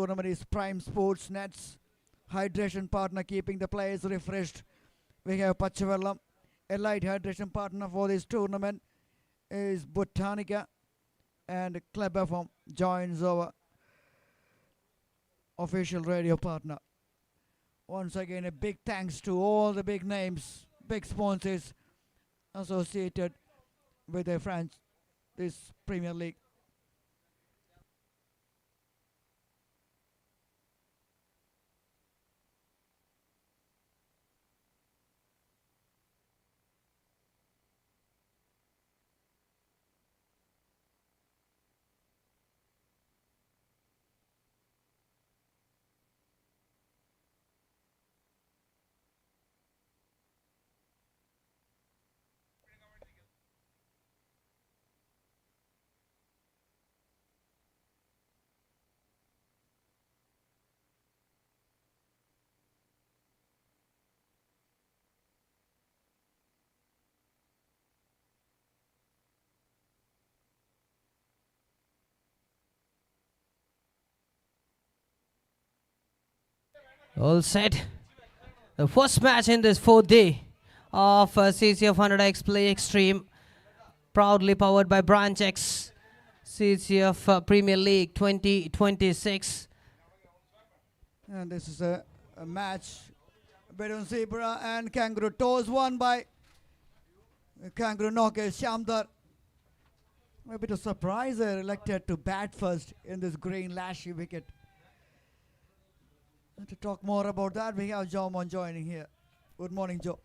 tournament is Prime Sports Nets. Hydration partner keeping the players refreshed. We have Pachavellam. A light hydration partner for this tournament is Botanica. And Club FM joins our official radio partner. Once again, a big thanks to all the big names, big sponsors associated with this Premier League. All set. The first match in this fourth day of CCF 100X Play Extreme, proudly powered by Branch X, CCF Premier League 2026. And this is a match between Zebra and Kangaroo. Toss won by Kangaroo knocker Shamdar. A bit of surprise, elected to bat first in this green lashy wicket. And to talk more about that, we have Joe Mon joining here. Good morning, Joe.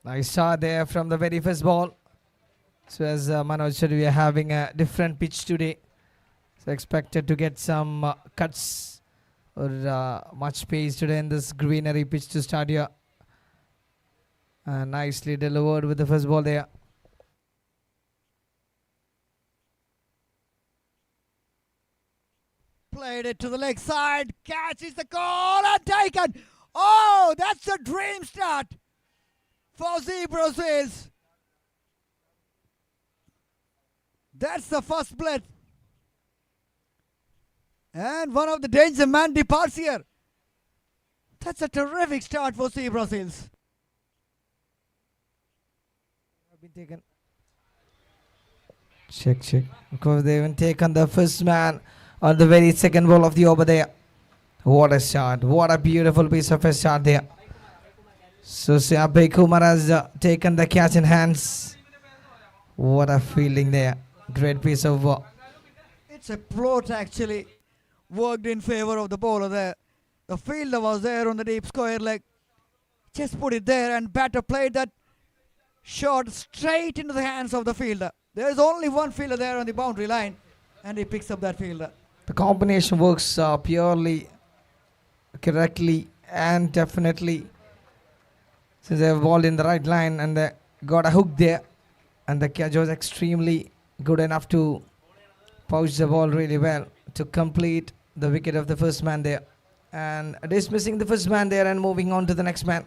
Nice start there from the very first ball. So as Manoj said, we are having a different pitch today. So expected to get some cuts or much pace today in this greenery pitch to start here. Nicely delivered with the first ball there. Played it to the leg side. Catches the goal and taken. Oh, that's a dream start for Zebra Sales. That's the first blitz. And one of the danger man departs here. That's a terrific start for Zebra Sales. Been taken. Check. Because they haven't taken the first man on the very second ball of the over there. What a shot. What a beautiful piece of a shot there. So Abhay Kumar has taken the catch in hands. What a fielding there. Great piece of work. It's a plot actually worked in favor of the bowler there. The fielder was there on the deep square leg. Just put it there and batter played that shot straight into the hands of the fielder. There is only one fielder there on the boundary line and he picks up that fielder. The combination works purely correctly and definitely, since they have balled in the right line and they got a hook there, and the catch was extremely good enough to pouch the ball really well to complete the wicket of the first man there, and dismissing the first man there and moving on to the next man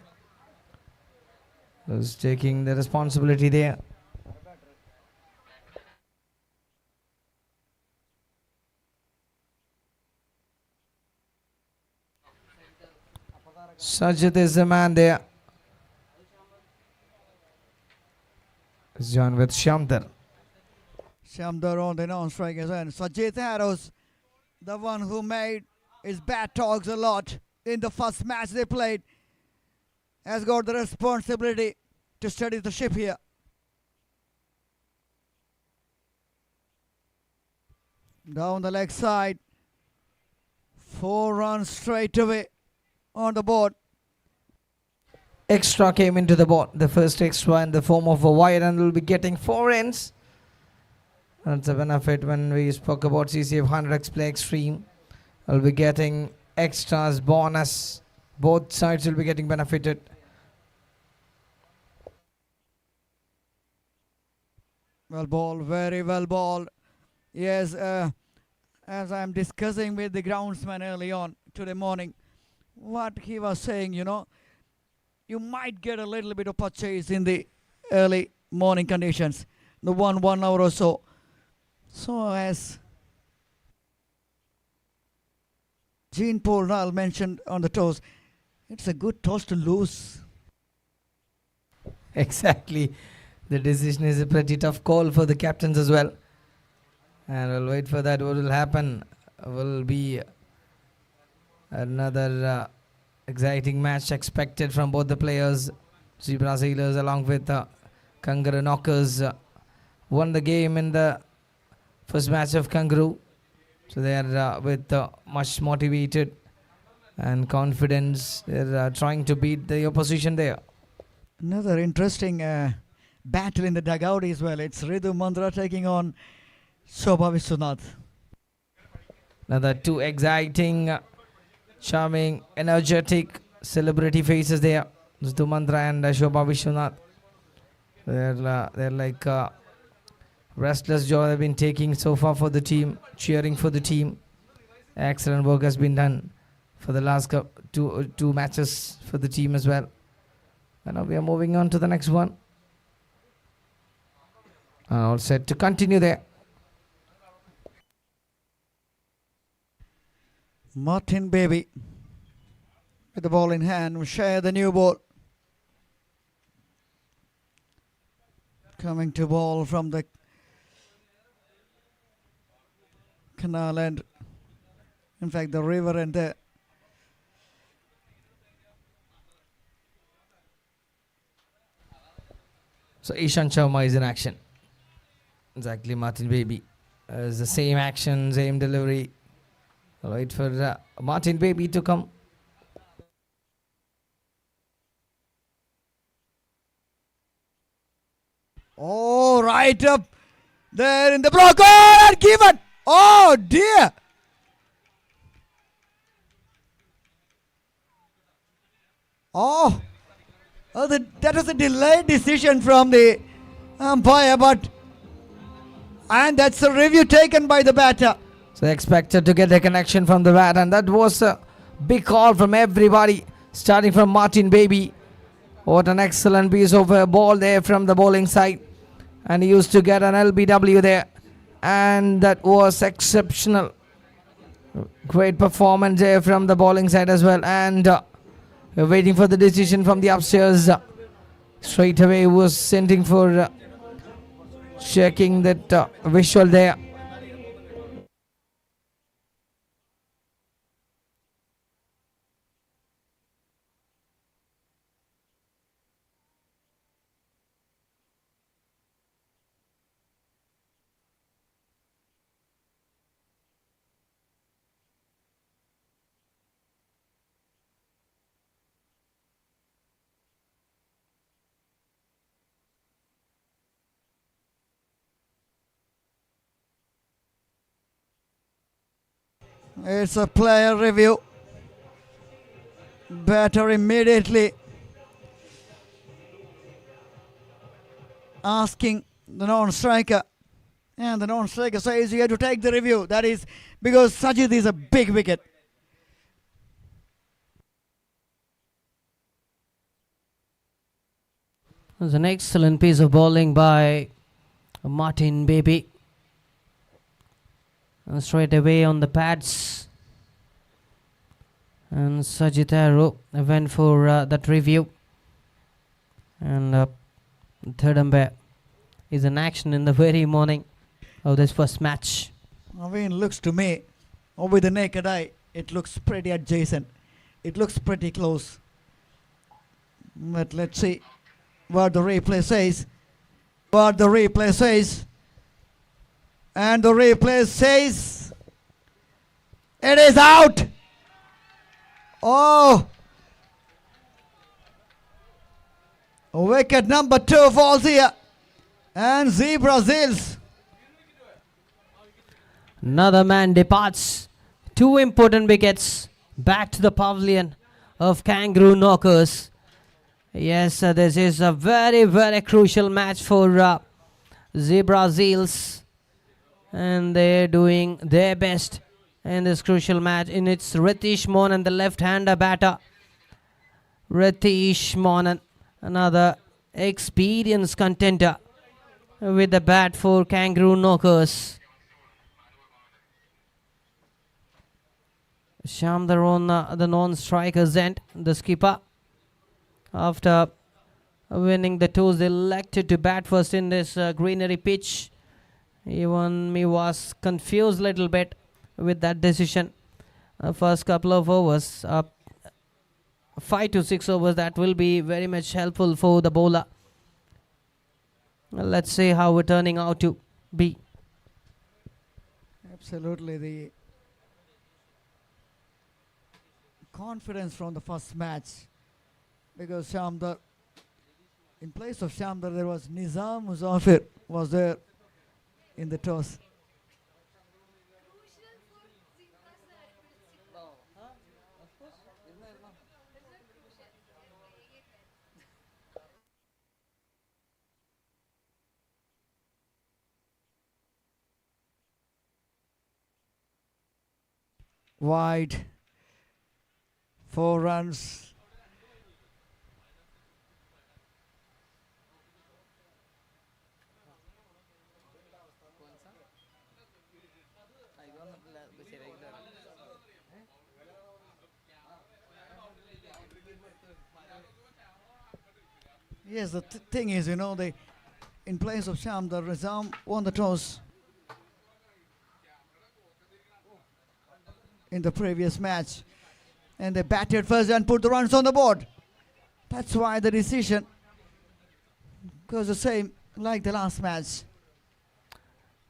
who's taking the responsibility there. Sajid is the man there. He's joined with Shamdar. Shamdar on the non-strikers and Sajid Harrows, the one who made his bat talks a lot in the first match they played, has got the responsibility to steady the ship here. Down the leg side. 4 runs straight away on the board. Extra came into the board. The first extra in the form of a wide, and will be getting 4 runs. That's a benefit when we spoke about CCF 100X Play Extreme. Will be getting extras, bonus. Both sides will be getting benefited. Well ball, very well ball. Yes, as I'm discussing with the groundsman early on today morning, what he was saying, you might get a little bit of purchase in the early morning conditions. the 1 hour or so. So as Jean Paul Nall mentioned on the toss, it's a good toss to lose. Exactly. The decision is a pretty tough call for the captains as well. And we'll wait for that. What will happen will be another exciting match expected from both the players. Zebra Sailors along with Kangaroo Knockers won the game in the first match of Kangaroo. So they are with much motivated and confidence. They're trying to beat the opposition there. Another interesting battle in the dugout as well. It's Ridu Mandra taking on Shobha Vishwanath. Another two exciting, charming, energetic celebrity faces there. Ridu Mandra and Shobha Vishwanath. They're like restless joy they've been taking so far for the team, cheering for the team. Excellent work has been done for the last two matches for the team as well. And now we are moving on to the next one. All set to continue there. Martin Baby with the ball in hand will share the new ball. Coming to ball from the canal end. In fact, the river end there. So Ishan Sharma is in action. Exactly, Martin Baby. It's the same action, same delivery. I'll wait for Martin Baby to come. Oh, right up there in the block. Oh, and given. Oh, dear. Oh, that was a delayed decision from the umpire, and that's a review taken by the batter. So they expected to get a connection from the bat, and that was a big call from everybody, starting from Martin Baby. What an excellent piece of ball there from the bowling side, and he used to get an LBW there, and that was exceptional. Great performance there from the bowling side as well, and we're waiting for the decision from the upstairs. Straight away was sending for checking that visual there. It's a player review. Batter immediately asking the non-striker, and the non-striker says you have to take the review. That is because Sajid is a big wicket. It was an excellent piece of bowling by Martin Baby. And straight away on the pads. And Sajitaro went for that review. And third umpire is in action in the very morning of this first match. I mean, looks to me, or with the naked eye, it looks pretty adjacent. It looks pretty close. But let's see what the replay says. What the replay says. And the replay says it is out. Oh. Wicket number 2 falls here. And Zebra Seals. Another man departs. 2 important wickets back to the pavilion of Kangaroo Knockers. Yes, this is a very, very crucial match for Zebra Seals. And they're doing their best in this crucial match. In its Ritish Mohan, the left-hander batter. Ritish Mohan, another experienced contender with the bat for Kangaroo Knockers. Shamdar on the non-strikers end. The skipper, after winning the toss, they elected to bat first in this greenery pitch. Even me was confused a little bit with that decision. First couple of overs, 5 to 6 overs, that will be very much helpful for the bowler. Let's see how we're turning out to be. Absolutely, the confidence from the first match, because Shamdar, in place of Shamdar, there was Nizam Muzaffir was there in the toss. Wide, 4 runs. Yes, the thing is, they in place of Shamdar, Nizam won the toss in the previous match, and they batted first and put the runs on the board. That's why the decision goes the same like the last match.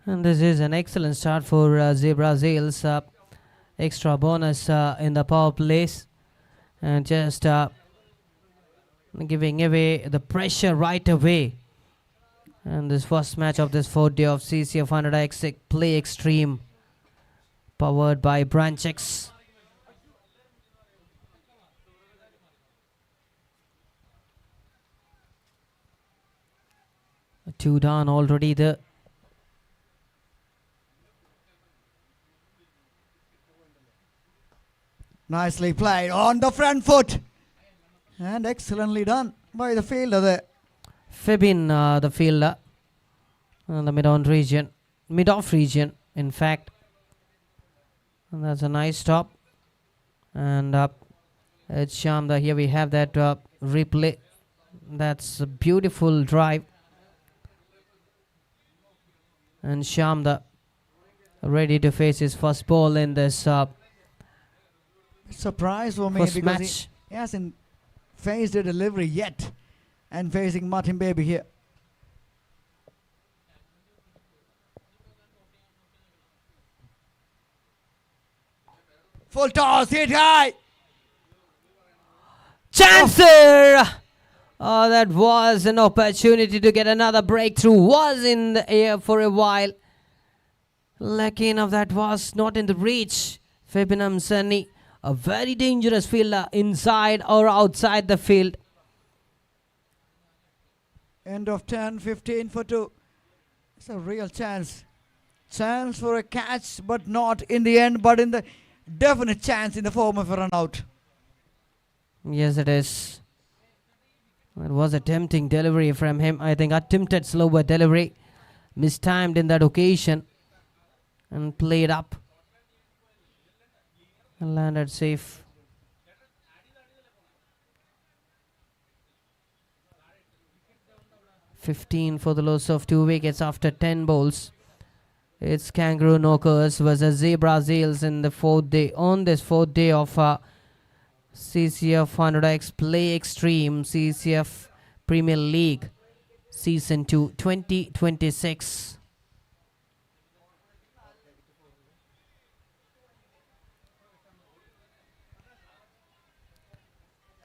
And this is an excellent start for Zebra Zales. Extra bonus in the power plays, and just giving away the pressure right away. And this first match of this 4th day of CCF 100x Play Extreme, powered by Branch X. Two down already there. Nicely played on the front foot, and excellently done by the fielder there. Febin, the fielder, in the mid-off region, in fact. And that's a nice stop. And it's Shamdar. Here we have that replay. That's a beautiful drive. And Shamdar ready to face his first ball in this surprise for me, first because match. he hasn't faced a delivery yet, and facing Martin Baby here. Full toss, hit high. Chancer! Oh, that was an opportunity to get another breakthrough. Was in the air for a while. Lucky enough, that was not in the reach. Febinam Sunny, a very dangerous fielder inside or outside the field. End of 10, 15 for 2. It's a real chance. Chance for a catch, but not in the end, but in the definite chance in the form of a run out. Yes, it is. It was a tempting delivery from him. I think attempted slower delivery. Mistimed in that occasion. And played up. And landed safe. $15 for the loss of 2 wickets after 10 bowls. It's Kangaroo Knockers versus Zebra Zales in the 4th day. On this 4th day of CCF 100x Play Extreme CCF Premier League Season 2 2026.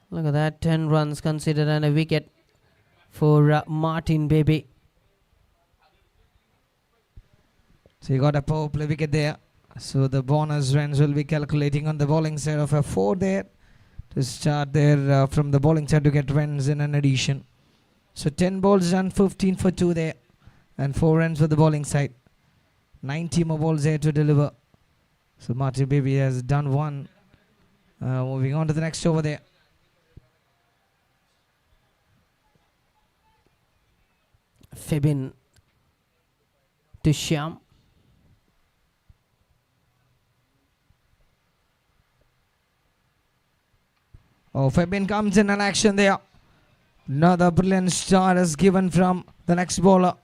Look at that, 10 runs considered and a wicket for Martin Baby. So you got a power play wicket there. So the bonus runs will be calculating on the bowling side of a 4 there to start there from the bowling side to get runs in an addition. So 10 balls done, 15 for 2 there, and 4 runs for the bowling side. 90 more balls there to deliver. So Martin Baby has done 1. Moving on to the next over there. Febin to Shyam. Oh, Fabian comes in an action there. Another brilliant start is given from the next bowler.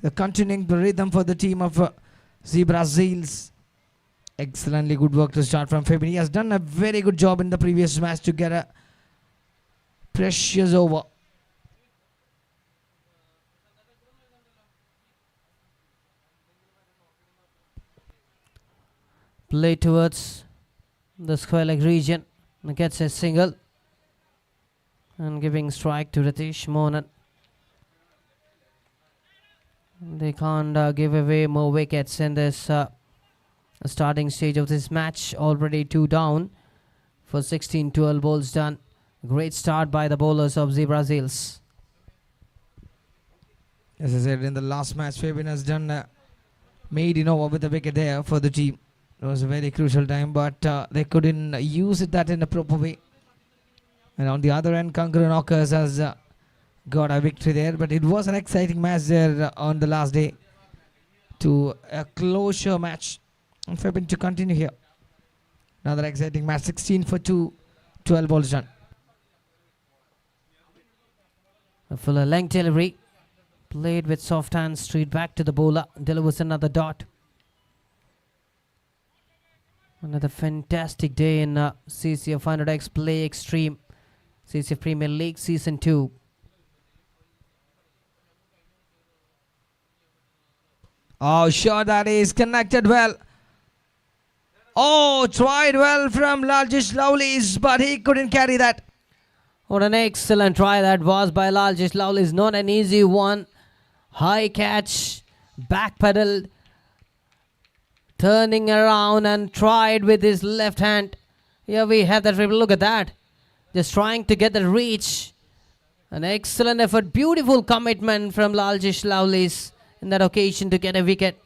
They're continuing the rhythm for the team of Zebra Seals. Excellently good work to start from Fabian. He has done a very good job in the previous match to get a precious over. Play towards the square leg region. Gets a single. And giving strike to Ritesh Mohan. They can't give away more wickets in this starting stage of this match. Already 2 down for 16-12 balls done. Great start by the bowlers of Zebra Seals. As I said in the last match, Fabian has done made in over with a wicket there for the team. It was a very crucial time, but they couldn't use that in a proper way. And on the other end, Kangaroo Knockers has got a victory there. But it was an exciting match there on the last day. To a closure match. And Fabian to continue here. Another exciting match. 16 for 2. 12 balls done. A fuller length delivery. Played with soft hands straight back to the bowler. Delivers another dot. Another fantastic day in Ccf 100X Play Extreme. Ccf Premier League Season 2. Oh, sure, that is connected well. Oh, tried well from Laljish Lovelies, but he couldn't carry that. What an excellent try that was by Laljish Lovelies. Not an easy one. High catch, back pedal, turning around and tried with his left hand. Here we have that. Look at that. Just trying to get the reach. An excellent effort. Beautiful commitment from Laljish Lovelies in that occasion to get a wicket.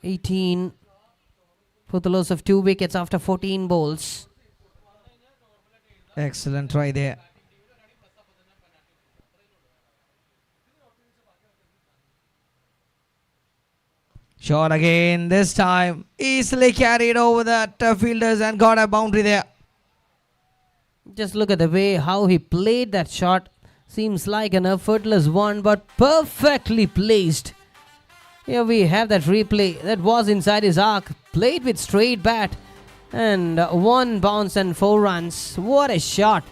18 for the loss of 2 wickets after 14 balls. Excellent try there. Shot again, this time easily carried over the fielders and got a boundary there. Just look at the way how he played that shot. Seems like an effortless one, but perfectly placed. Here we have that replay. That was inside his arc. Played with straight bat. And 1 bounce and 4 runs. What a shot.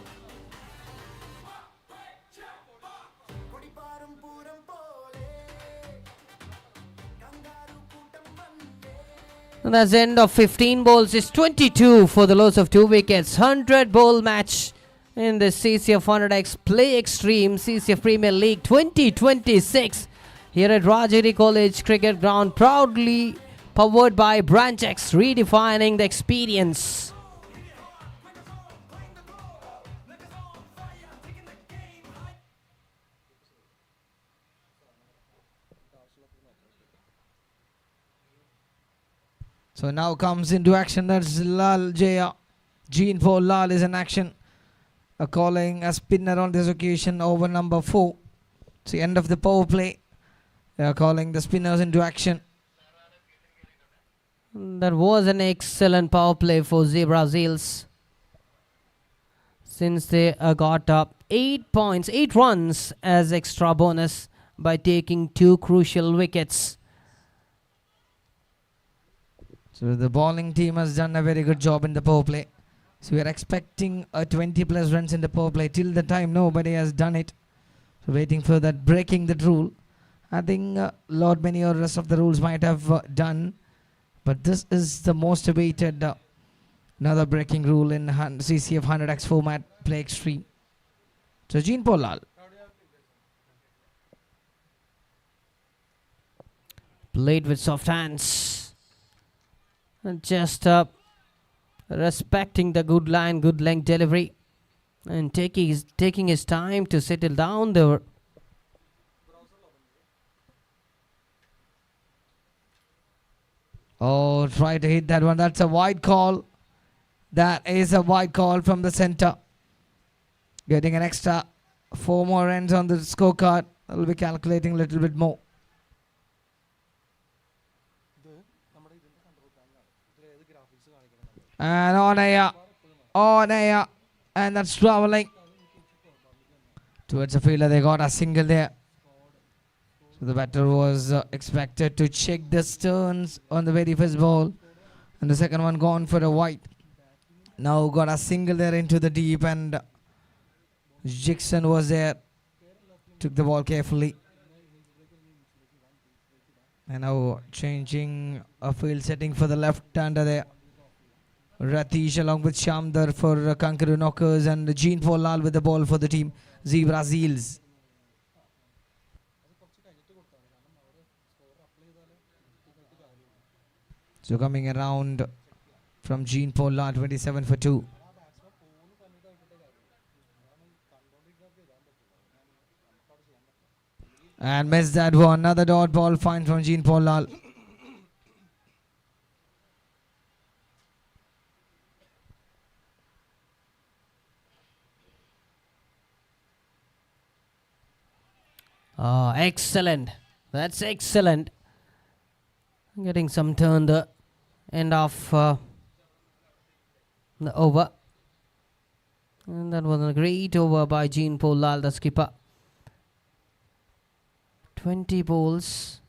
And that's the end of 15 balls. It's 22 for the loss of 2 wickets. 100 ball match in the Ccf 100X Play Extreme Ccf Premier League 2026 here at Rajgiri College Cricket Ground, proudly powered by Branch X, redefining the experience. So now comes into action. That's Lal Jaya. Gene for Lal is in action. Calling a spinner on this occasion over number 4. It's the end of the power play. They are calling the spinners into action. That was an excellent power play for Zebra Seals, since they got up 8 points, 8 runs as extra bonus by taking 2 crucial wickets. So the bowling team has done a very good job in the power play. So we are expecting a 20 plus runs in the power play. Till the time nobody has done it. So waiting for that, breaking that rule. I think Lord many or rest of the rules might have done. But this is the most awaited another breaking rule in CCF 100X format Play Extreme. So Gene Polal. Played with soft hands. And just respecting the good line, good length delivery. And taking his time to settle down there. Oh, try to hit that one. That's a wide call. That is a wide call from the center. Getting an extra 4 more runs on the scorecard. I'll be calculating a little bit more. And on air, and that's traveling towards the fielder. They got a single there. So the batter was expected to check the stones on the very first ball, and the second one gone for a wide. Now got a single there into the deep, and Jackson was there, took the ball carefully. And now changing a field setting for the left-hander there. Ratish along with Shamdar for Kangaroo Knockers, and Jean Paul Lal with the ball for the team Zebra Seals. So coming around from Jean Paul Lal, 27 for 2. And missed that one. Another dot ball fine from Jean Paul Lal. Oh, excellent. That's excellent. Getting some turn the end of the over. And that was a great over by Jean Paul Lal, the skipper. 20 balls.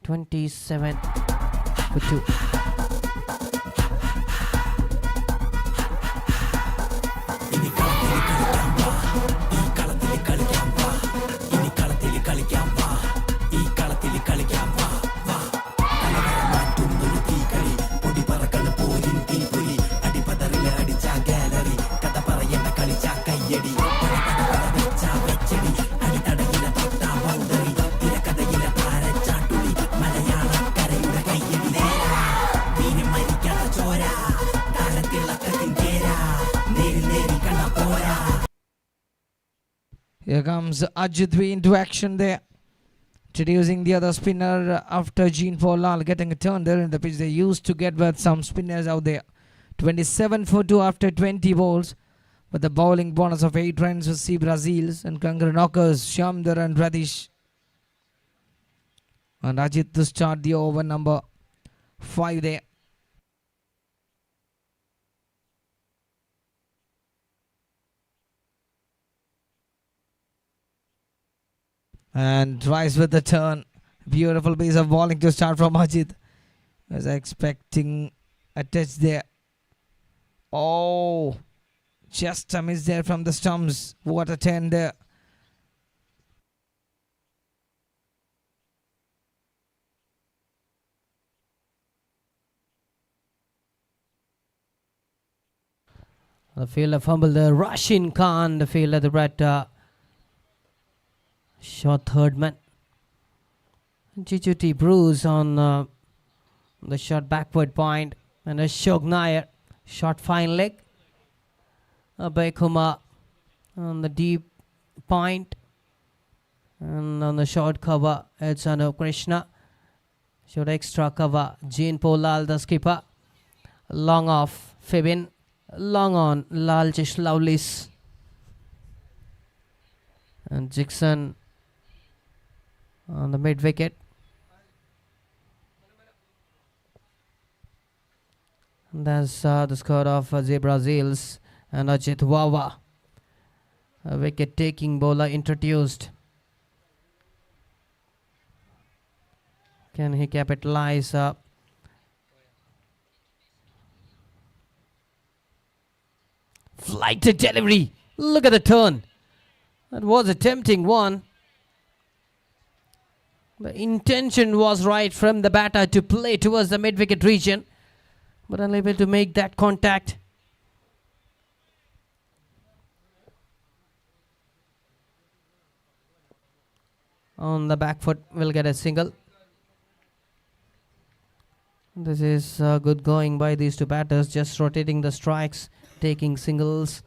27 for 2. Here comes Ajit into action there. Introducing the other spinner after Jean Paul Lal getting a turn there in the pitch. They used to get with some spinners out there. 27 for 2 after 20 balls. With the bowling bonus of 8 runs for Zebra Seals and Kangaroo Knockers, Shamdar and Radish. And Ajit to start the over number 5 there. And tries with the turn. Beautiful piece of bowling to start from Ajit. Was expecting a touch there. Oh, just a miss there from the stumps. What a turn there. The fielder fumbled the Rashid Khan, the fielder, the red short third man. Chichuti Bruce on the short backward point, and Ashok Nair short fine leg. Abhay Kumar on the deep point, and on the short cover it's Anup Krishna. Short extra cover Jean Paul Lal, the skipper. Long off Fibin, long on Lal Lovlis, and Jackson on the mid wicket. And that's the score of Zebra Seals and Ajit Wawa. A wicket taking bowler introduced. Can he capitalize? Flighted delivery. Look at the turn. That was a tempting one. The intention was right from the batter to play towards the mid-wicket region, but unable to make that contact. On the back foot, will get a single. This is good going by these two batters, just rotating the strikes, taking singles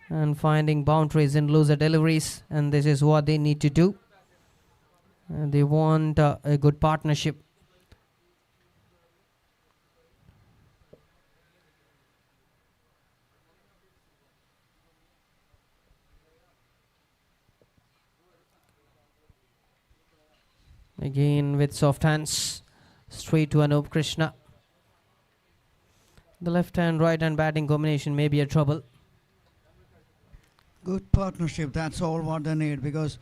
and finding boundaries in loser deliveries, and this is what they need to do. They want a good partnership. Again with soft hands. Straight to Anup Krishna. The left hand, right hand batting combination may be a trouble. Good partnership, that's all what they need, because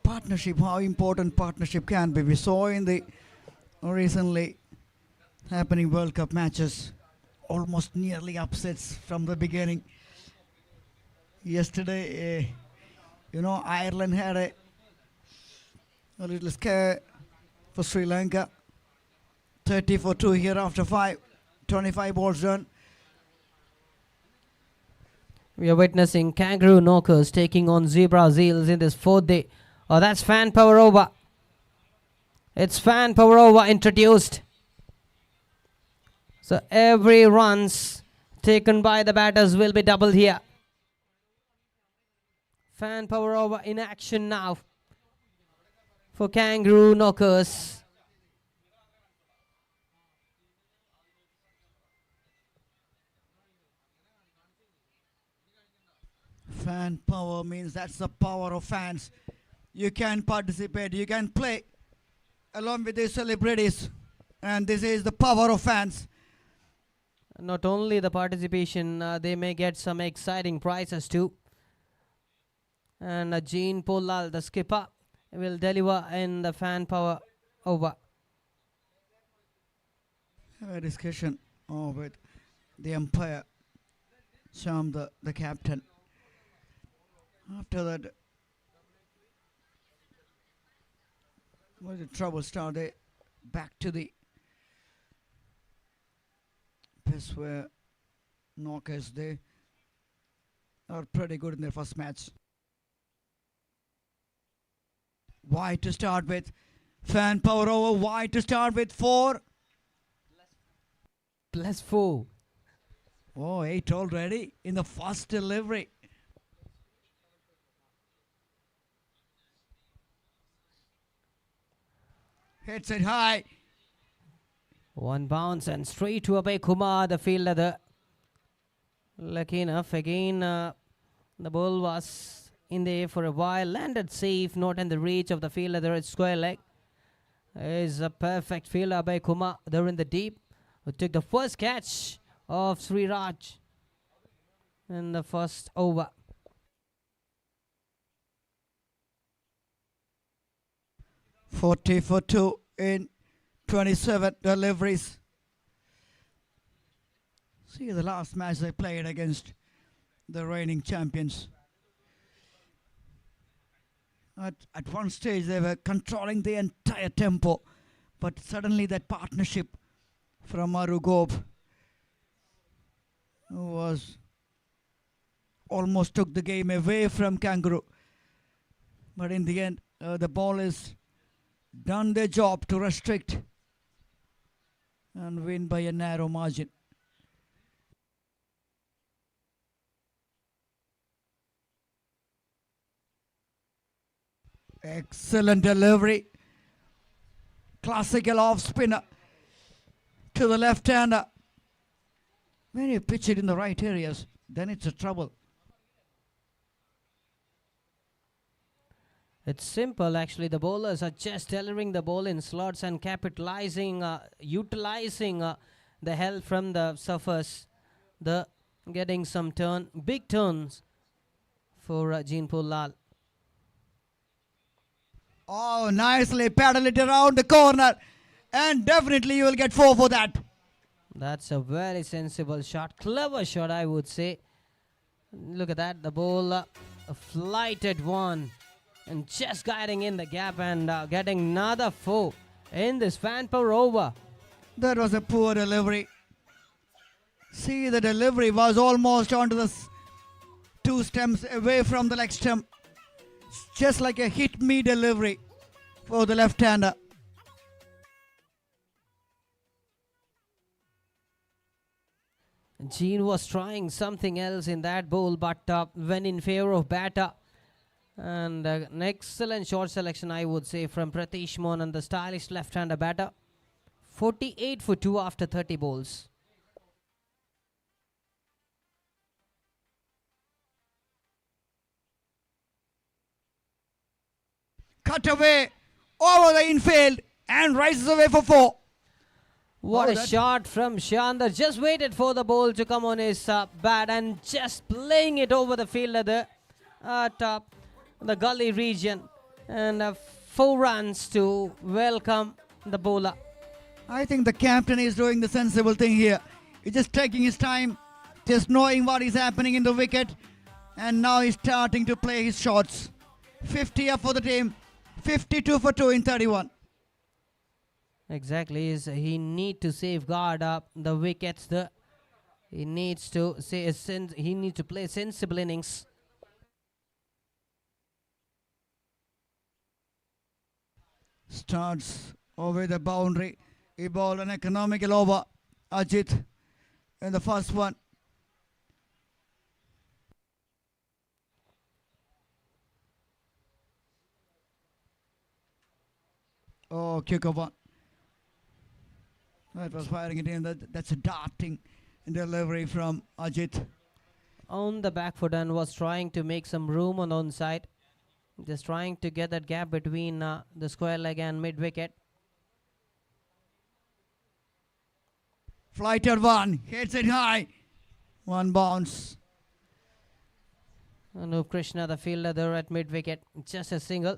partnership, how important partnership can be. We saw in the recently happening World Cup matches, almost nearly upsets from the beginning. Yesterday, Ireland had a little scare for Sri Lanka. 30 for 2 here after 25 balls done. We are witnessing kangaroo knockers taking on zebra seals in this 4th day. Oh, that's fan power over. It's fan power over introduced. So every runs taken by the batters will be doubled here. Fan power over in action now for kangaroo knockers. Fan power means that's the power of fans. You can participate, you can play along with the celebrities, and this is the power of fans. Not only the participation, they may get some exciting prizes too. And Ccf Pl, the skipper, will deliver in the fan power over. Have a discussion with the umpire, Sham, the captain. After that, where the trouble started, back to the pace where knockers, they are pretty good in their first match. Wide to start with, fan power over, wide to start with, 4. +4. Oh, 8 already in the first delivery. Hits it high. One bounce and straight to Abhay Kumar, the fielder. Lucky enough, again, the ball was in the air for a while, landed safe, not in the reach of the fielder. It's square leg. Is a perfect fielder by Kumar. They're in the deep. Who took the first catch of Sri Raj in the first over. Forty for 2 in 27 deliveries. See the last match they played against the reigning champions. At one stage they were controlling the entire tempo, but suddenly that partnership from Maru Gob was almost took the game away from Kangaroo. But in the end, the ball is done their job to restrict and win by a narrow margin. Excellent delivery. Classical off spinner to the left hander. When you pitch it in the right areas, then it's a trouble. It's simple actually. The bowlers are just delivering the ball in slots and capitalizing, utilizing the help from the surface. The getting some big turns for Ccf Pl. Oh, nicely paddle it around the corner, and definitely you will get 4 for that. That's a very sensible shot, clever shot I would say. Look at that, the ball a flighted one and just guiding in the gap and getting another 4 in this fan power over. That was a poor delivery. See, the delivery was almost onto the 2 stems away from the leg stump. Just like a hit me delivery for the left hander. Gene was trying something else in that bowl, but went in favor of batter. And an excellent short selection, I would say, from Pratish Mohan, the stylish left-hander batter. 48 for 2 after 30 balls. Cut away over the infield and rises away for 4. What Oh, a that- shot from Shandar. Just waited for the ball to come on his bat and just playing it over the fielder there at the gully region. And 4 runs to welcome the bowler. I think the captain is doing the sensible thing here. He's just taking his time, just knowing what is happening in the wicket, and now he's starting to play his shots. 50 up for the team, 52 for 2 in 31. Exactly, he need to safeguard up the wickets. He needs to play sensible innings. Starts over the boundary. He bowled an economical over. Ajit in the first one. Oh, kick over. That was firing it in. That's a darting delivery from Ajit. On the back foot and was trying to make some room on the onside. Just trying to get that gap between the square leg and mid wicket. Flighted one. Hits it high. One bounce. Anup Krishna, the fielder there at mid wicket. Just a single.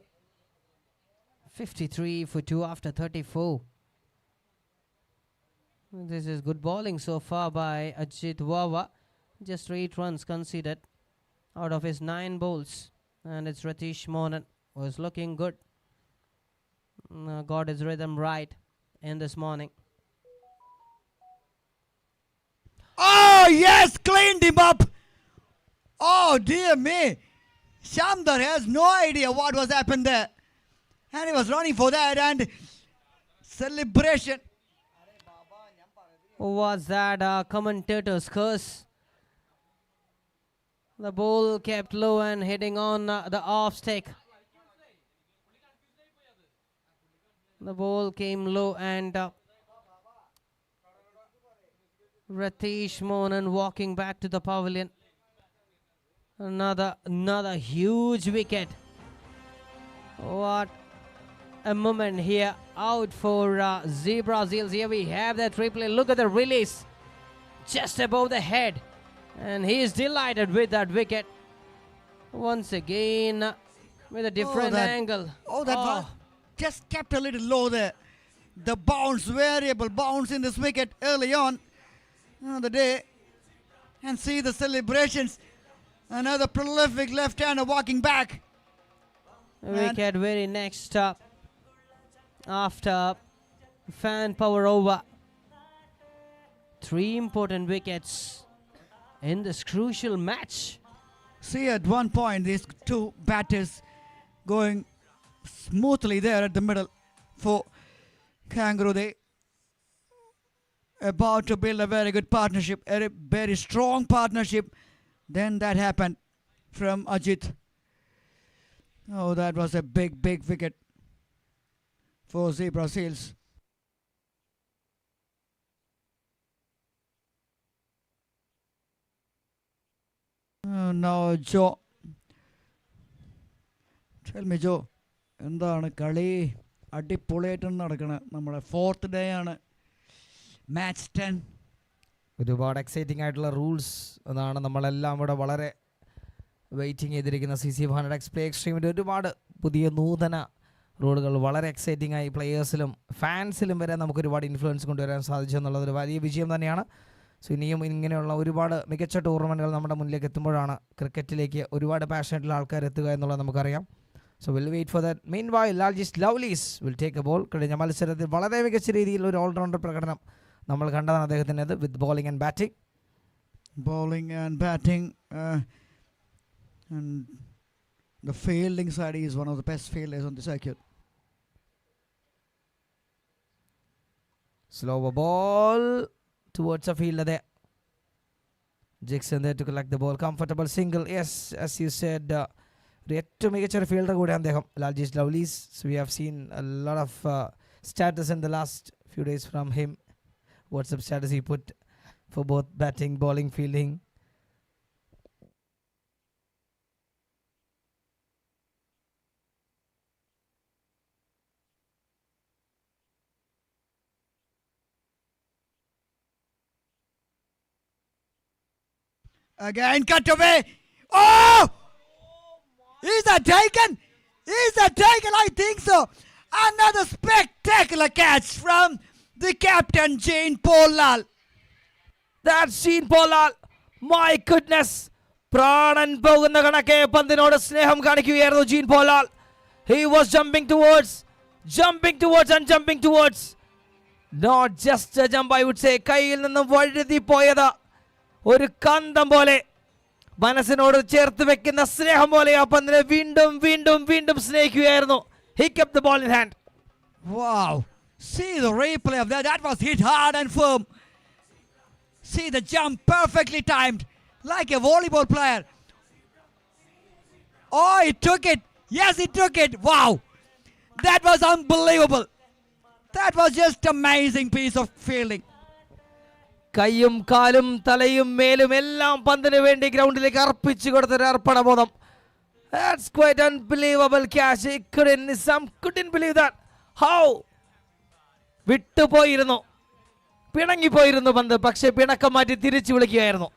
53 for 2 after 34. This is good bowling so far by Ajit Wawa. Just 8 runs conceded out of his 9 bowls. And it's Ratish Mohan who's looking good. Got his rhythm right in this morning. Oh, yes, cleaned him up. Oh, dear me. Shamdar has no idea what was happened there. And he was running for that and celebration. Was that commentator's curse? The ball kept low and hitting on the off stick. The ball came low and Ratish Mohan walking back to the pavilion. Another huge wicket. What a moment here. Out for Zebra Seals. Here we have that replay. Look at the release. Just above the head. And he is delighted with that wicket. Once again with a different angle. Oh, that was just kept a little low there. The bounce, variable bounce in this wicket early on the day. And see the celebrations. Another prolific left-hander walking back. Wicket very next up after fan power over. 3 important wickets in this crucial match. See, at one point, these two batters going smoothly there at the middle for Kangaroo. They about to build a very good partnership, a very strong partnership. Then that happened from Ajit. Oh, that was a big wicket for Zebra Seals. Now, Joe. Tell me, Joe. എന്താണ് കളി അടിപൊളിയായിട്ട് നടക്കണം. നമ്മുടെ 4th day ആണ്. Match 10. ഒരുപാട് exciting ആയിട്ടുള്ള rules എന്നാണ് നമ്മളെല്ലാം ഇവിടെ വളരെ വെയിറ്റിംഗ് ചെയ്തിരിക്കുന്ന CCF 100X പ്ലേ എക്സ്ട്രീമിൻ്റെ ഒരുപാട് പുതിയ നൂതന റൂളുകൾ വളരെ എക്സൈറ്റിംഗ് ആയി പ്ലെയേഴ്സിലും ഫാൻസിലും വരെ നമുക്ക് ഒരുപാട് ഇൻഫ്ലുവൻസ് കൊണ്ടുവരാൻ സാധിച്ചു എന്നുള്ളത് ഒരു വലിയ വിജയം തന്നെയാണ്. സോ ഇനിയും ഇങ്ങനെയുള്ള ഒരുപാട് മികച്ച ടൂർണമെൻറ്റുകൾ നമ്മുടെ മുന്നിലേക്ക് എത്തുമ്പോഴാണ് ക്രിക്കറ്റിലേക്ക് ഒരുപാട് പാഷനായിട്ടുള്ള ആൾക്കാർ എത്തുക എന്നുള്ളത് നമുക്കറിയാം. So will wait for that. Meanwhile ലാൽജിസ് ലവ്ലീസ് വിൽ ടേക്ക് എ ബോൾ. കഴിഞ്ഞ മത്സരത്തിൽ വളരെ മികച്ച രീതിയിൽ ഒരു ഓൾറൗണ്ടർ പ്രകടനം നമ്മൾ കണ്ടതാണ് അദ്ദേഹത്തിൻ്റെത് with bowling and batting. Bowling and batting. And the fielding side is one of the best fielders on the circuit. Slower ball towards a fielder there. Jackson there to collect the ball. Comfortable single. Yes, as you said, ഏറ്റവും മികച്ച ഒരു fielder കൂടെ അദ്ദേഹം ലാൽജിസ് ലവ്ലീസ്. So we have seen a lot of status in the last few days from him. WhatsApp status he put for both batting, bowling, fielding. Again, cut away. Oh! Is that taken? Is that taken? I think so. Another spectacular catch from the captain, Jane Polal. That's Sheen Polal. My goodness. Pranan പോകുന്ന കണക്കെ പന്തിനോട് സ്നേഹം കാണിക്കുകയായിരുന്നു gene പോലാൽ. He was jumping towards and jumping towards. Not just a jump, I would say. കയ്യിൽ നിന്നും വഴുതി പോയത് ഒരു കാന്തം പോലെ മനസ്സിനോട് ചേർത്ത് വെക്കുന്ന സ്നേഹം പോലെ ആ പന്തിനെ വീണ്ടും വീണ്ടും വീണ്ടും സ്നേഹിക്കുകയായിരുന്നു. He kept the ball in hand. Wow. See the replay of that. That was hit hard and firm. See the jump perfectly timed. Like a volleyball player. Oh, he took it. Yes, he took it. Wow. That was unbelievable. That was just amazing piece of fielding. കൈയും കാലും തലയും മേലും എല്ലാം പന്തിന് വേണ്ടി ഗ്രൗണ്ടിലേക്ക് അർപ്പിച്ചു കൊടുത്തൊരു അർപ്പണബോധം. That's quite unbelievable catch. Some couldn't believe that. How? വിട്ടുപോയിരുന്നു, പിണങ്ങിപ്പോയിരുന്നു പന്ത്. പക്ഷേ പിണക്കം മാറ്റി തിരിച്ചു വിളിക്കുകയായിരുന്നു.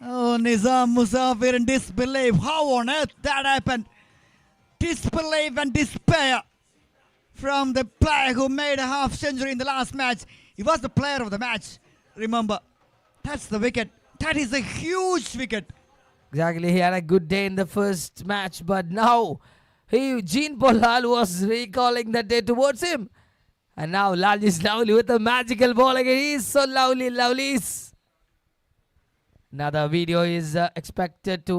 Oh, Nizam Musafir in disbelief. How on earth that happened? Disbelief and despair from the player who made a half century in the last match. He was the player of the match. Remember, that's the wicket. That is a huge wicket. Exactly, he had a good day in the first match, but now Jean Polal was recalling that day towards him. And now Lal is lovely with a magical ball again. He is so lovely, lovelies. Another video is expected to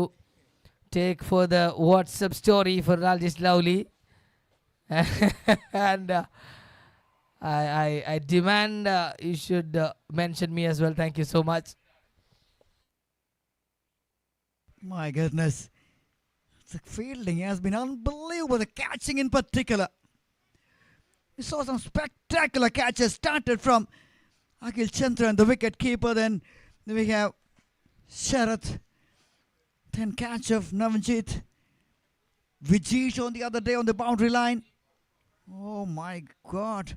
take for the WhatsApp story for Rajesh Lovely. And I demand you should mention me as well. Thank you so much. My goodness. The fielding has been unbelievable. The catching in particular. We saw some spectacular catches. Started from Akhil Chandra and the wicket keeper. Then we have Sharath. Then catch of Navjit. Vijit on the other day on the boundary line. Oh my God.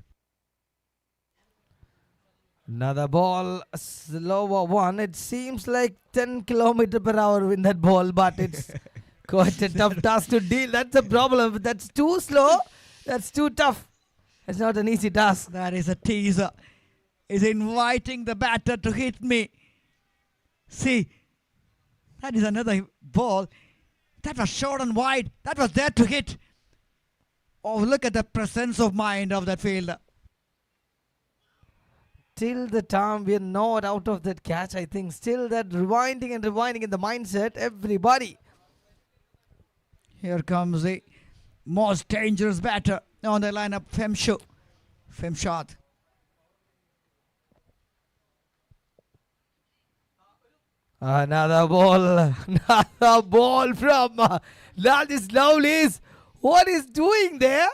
Another ball, a slower one. It seems like 10 kilometers per hour in that ball, but it's quite a tough task to deal. That's a problem. That's too slow. That's too tough. It's not an easy task. That is a teaser. Is inviting the batter to hit me. See, that is another ball. That was short and wide. That was there to hit. Oh, look at the presence of mind of that fielder. Till the time we are not out of that catch, I think still that rewinding and rewinding in the mindset, everybody. Here comes the most dangerous batter on the lineup, Femshad. Another ball from Ladis Lovelies. What is doing there?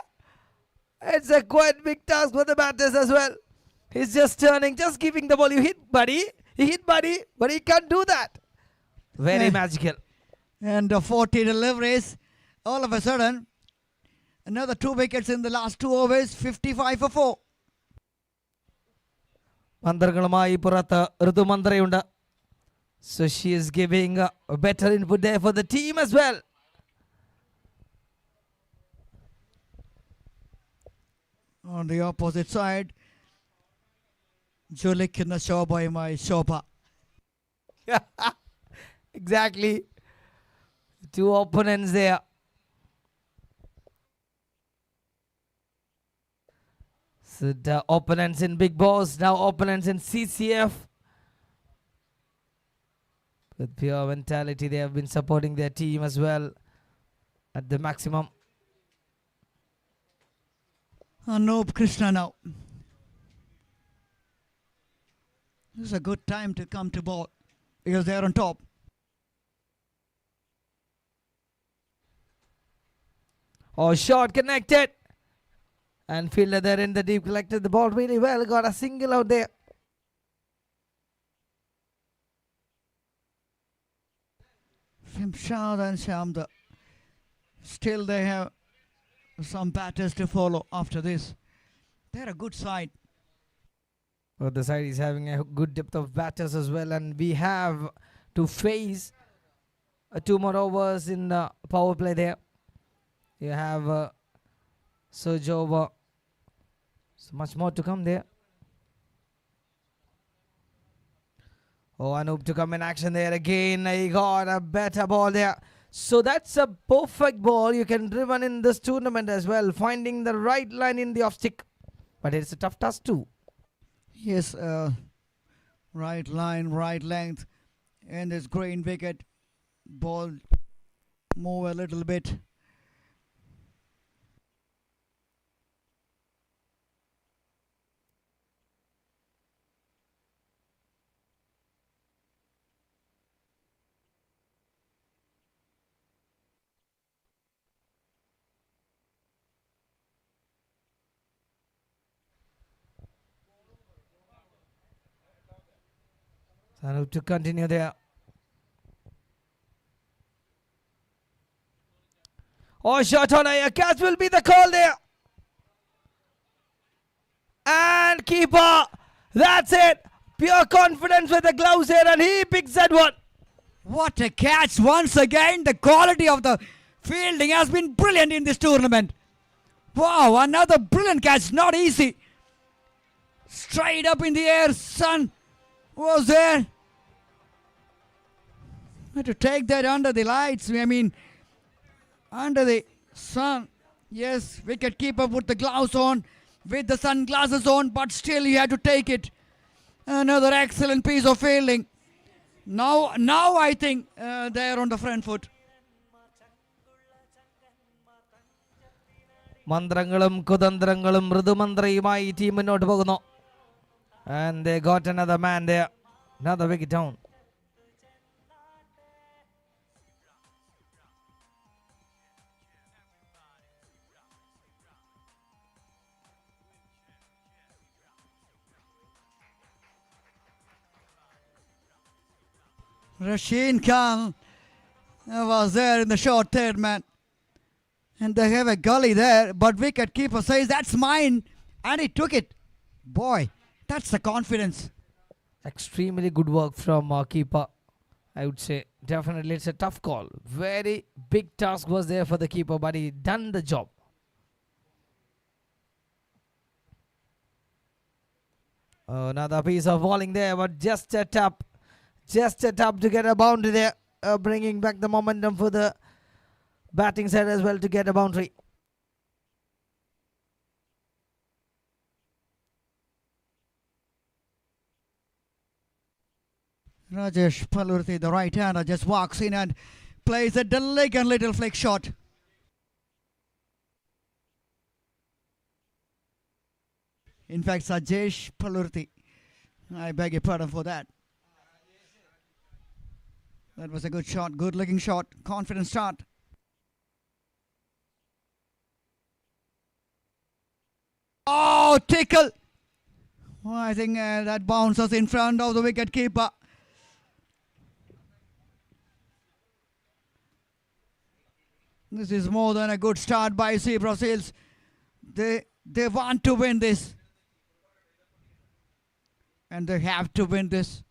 It's a quite big task for the batters as well. He's just turning, just giving the ball. You hit, buddy. He hit, buddy, but he can't do that. Very magical. And 40 deliveries. All of a sudden, another 2 wickets in the last 2 overs, 55 for 4. മന്ത്രങ്ങളുമായി പുറത്ത് ഋതുമന്ത്രയുണ്ട്. So she is giving a better input there for the team as well. On the opposite side, Julik in the Shoba my Shoba. Exactly. 2 opponents there. So the opponents in Big Boss, now opponents in CCF. With pure mentality, they have been supporting their team as well at the maximum. Anup Krishna now. This is a good time to come to ball because they are on top. Oh, shot connected. And fielder there in the deep collected the ball really well. Got a single out there. Shimshad and Shamda. Still they have some batters to follow after this. They're a good side. Well, the side is having a good depth of batters as well. And we have to face 2 more overs in the power play there. You have surge over. So much more to come there. Oh, Anup to come in action there again. He got a better ball there. So that's a perfect ball. You can driven in this tournament as well. Finding the right line in the off stick. But it's a tough task too. Yes, right line, right length, and this green wicket. Ball move a little bit. Anup to continue there. Oh, shot on a catch will be the call there. And keeper. That's it. Pure confidence with the gloves here, and he picks that one. What a catch once again. The quality of the fielding has been brilliant in this tournament. Wow, another brilliant catch. Not easy. Straight up in the air. Sun was there. Had to take that under the lights. I mean, under the sun. Yes, wicket keeper put the gloves on with the sunglasses on, but still you had to take it. Another excellent piece of fielding. Now I think they are on the front foot. മന്ത്രങ്ങളും കുതന്ത്രങ്ങളും മൃദുമന്ത്രയുമായി team മുന്നോട്ട് പോകുന്നു. And they got another man there. Another wicket down. Rasheen Khan was there in the short third man. And they have a gully there, but wicket keeper says that's mine, and he took it. Boy, that's the confidence. Extremely good work from keeper, I would say. Definitely it's a tough call. Very big task was there for the keeper, but he done the job. Oh, another piece of bowling there, but just a tap to get a boundary there, bringing back the momentum for the batting side as well to get a boundary. Rajesh Palurthi, the right-hander, just walks in and plays a delicate little flick shot. In fact, Sajesh Palurthi. I beg your pardon for that. That was a good shot, good-looking shot, confident start. Oh, tickle! Well, I think that bounces in front of the wicket keeper. This is more than a good start by Ccf Pl. They want to win this. And they have to win this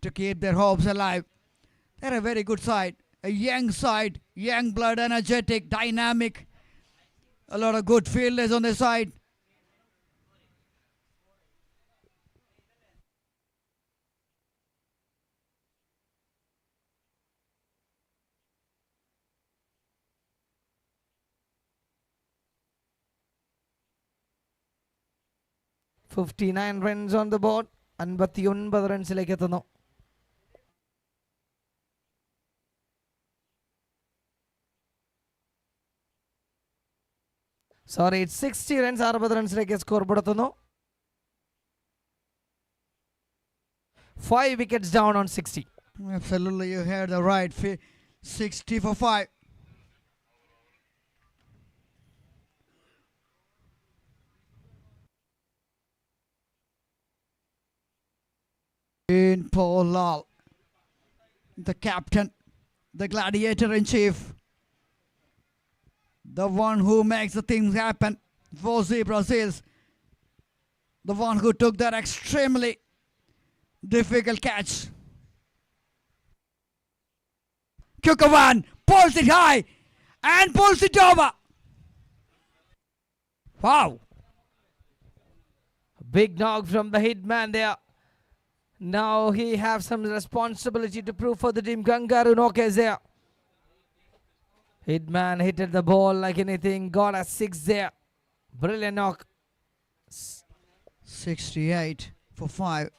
to keep their hopes alive. They're a very good side, young blood, energetic, dynamic. A lot of good fielders on their side. $59 runs on the board. 59 റൺസിലേക്ക് എത്തുന്നു. Sorry, it's 60 runs. 60 റൺസിലേക്ക് score പെടുത്തുന്നു. 5 wickets down on 60. Absolutely, you heard the right. 60 for 5. In Paul Lal, the captain, the gladiator-in-chief, the one who makes the things happen for Ccf Pl, the one who took that extremely difficult catch. Kukavan pulls it high and pulls it over. Wow. Big knock from the hitman there. Now he have some responsibility to prove for the team. Kangaroo knock is there. Hitman hit the ball like anything. Got a 6 there. Brilliant knock. 68 for 5.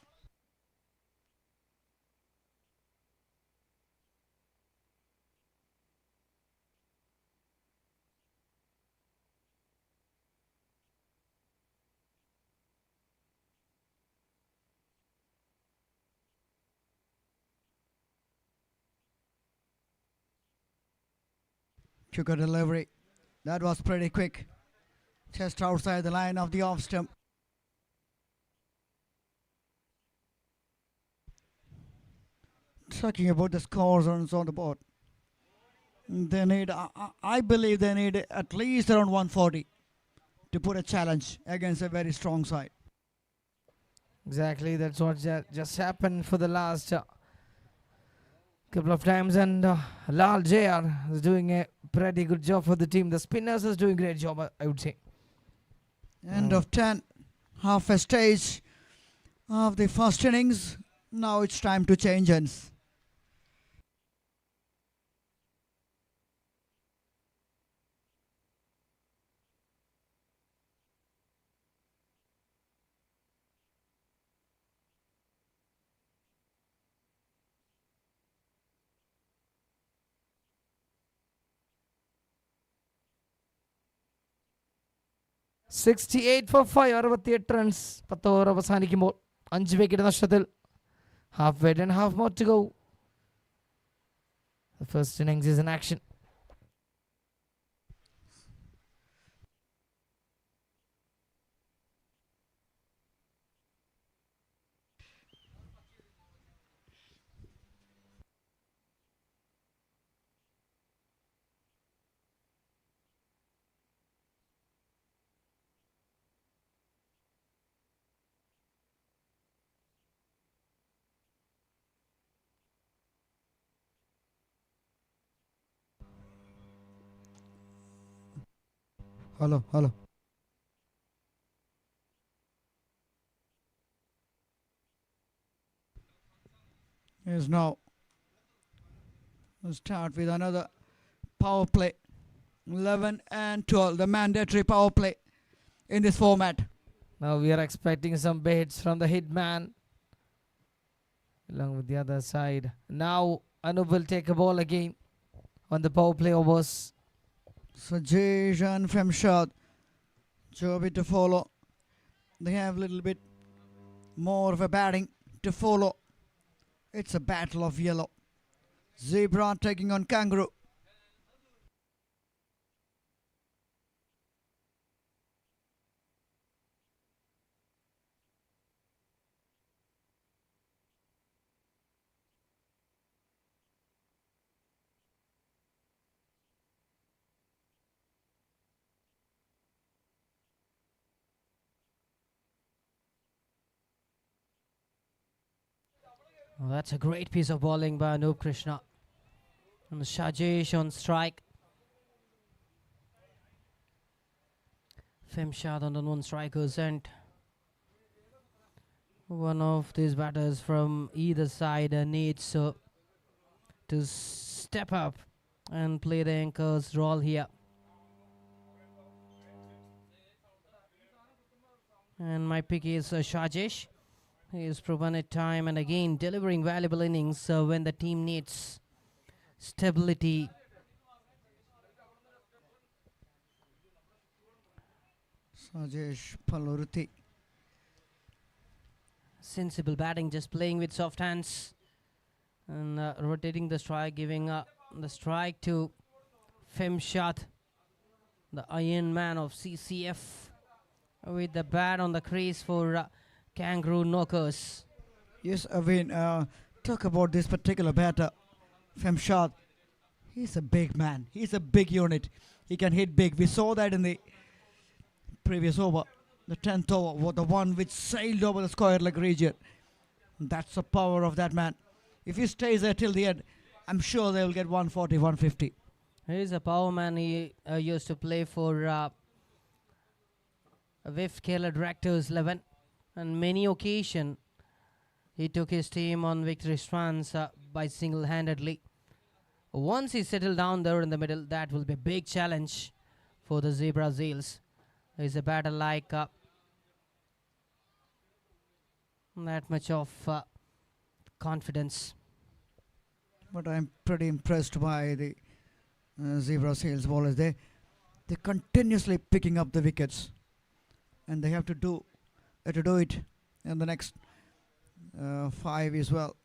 Quicker delivery. That was pretty quick. Just outside the line of the off stump. Talking about the scores on the board. They need, I believe they need at least around 140 to put a challenge against a very strong side. Exactly, that's what just happened for the last couple of times, and Lal JR is doing a pretty good job for the team. The spinners is doing a great job, I would say. End of 10, half a stage of the first innings. Now it's time to change ends. $68 for 5, 68 runs. 10 over അവസാനിക്കുമ്പോൾ 5 wicket നഷ്ടത്തിൽ. Half wait and half more to go. The first innings is in action. Hello. Yes, now we'll start with another power play. 11 and 12, the mandatory power play in this format. Now we are expecting some hits from the hitman along with the other side. Now Anup will take a ball again on the power play overs. Sajesh and Femshad, Joby to follow. They have a little bit more of a batting to follow. It's a battle of yellow. Zebra taking on Kangaroo. Well, that's a great piece of bowling by Anup Krishna. And Shajesh on strike. Femshad on the non-strikers end. One of these batters from either side needs to step up and play the anchor's role here. And my pick is Shajesh. He has proven it time and again, delivering valuable innings when the team needs stability. Sajesh Paluruthi. Sensible batting, just playing with soft hands and rotating the strike, giving the strike to Femshad, the Iron Man of CCF, with the bat on the crease for Kangaroo knockers. Yes, Avin, talk about this particular batter, Femshad. He's a big man. He's a big unit. He can hit big. We saw that in the previous over, the 10th over, the one which sailed over the square leg region. That's the power of that man. If he stays there till the end, I'm sure they will get 140, 150. He's a power man. He used to play for WIF Kerala Directors 11. On many occasions, he took his team on victory runs by single-handedly. Once he settled down there in the middle, that will be a big challenge for the Zebra Seals. It's a battle like that much of confidence. But I'm pretty impressed by the Zebra Sales bowlers. They're continuously picking up the wickets, and they have to do it in the next 5 as well.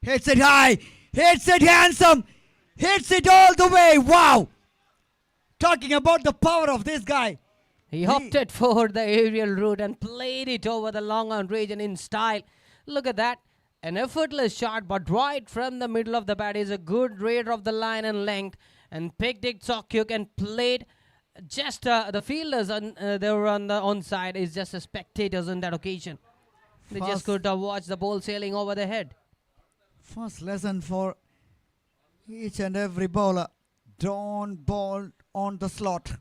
Hits it high, hits it handsome, hits it all the way. Wow! Talking about the power of this guy. He opted for the aerial route and played it over the long on region in style. Look at that. An effortless shot, but right from the middle of the bat is a good reader of the line and length, and picked it so quick and played just the fielders they were on the onside is just the spectators on that occasion. They just could watch the ball sailing over their head. First lesson for each and every bowler: don't bowl on the slot.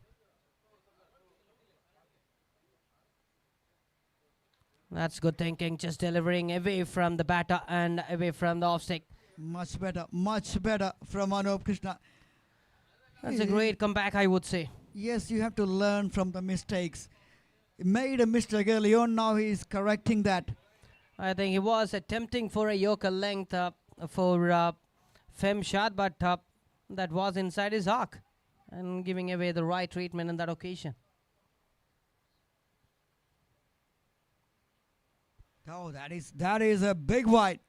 That's good thinking, just delivering away from the batter and away from the off-stick. Much better from Anup Krishna. That's a great comeback, I would say. Yes, you have to learn from the mistakes. He made a mistake early on, now he is correcting that. I think he was attempting for a Yorker length for Fem shot, but that was inside his arc and giving away the right treatment on that occasion. Oh, that is a big wide.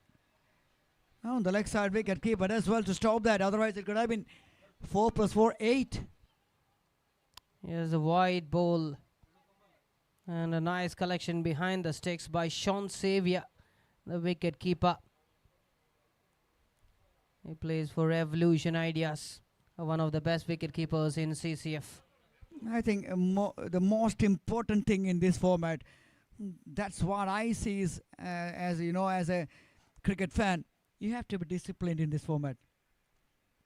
On the leg side wicket keeper as well to stop that. Otherwise, it could have been 4 + 4, 8. Here's a wide ball and a nice collection behind the sticks by Sean Xavier, the wicket keeper. He plays for Evolution Ideas, one of the best wicket keepers in CCF. I think the most important thing in this format, that's what I see is, as you know, as a cricket fan, you have to be disciplined in this format.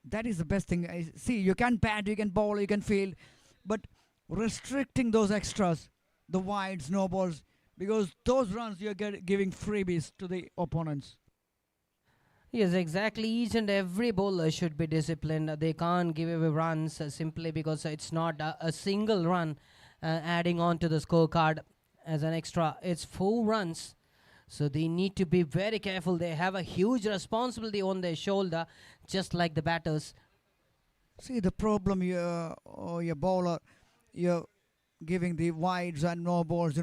That is the best thing. See, you can bat, you can bowl, you can field, but restricting those extras, the wides, no balls, because those runs you're giving freebies to the opponents. Yes, exactly. Each and every bowler should be disciplined. They can't give away runs simply because it's not a single run adding on to the scorecard as an extra. It's 4 runs. So they need to be very careful. They have a huge responsibility on their shoulder, just like the batters. See, the problem your bowler, you're giving the wides and no balls,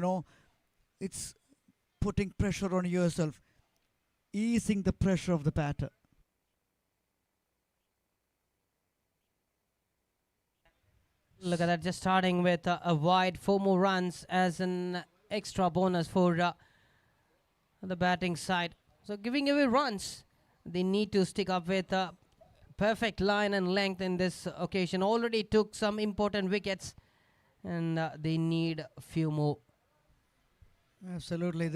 it's putting pressure on yourself, easing the pressure of the batter. Look at that, just starting with a wide, 4 more runs as an extra bonus for the batting side. So giving away runs, they need to stick up with a perfect line and length in this occasion. Already took some important wickets, and they need a few more. Absolutely,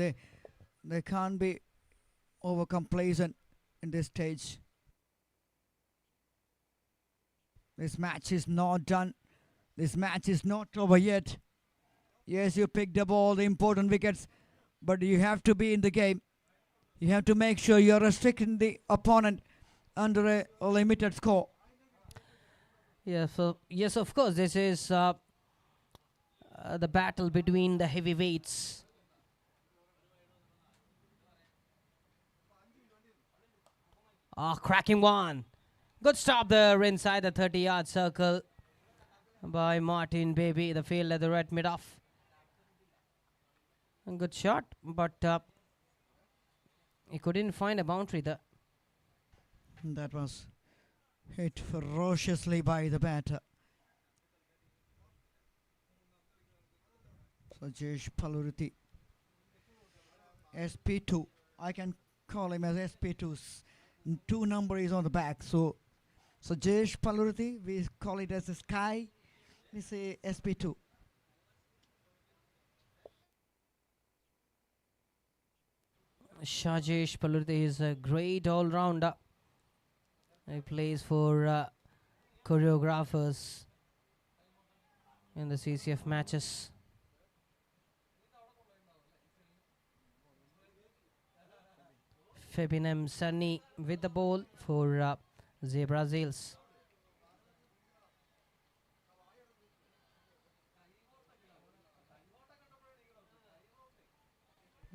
they can't be over complacent in this stage. This match is not done. This match is not over yet. Yes, you picked up all the important wickets, but you have to be in the game. You have to make sure you're restricting the opponent under a limited score. Yeah, so yes, of course, this is the battle between the heavyweights. Cracking one. Good stop there inside the 30-yard circle by Martin Baby, the fielder, the red mid-off. A good shot, but he couldn't find a boundary there. That was hit ferociously by the batter. Sajesh Paluriti. SP2. I can call him as SP2. 2 number is on the back. So Sajesh Paluriti, we call it as a Sky. We say SP2. Shajesh Palurti is a great all-rounder. He plays for choreographers in the CCF matches. Febinem Sunny with the ball for the Brazils.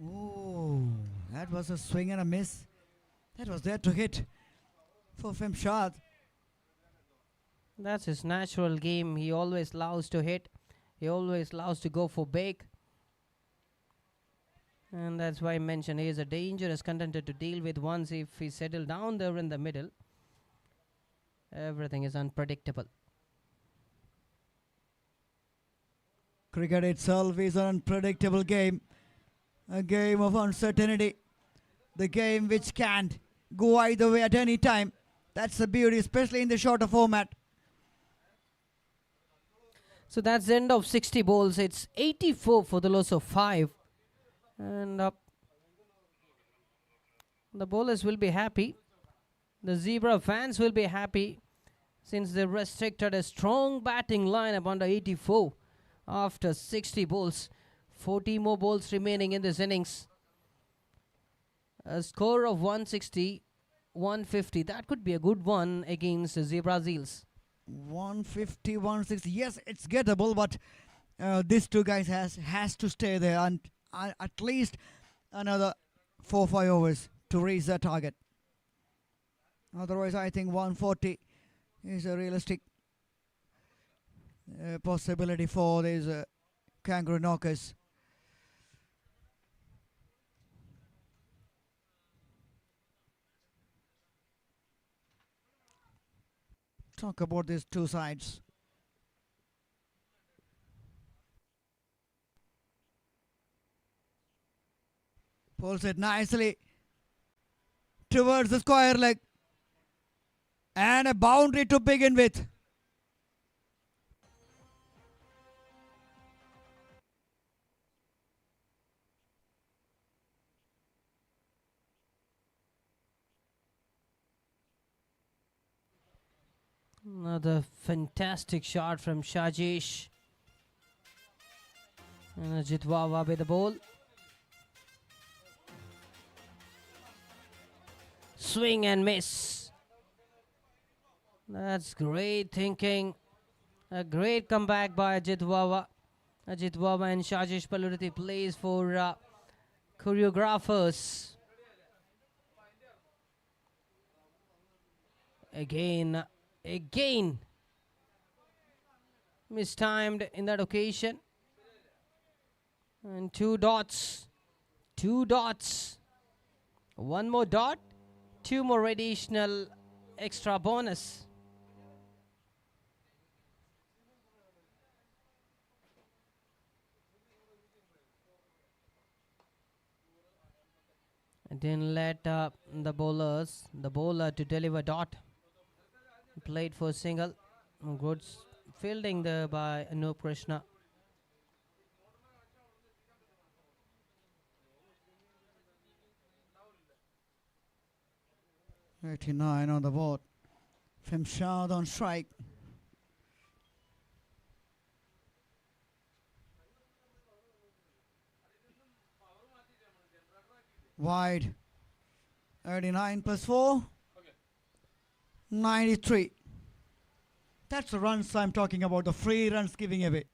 Oh, that was a swing and a miss. That was there to hit for Femshad. That's his natural game. He always loves to hit. He always loves to go for big. And that's why I mentioned he is a dangerous contender to deal with once if he settle down there in the middle. Everything is unpredictable. Cricket itself is an unpredictable game. A game of uncertainty. The game which can't go either way at any time. That's the beauty, especially in the shorter format. So that's the end of 60 balls. It's 84 for the loss of 5. And the bowlers will be happy. The Zebra fans will be happy since they restricted a strong batting lineup under 84 after 60 balls. 40 more balls remaining in this innings. A score of 160, 150. That could be a good one against the Brazils. 150, 160. Yes, it's gettable, but these two guys has to stay there and at least another 4-5 overs to reach their target. Otherwise, I think 140 is a realistic possibility for these kangaroo knockers. Talk about these two sides. Pulls it nicely towards the square leg. And a boundary to begin with. Another fantastic shot from Shajesh. And Ajit Wawa with the ball. Swing and miss. That's great thinking. A great comeback by Ajit Wawa. Ajit Wawa and Shajesh Palurti plays for choreographers. Again mistimed in that occasion. And 2 dots. 2 dots. 1 more dot. 2 more additional extra bonus. And didn't let the bowler to deliver dot. Played for single. Good fielding there by Anup Krishna. '89 on the board. Femshad on strike. Wide. 89 plus 4. 93. That's the runs I'm talking about, the free runs giving away.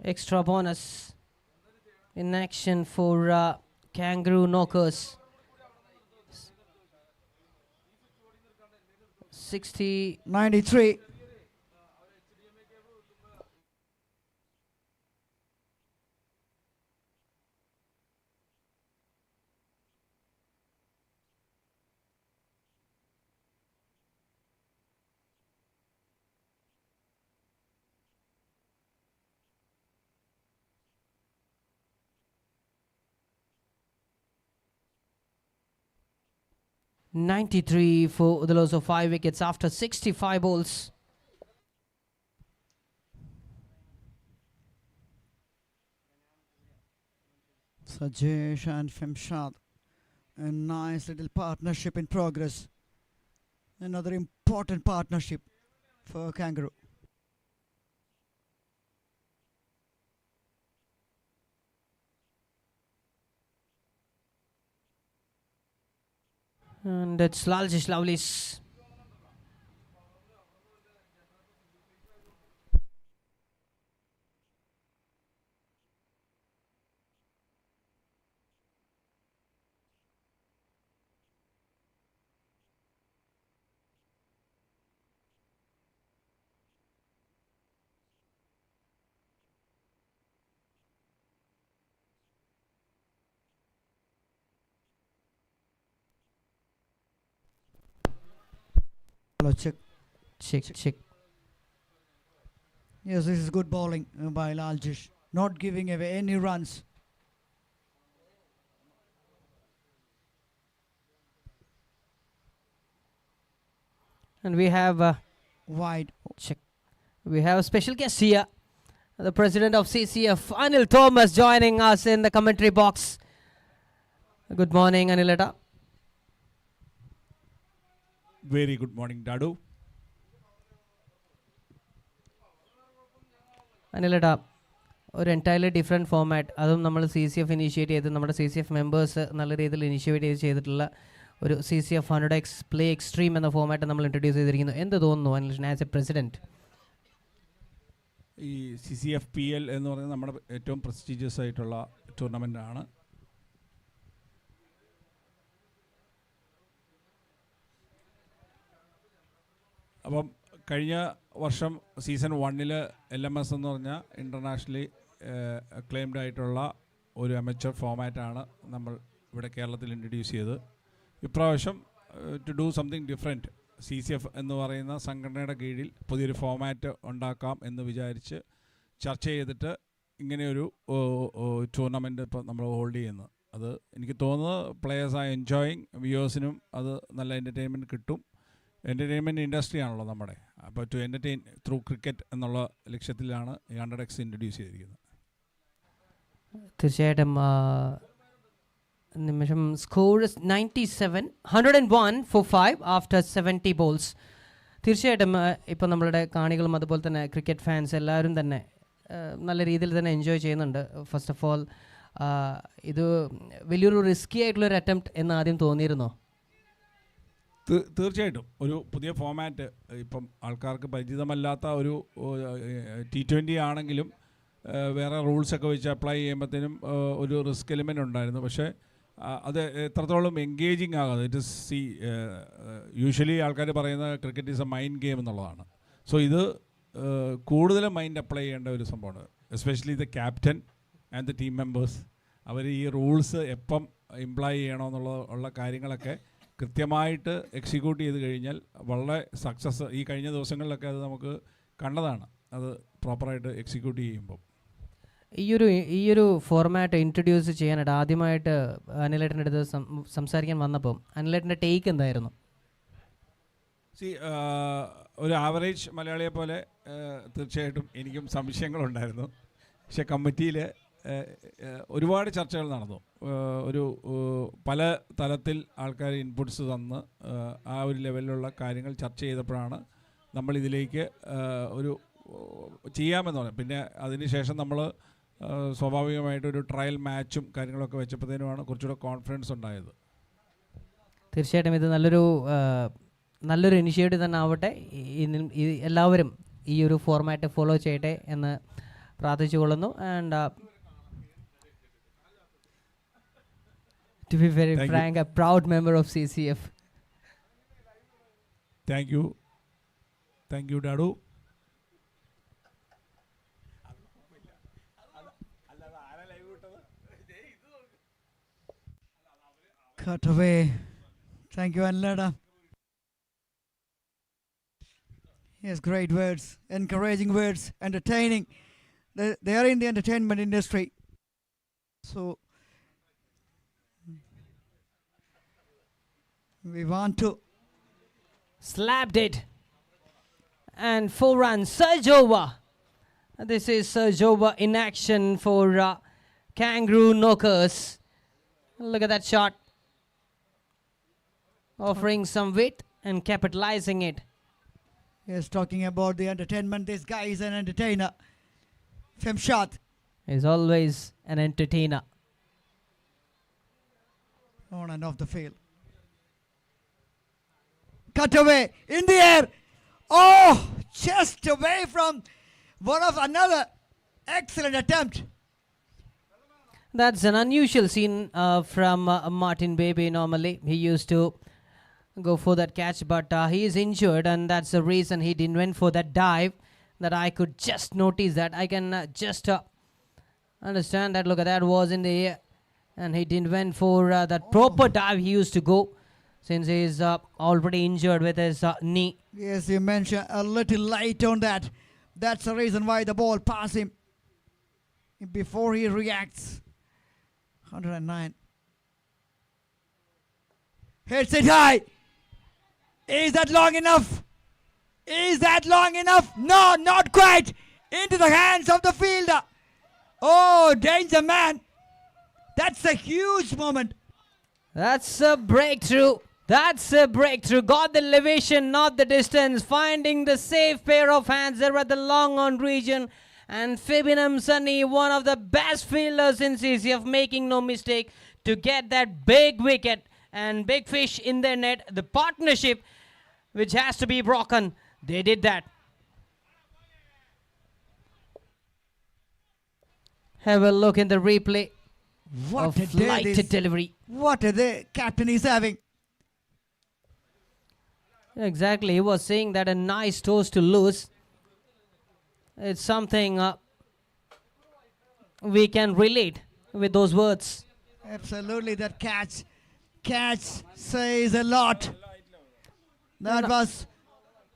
Extra bonus in action for kangaroo knockers. 60. 93. .93 for the loss of 5 wickets after 65 balls. Sajesh and Femshad. A nice little partnership in progress. Another important partnership for Kangaroo. And it's Laljish Lovelies. Hello, check. Check. Yes, this is good bowling by Laljish. Not giving away any runs. And we have Wide. we have a special guest here, the president of CCF, Anil Thomas, joining us in the commentary box. Good morning, Anileta. Very good morning, Dadu. Anileta, ഒരു entirely different format, അതും നമ്മൾ CCF initiate ചെയ്ത് നമ്മുടെ CCF members നല്ല രീതിയിൽ initiate ചെയ്തിട്ടുള്ള ഒരു CCF 100x play extreme എന്ന ഫോമാറ്റ് നമ്മൾ ഇൻട്രൊഡ്യൂസ് ചെയ്തിരിക്കുന്നു. എന്ത് തോന്നുന്നു അനിൽ ആസ് എ പ്രസിഡന്റ്? ഈ Ccf Pl എന്ന് പറയുന്നത് നമ്മുടെ ഏറ്റവും പ്രസ്റ്റീജിയസ് ആയിട്ടുള്ള ടൂർണമെൻ്റ് ആണ്. അപ്പം കഴിഞ്ഞ വർഷം സീസൺ 1 LMS എന്ന് പറഞ്ഞാൽ ഇൻ്റർനാഷണലി അക്ലെയിംഡ് ആയിട്ടുള്ള ഒരു അമച്വർ ഫോമാറ്റാണ് നമ്മൾ ഇവിടെ കേരളത്തിൽ ഇൻട്രൊഡ്യൂസ് ചെയ്തത്. ഇപ്രാവശ്യം to do something different, CCF എന്ന് പറയുന്ന സംഘടനയുടെ കീഴിൽ പുതിയൊരു ഫോമാറ്റ് ഉണ്ടാക്കാം എന്ന് വിചാരിച്ച് ചർച്ച ചെയ്തിട്ട് ഇങ്ങനെയൊരു ടൂർണമെൻറ്റ് ഇപ്പോൾ നമ്മൾ ഹോൾഡ് ചെയ്യുന്നത്. അത് എനിക്ക് തോന്നുന്നത് പ്ലെയേഴ്സ് ആർ എൻജോയിങ്, വ്യൂവേഴ്സിനും അത് നല്ല എൻ്റർടൈൻമെൻറ്റ് കിട്ടും. എൻ്റർടൈൻമെൻറ്റ് ഇൻഡസ്ട്രി ആണല്ലോ നമ്മുടെ, അപ്പോൾ ടു എൻ്റർടൈൻ ത്രൂ ക്രിക്കറ്റ് എന്നുള്ള ലക്ഷ്യത്തിലാണ് ഈ 100x ഇൻട്രൊഡ്യൂസ് ചെയ്തിരിക്കുന്നത്. തീർച്ചയായിട്ടും നിമിഷം സ്കോർ 97, 101 for 5 after 70 ബോൾസ്. തീർച്ചയായിട്ടും ഇപ്പോൾ നമ്മളുടെ കാണികളും അതുപോലെ തന്നെ ക്രിക്കറ്റ് ഫാൻസ് എല്ലാവരും തന്നെ നല്ല രീതിയിൽ തന്നെ എൻജോയ് ചെയ്യുന്നുണ്ട്. ഫസ്റ്റ് ഓഫ് ഓൾ ഇത് വലിയൊരു റിസ്കി ആയിട്ടുള്ളൊരു അറ്റംപ്റ്റ് എന്ന് ആദ്യം തോന്നിയിരുന്നോ? തീർച്ചയായിട്ടും ഒരു പുതിയ ഫോമാറ്റ്, ഇപ്പം ആൾക്കാർക്ക് പരിചിതമല്ലാത്ത ഒരു T20 ആണെങ്കിലും വേറെ റൂൾസൊക്കെ വെച്ച് അപ്ലൈ ചെയ്യുമ്പോഴത്തേനും ഒരു റിസ്ക് എലിമെൻ്റ് ഉണ്ടായിരുന്നു. പക്ഷേ അത് എത്രത്തോളം എൻഗേജിങ് ആകാതെ, ഇറ്റ് ഇസ് യൂഷ്വലി ആൾക്കാർ പറയുന്ന cricket is a mind game എന്നുള്ളതാണ്. സോ ഇത് കൂടുതലും മൈൻഡ് അപ്ലൈ ചെയ്യേണ്ട ഒരു സംഭവമാണ്. Especially the captain and the team members. അവർ ഈ റൂൾസ് എപ്പം ഇംപ്ലൈ ചെയ്യണമെന്നുള്ള കാര്യങ്ങളൊക്കെ കൃത്യമായിട്ട് എക്സിക്യൂട്ട് ചെയ്ത് കഴിഞ്ഞാൽ വളരെ സക്സസ്. ഈ കഴിഞ്ഞ ദിവസങ്ങളിലൊക്കെ അത് നമുക്ക് കണ്ടതാണ്, അത് പ്രോപ്പറായിട്ട് എക്സിക്യൂട്ട് ചെയ്യുമ്പോൾ. ഈയൊരു ഫോർമാറ്റ് ഇൻട്രൊഡ്യൂസ് ചെയ്യാനായിട്ട് ആദ്യമായിട്ട് അനിലേട്ടൻ്റെ അടുത്ത് സംസാരിക്കാൻ വന്നപ്പം അനിലേട്ടൻ്റെ ടേക്ക് എന്തായിരുന്നു? ഒരു ആവറേജ് മലയാളിയെ പോലെ തീർച്ചയായിട്ടും എനിക്കും സംശയങ്ങളുണ്ടായിരുന്നു. പക്ഷെ കമ്മിറ്റിയിൽ ഒരുപാട് ചർച്ചകൾ നടന്നു. ഒരു പല തലത്തിൽ ആൾക്കാർ ഇൻപുട്സ് തന്ന് ആ ഒരു ലെവലിലുള്ള കാര്യങ്ങൾ ചർച്ച ചെയ്തപ്പോഴാണ് നമ്മളിതിലേക്ക് ഒരു ചെയ്യാമെന്ന് പറഞ്ഞു. പിന്നെ അതിന് ശേഷം നമ്മൾ സ്വാഭാവികമായിട്ടൊരു ട്രയൽ മാച്ചും കാര്യങ്ങളൊക്കെ വെച്ചപ്പോഴത്തേനുമാണ് കുറച്ചുകൂടെ കോൺഫിഡൻസ് ഉണ്ടായത്. തീർച്ചയായിട്ടും ഇത് നല്ലൊരു ഇനിഷ്യേറ്റീവ് തന്നെ ആവട്ടെ. എല്ലാവരും ഈ ഒരു ഫോർമാറ്റ് ഫോളോ ചെയ്യട്ടെ എന്ന് പ്രാർത്ഥിച്ചുകൊള്ളുന്നു. And to be very frank, a proud member of CCF. Thank you, Dadu. Cut away. Thank you, Anileta. Yes, great words, encouraging words, entertaining. They are in the entertainment industry. So we want to Slapped it. And 4 runs. Serge over. This is Serge over in action for Kangaroo Knockers. Look at that shot. Offering some width and capitalizing it. Yes, talking about the entertainment. This guy is an entertainer. Femshad. Is always an entertainer. On and off the field. Cut away. In the air. Oh, just away from one of another. Excellent attempt. That's an unusual scene from Martin Baby. Normally, he used to go for that catch, but he is injured, and that's the reason he didn't went for that dive. That I could just notice that. I can just understand that. Look at that, was in the air, and he didn't went for that proper dive he used to go, since he is already injured with his knee. Yes, you mentioned a little light on that. That's the reason why the ball passed him before he reacts. 109. Hits it high. Is that long enough? Is that long enough? No, not quite. Into the hands of the fielder. Oh, danger man. That's a huge moment. That's a breakthrough. That's a breakthrough. Got the elevation, not the distance. Finding the safe pair of hands there at the long on region. And Fibinam Sunny, one of the best fielders in CCF, making no mistake to get that big wicket and big fish in their net. The partnership which has to be broken. They did that. Have a look in the replay What of a day light this. delivery. What a day captain is having. Exactly, he was saying that a nice toss to lose. It's something we can relate with those words. Absolutely, that catch says a lot. That was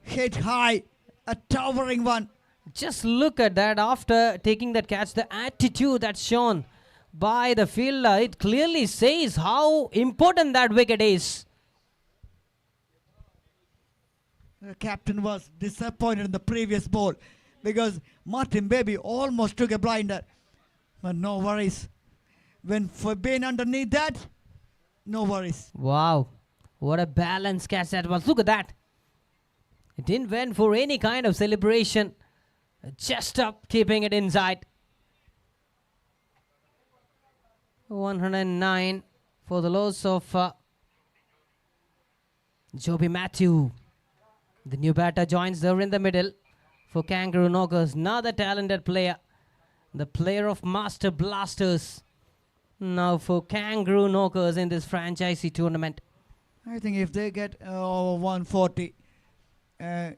hit high, a towering one. Just look at that. After taking that catch, the attitude that's shown by the fielder, it clearly says how important that wicket is. The captain was disappointed in the previous ball because Martin Baby almost took a blinder. But no worries. When Fabin underneath that, no worries. Wow, what a balanced catch that was. Look at that. It didn't went for any kind of celebration. Just up, keeping it inside. 109 for the loss of Joby Matthew. The new batter joins there in the middle for Kangaroo Knockers. Another talented player. The player of Master Blasters. Now for Kangaroo Knockers in this franchisee tournament. I think if they get 140,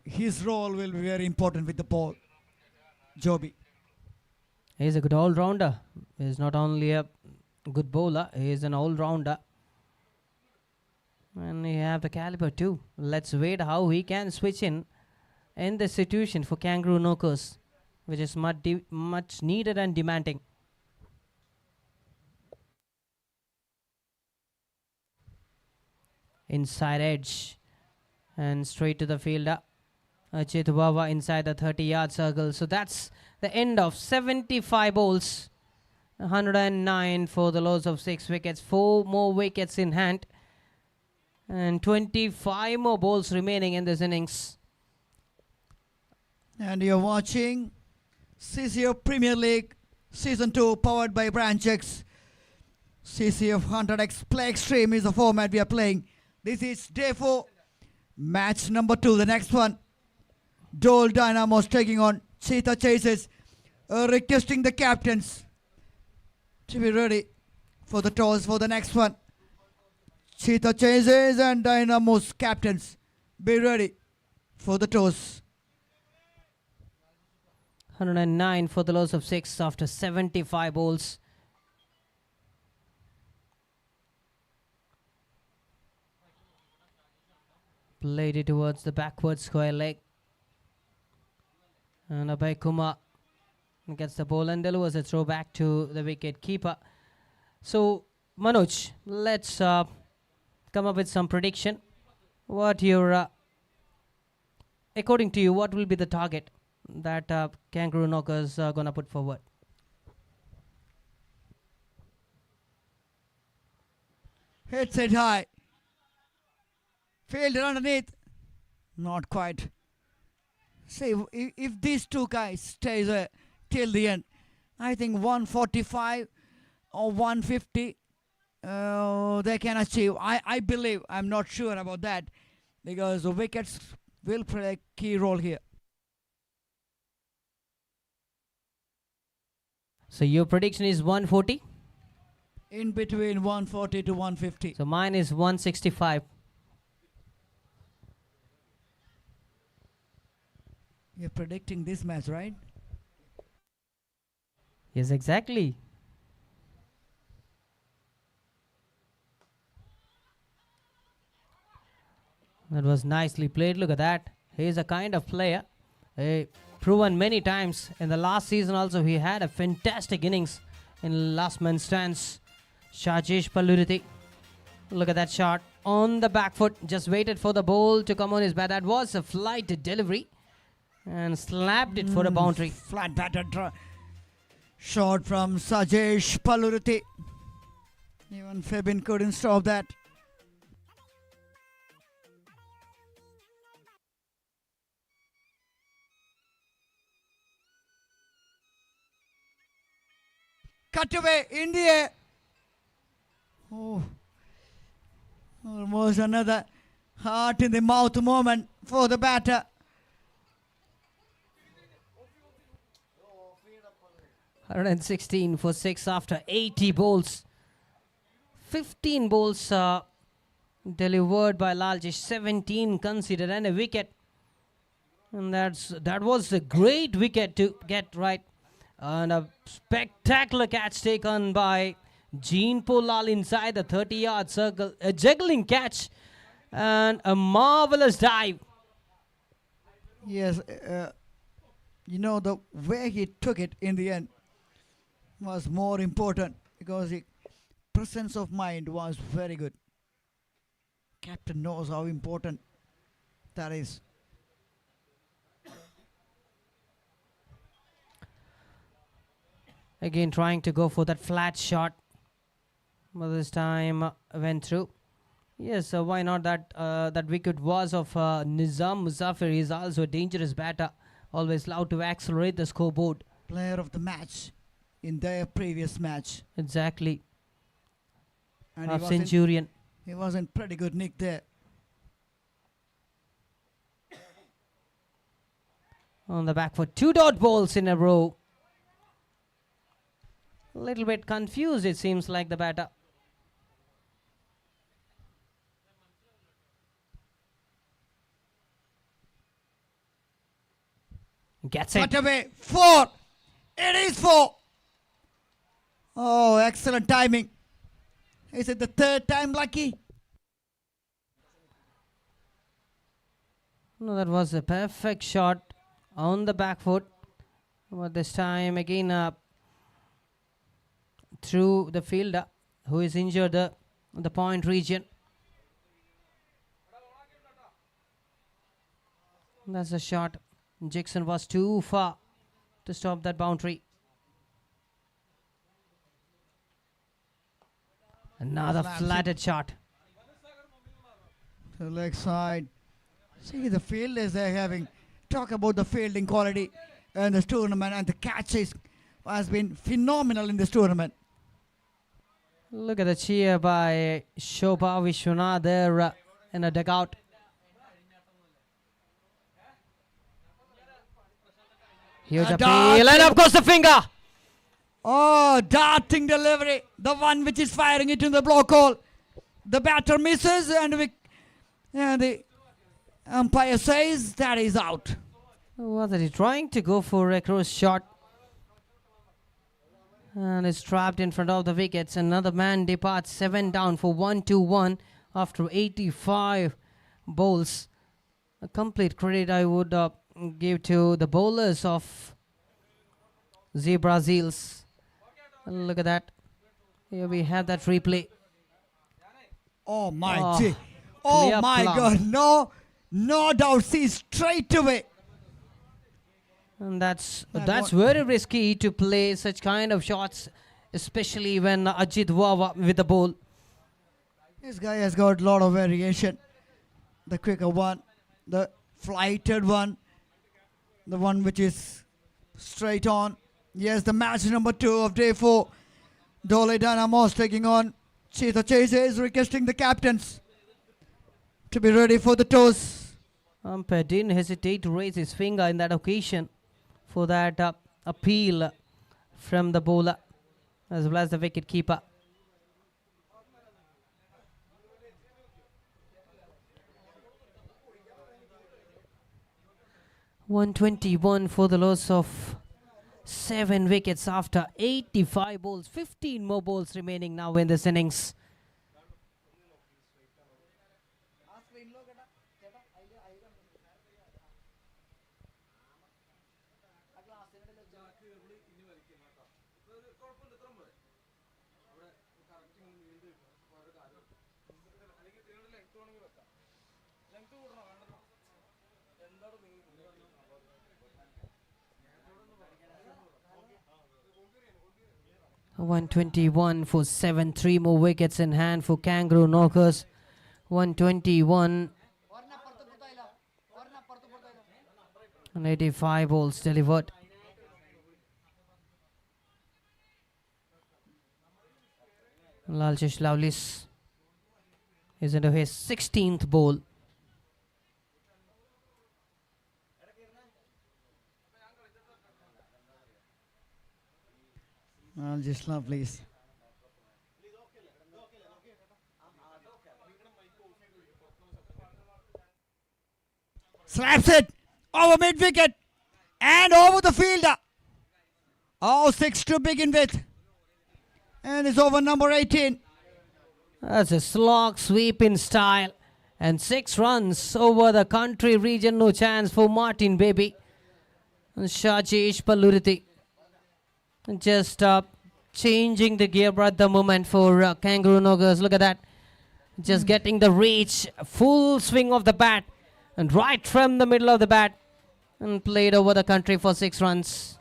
his role will be very important with the ball. Joby. He's a good all-rounder. He's not only a good bowler, he's an all-rounder. And he have the caliber too. Let's wait how he can switch in this situation for Kangaroo Knockers, which is much needed and demanding. Inside edge and straight to the fielder. Ajit Wawa inside the 30-yard circle. So that's the end of 75 balls. 109 for the loss of 6 wickets. 4 more wickets in hand. And 25 more balls remaining in this innings. And you're watching CCF Premier League Season 2 powered by Branch X. CCF 100X Play Extreme is the format we are playing. This is day 4, match number 2. The next one, Dole Dynamos taking on Cheetah Chasers, requesting the captains to be ready for the toss for the next one. Cheetah Chasers and Dynamos captains, be ready for the toss. 109 for the loss of 6 after 75 balls. Played it towards the backward square leg. And Abhay Kumar gets the ball and delivers a throw back to the wicket keeper. So, Manoj, let's come up with some prediction. What your, according to you, what will be the target that Kangaroo Knockers are going to put forward? Hits it high. Fielded underneath. Not quite. See, if these two guys stays till the end, I think 145 or 150 they can achieve. I believe. I'm not sure about that because the wickets will play a key role here. So your prediction is 140? In between 140 to 150. So mine is 165. You're predicting this match, right? Yes, exactly. That was nicely played. Look at that. He's a kind of player. Proven many times. In the last season also, he had a fantastic innings in last man stands. Ccf Pl. Look at that shot. On the back foot. Just waited for the ball to come on his bat. That was a flight delivery. And slapped it for a boundary. Flat batted shot from Ccf Pl. Even Febin couldn't stop that. Cut away in the air. Oh, almost another heart in the mouth moment for the batter. 116 for 6 after 80 balls. 15 balls delivered by Laljish, 17 considered and a wicket. And that was a great wicket to get right. And a spectacular catch taken by Jean Polal inside the 30-yard circle. A juggling catch and a marvelous dive. Yes, you know, the way he took it in the end was more important because the presence of mind was very good. Captain knows how important that is. Again trying to go for that flat shot. But this time went through. Yes, why not? That wicket was of Nizam Muzaffar. He is also a dangerous batter. Always allowed to accelerate the scoreboard. Player of the match in their previous match. Exactly. And Half centurion. He was in pretty good nick there. On the back foot. 2 dot balls in a row. A little bit confused it seems like the batter. Gets it. Cut away. 4. It is 4. Oh, excellent timing. Is it the third time lucky? No, that was a perfect shot on the back foot. But this time again through the fielder who is injured the point region. That's a shot. Jackson was too far to stop that boundary. Another flatted shot. To the leg side. See the fielders they're having. Talk about the fielding quality in this tournament, and the catches has been phenomenal in this tournament. Look at the cheer by Shobha Vishwanath there in a dugout. Huge appeal, and of course the finger. Oh, darting delivery. The one which is firing it in the block hole. The batter misses, and the umpire says that is out. Was he trying to go for a cross shot? And it's trapped in front of the wickets. Another man departs, 7 down for 1-1 after 85 balls. A complete credit I would give to the bowlers of the Brazils. Look at that. Here we have that replay. Oh my Oh, gee. Oh clear my plumb. God. No doubt. See, straight away. And that's That very risky to play such kind of shots, especially when Ajit Wawa with the ball. This guy has got a lot of variation. The quicker one, the flighted one, the one which is straight on. Yes, the match number 2 of day 4. Dole Dynamos taking on Cheetah Chase is requesting the captains to be ready for the toss. Umpire didn't hesitate to raise his finger in that occasion for that appeal from the bowler as well as the wicket keeper. (121) for the loss of 7 wickets after 85 balls. 15 more balls remaining now in this innings. (121) for 7, 3 more wickets in hand for Kangaroo Knockers. 121 and 85 balls delivered. Laljish Lavlis is into his 16th ball. Just lovely. Slaps it over mid wicket and over the fielder. Oh, 6 to begin with. And it's over number 18. That's a slog sweep in style. And 6 runs over the country region. No chance for Martin Baby. Shajesh Palluriti. Just changing the gear at the moment for Kangaroo Knockers. Look at that. Just getting the reach. Full swing of the bat. And right from the middle of the bat. And played over the country for 6 runs.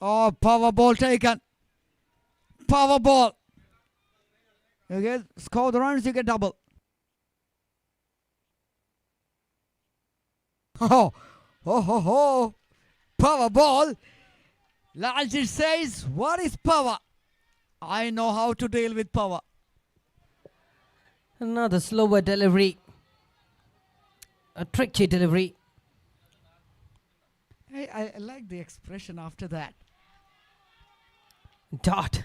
Oh, power ball taken. Power ball. You get score the runs, you get double. Oh, oh. Power ball. Lalji says, what is power? I know how to deal with power. Another slower delivery. A tricky delivery. Hey, I like the expression after that. Dot.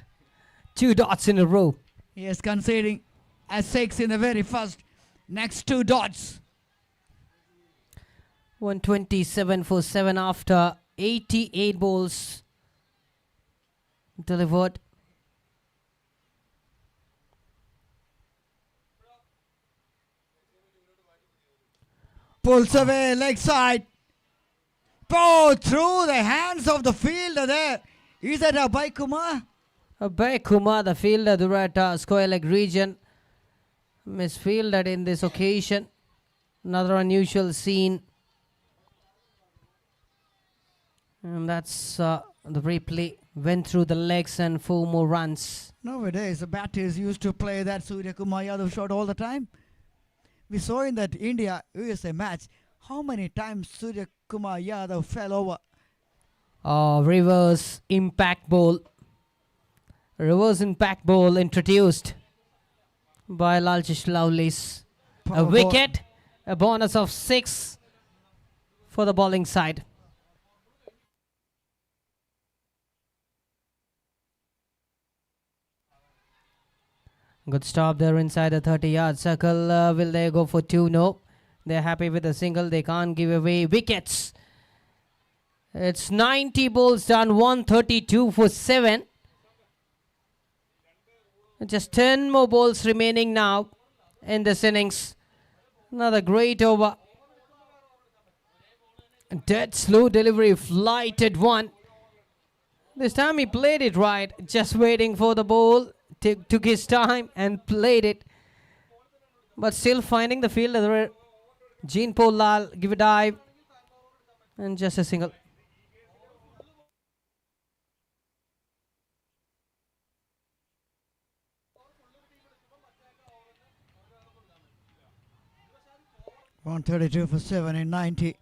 2 dots in a row. He is conceding a 6 in the very first. Next 2 dots. 127 for 7 after 88 balls delivered. Pulls away, leg side. Oh, through the hands of the fielder there. Is that Abhay Kumar? Abhay Kumar, the fielder, Durata, square leg region, misfielded in this occasion. Another unusual scene. And that's the replay. Went through the legs and 4 more runs. Nowadays, the batters used to play that Surya Kumar Yadav shot all the time. We saw in that India-USA match how many times Surya Kumar Yadav fell over. Reverse impact ball. Reverse impact ball introduced by Laljish Lavlis. A wicket, a bonus of 6 for the bowling side. Good stop there inside the 30-yard circle. Will they go for 2? No. They're happy with a single. They can't give away wickets. It's 90 balls done. 132 for 7. Just 10 more balls remaining now in this innings. Another great over. Dead slow delivery. Flighted one. This time he played it right. Just waiting for the ball. Took his time and played it, but still finding the fielder. Jean Paul Lal give a dive, And just a single. $132 for 7 in 90.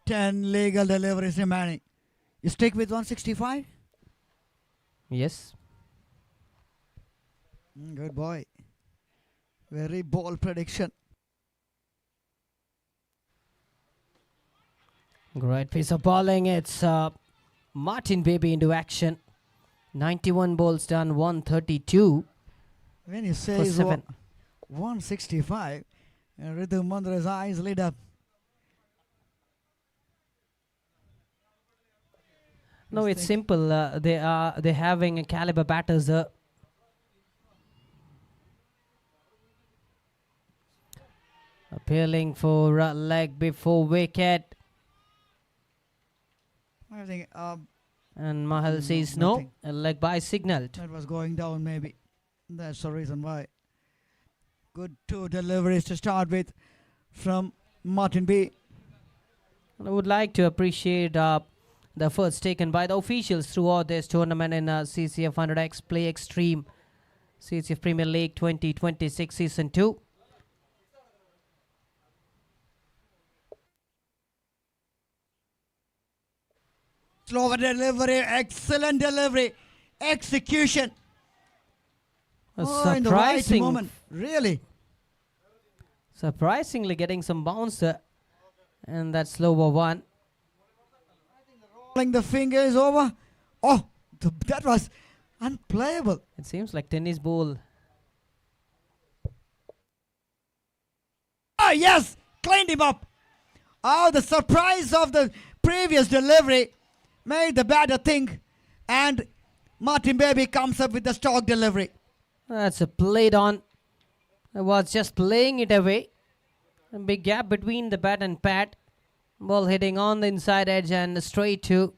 10 legal deliveries remaining. You stick with 165? Yes. Good boy. Very bold prediction. Great piece of bowling. It's Martin Baby into action. 91 balls done, 132 When you say for it's 7. 165, Ritu Mandra's eyes lit up. No, Just it's think- simple. They're having a caliber batters. Appealing for leg before wicket. I think And Mahal No, says no. nothing. A leg by signaled. that was going down maybe. That's the reason why. Good 2 deliveries to start with from Martin B. And I would like to appreciate the efforts taken by the officials throughout this tournament in CCF 100X Play Extreme CCF Premier League 2026 Season 2. Slower delivery, excellent delivery, execution. A In the right surprising, moment, really. surprisingly getting some bounce and that slower one. Rolling the finger is over. Oh, that was unplayable. It seems like tennis ball. Oh, yes, cleaned him up. Oh, the surprise of the previous delivery made the batter think, and Martin Baby comes up with the stock delivery. That's a played on. I was just playing it away. A big gap between the bat and pad. Ball hitting on the inside edge and straight to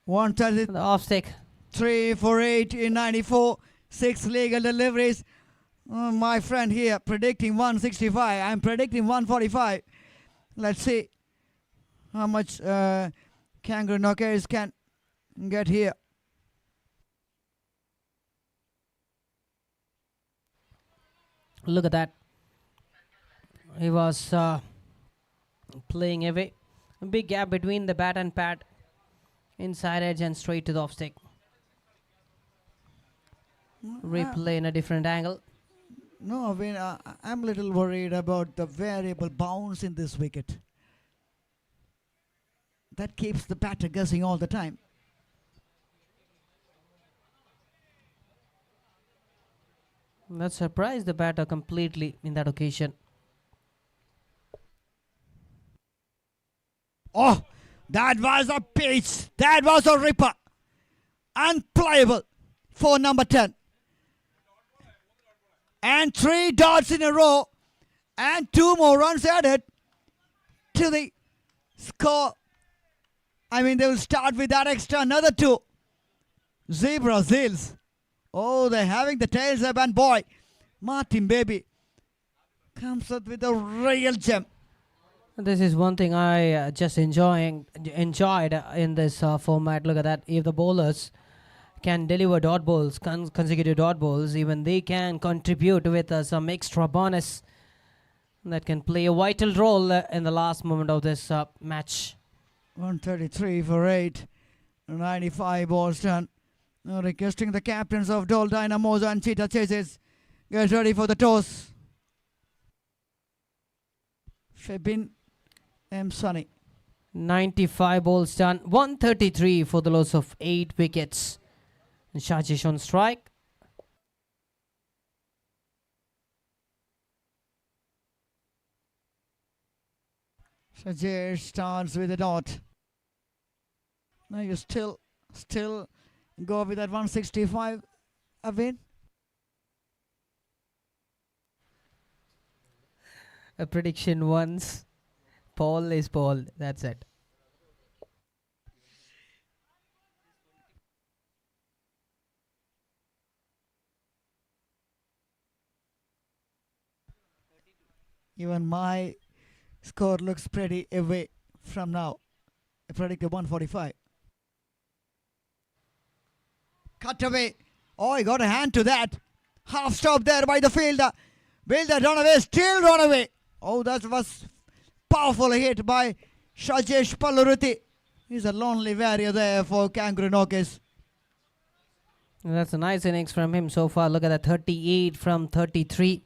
133 the off stick. for 8 in 94, 6 legal deliveries. My friend here predicting 165. I'm predicting 145. Let's see how much Kangaroo knockers can get here. Look at that. He was playing away. A big gap between the bat and pad. Inside edge and straight to the off stick. Replay in a different angle. No, I mean, I'm a little worried about the variable bounce in this wicket. That keeps the batter guessing all the time. That surprised the batter completely in that occasion. Oh, that was a pitch. That was a ripper. Unplayable for number 10. And 3 dots in a row. And 2 more runs added to the score. I mean, they will start with that extra another 2. Zebra Zills. Oh, they're having the tails up, and boy, Martin Baby comes up with a real gem. This is one thing I just enjoyed in this format. Look at that. If the bowlers can deliver dot balls, consecutive dot balls, even they can contribute with some extra bonus that can play a vital role in the last moment of this match. 133 for 8. 95 balls done. Now requesting the captains of Dol Dynamos and Cheetah Chases. Get ready for the toss. Febin M. Sunny. 95 balls done. 133 for the loss of 8 wickets. And Shajish on strike. Sajesh starts with a dot. Now you still go with that 165 Avin. A prediction once. Paul is Paul. That's it. Even my score looks pretty away from now. I predicted 145. Cut away. Oh, he got a hand to that. Half stop there by the fielder. Will the runaway still run away? Oh, that was powerful hit by Ccf Pl. He's a lonely warrior there for Kangaroo Knockers. That's a nice innings from him so far. Look at that, 38 from 33.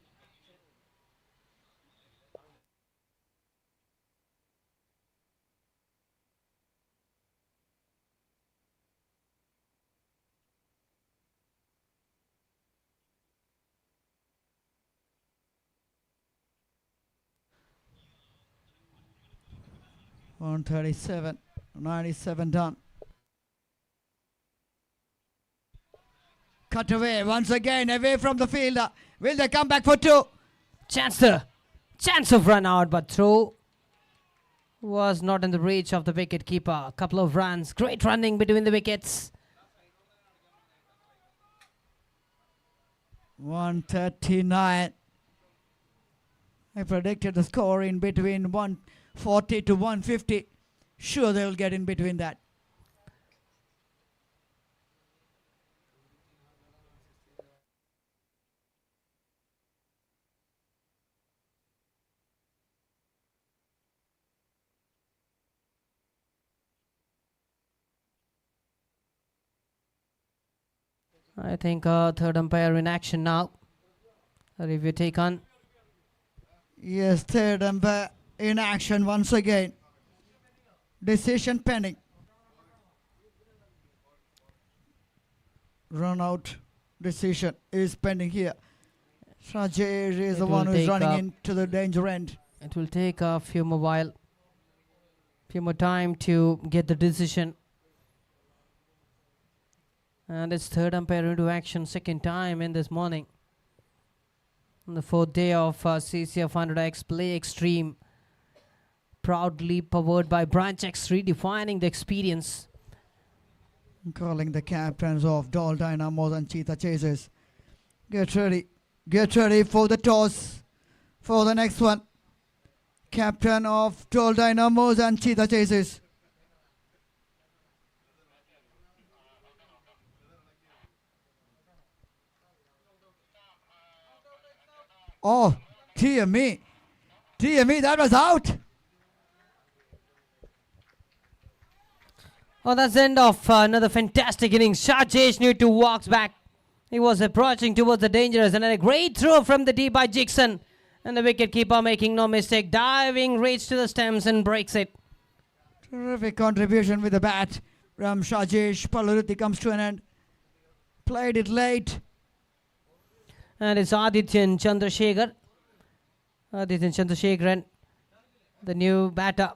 On 37, 97 done. Cut away once again, away from the fielder. Will they come back for two? Chance of run out, but throw was not in the reach of the wicket keeper. A couple of runs, great running between the wickets. 139. I predicted the score in between 140 to 150. Sure, they will get in between that. I think third umpire in action now. A review taken. Yes, third umpire in action once again. Decision pending. Run out decision is pending here. Rajesh is It the will one who's take running up- into the danger end. It will take a few more time to get the decision. And it's third umpire into action, second time in this morning. On the fourth day of CCF 100X Play Extreme. Proudly powered by Branch X, redefining the experience. Calling the captains of Doll Dynamos and Cheetah Chasers. Get ready. Get ready for the toss for the next one. Captain of Doll Dynamos and Cheetah Chasers. Oh, dear me. Dear me, that was out. Oh, that's the end of another fantastic innings. Shajesh knew to walks back. He was approaching towards the dangerous and a great throw from the D by Jixon. And the wicketkeeper making no mistake, diving, reach to the stems and breaks it. Terrific contribution with the bat from Shajesh Pl. Comes to an end. Played it late. And it's Adityan Chandrasekhar. Adityan Chandrasekharan, the new batter,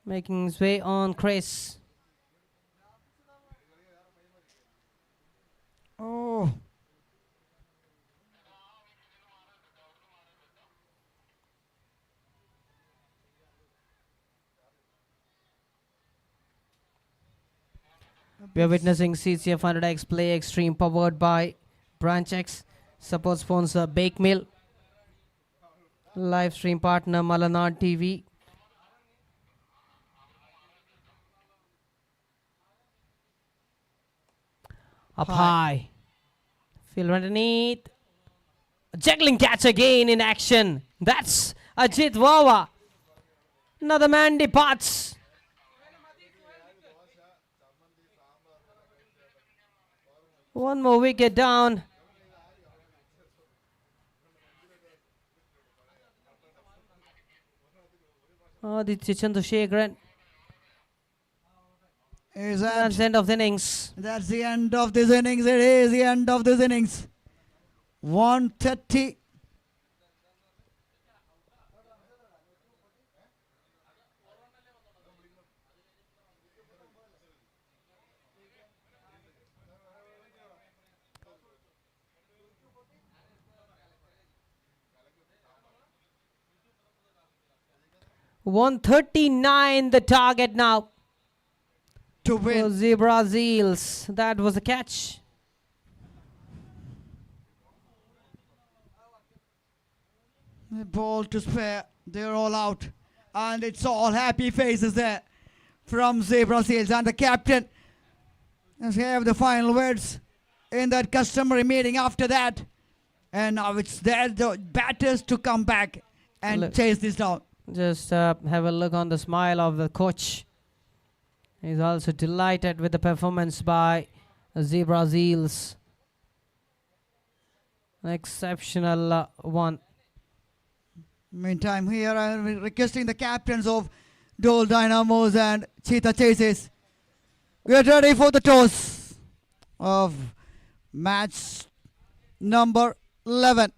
making his way on crease. Oh. We are witnessing CCF 100X Play Extreme powered by Branch X. Support sponsor Bake Mill. Live stream partner Malanad TV. Up high. Field underneath. Juggling catch again in action. That's Ajit Wawa. Another man departs. One more wicket down. Aditya Chandrasekharan. Is That's the end of the innings. That's the end of this innings. It is the end of this innings. 130. $139 the target now. To For win. the Brazils. That was a catch. The ball to spare. They're all out. And it's all happy faces there from Zebra Seals. And the captain has have the final words in that customary meeting after that. And now it's there the batters to come back and Look. chase this down. Just have a look on the smile of the coach. He's also delighted with the performance by Zebra Seals. An exceptional one. Meantime, here I'm requesting the captains of Dole Dynamos and Cheetah Chases. Get ready for the toss of match number 11.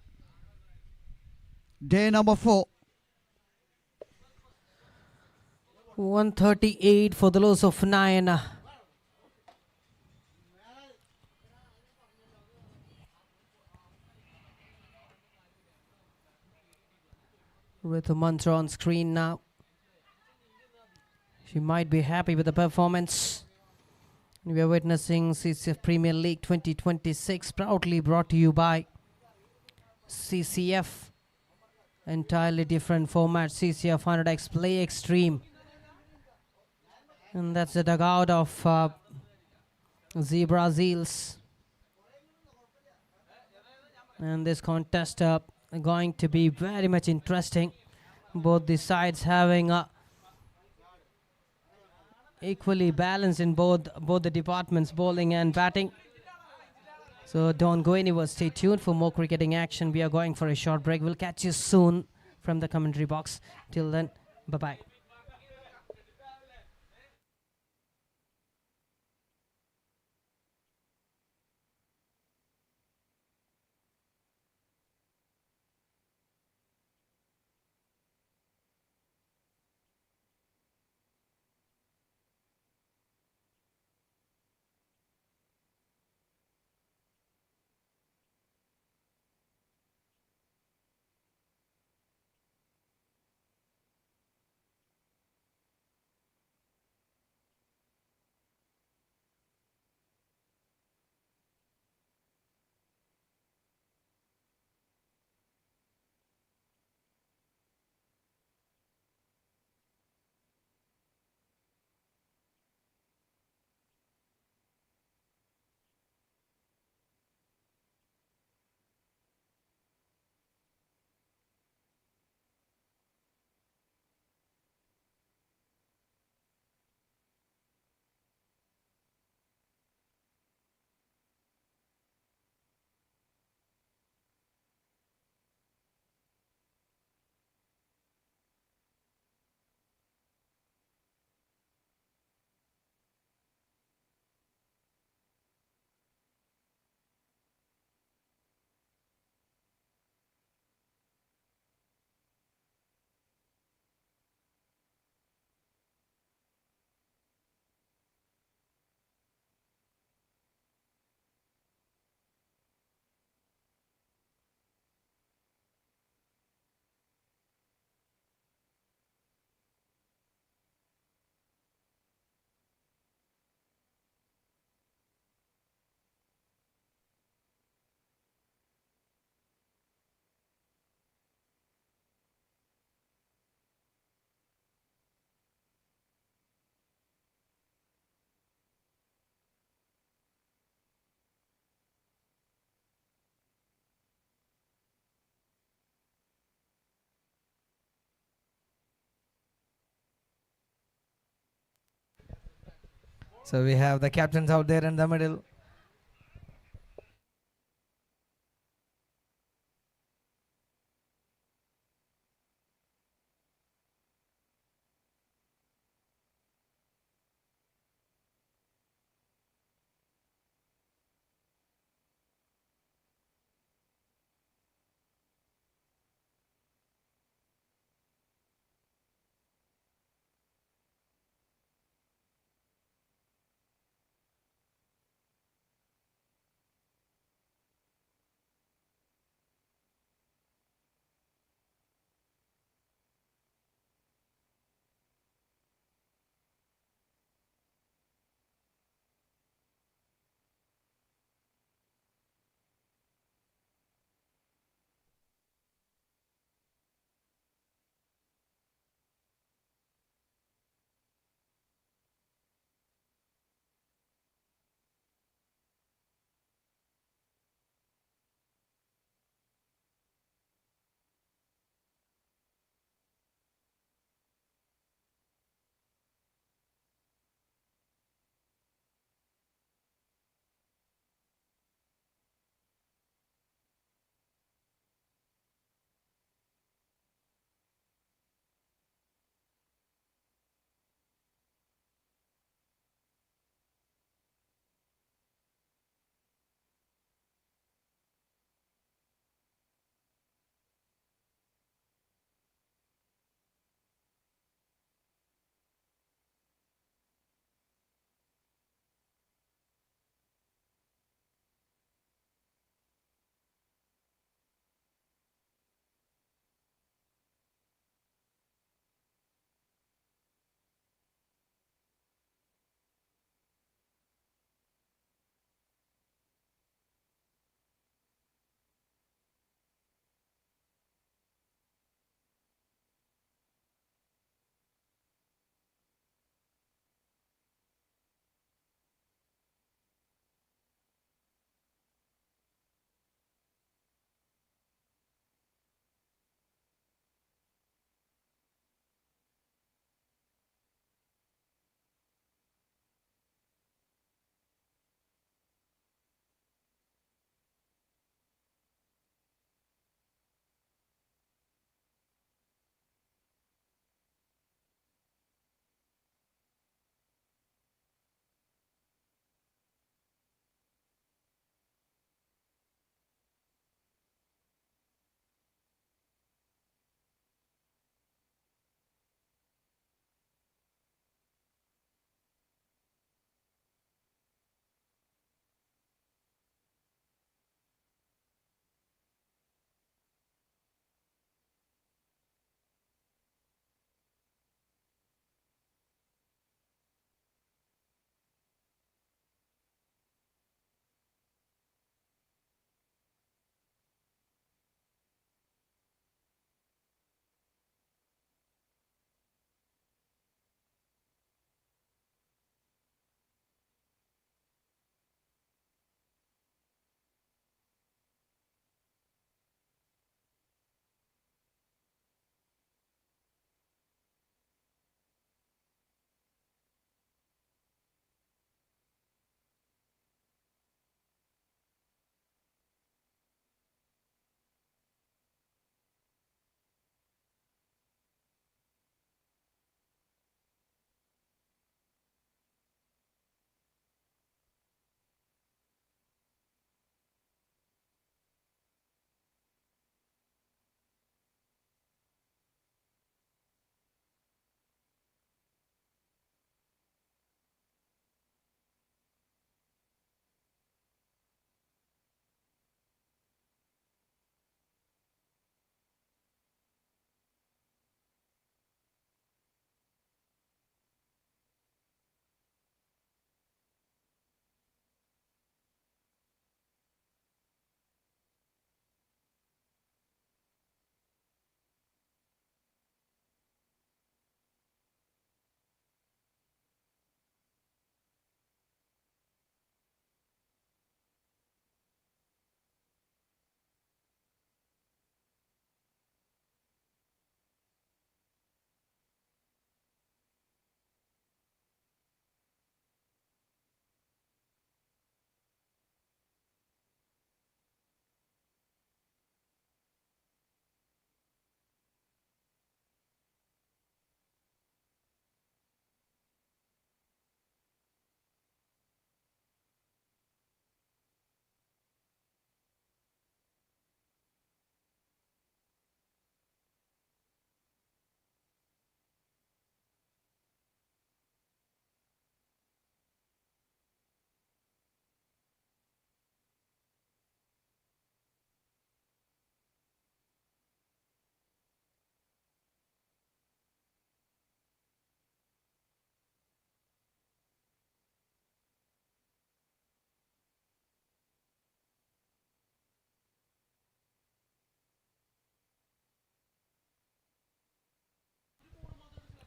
Day number 4. 138 for the loss of 9. Ritu Mantra on screen now. She might be happy with the performance. We are witnessing CCF Premier League 2026, proudly brought to you by CCF. Entirely different format, CCF 100X Play Extreme. And that's the dugout of Zebra Seals. And this contest going to be very much interesting. Both the sides having equally balanced in both the departments, bowling and batting. So don't go anywhere. Stay tuned for more cricketing action. We are going for a short break. We'll catch you soon from the commentary box. Till then, bye-bye. So we have the captains out there in the middle.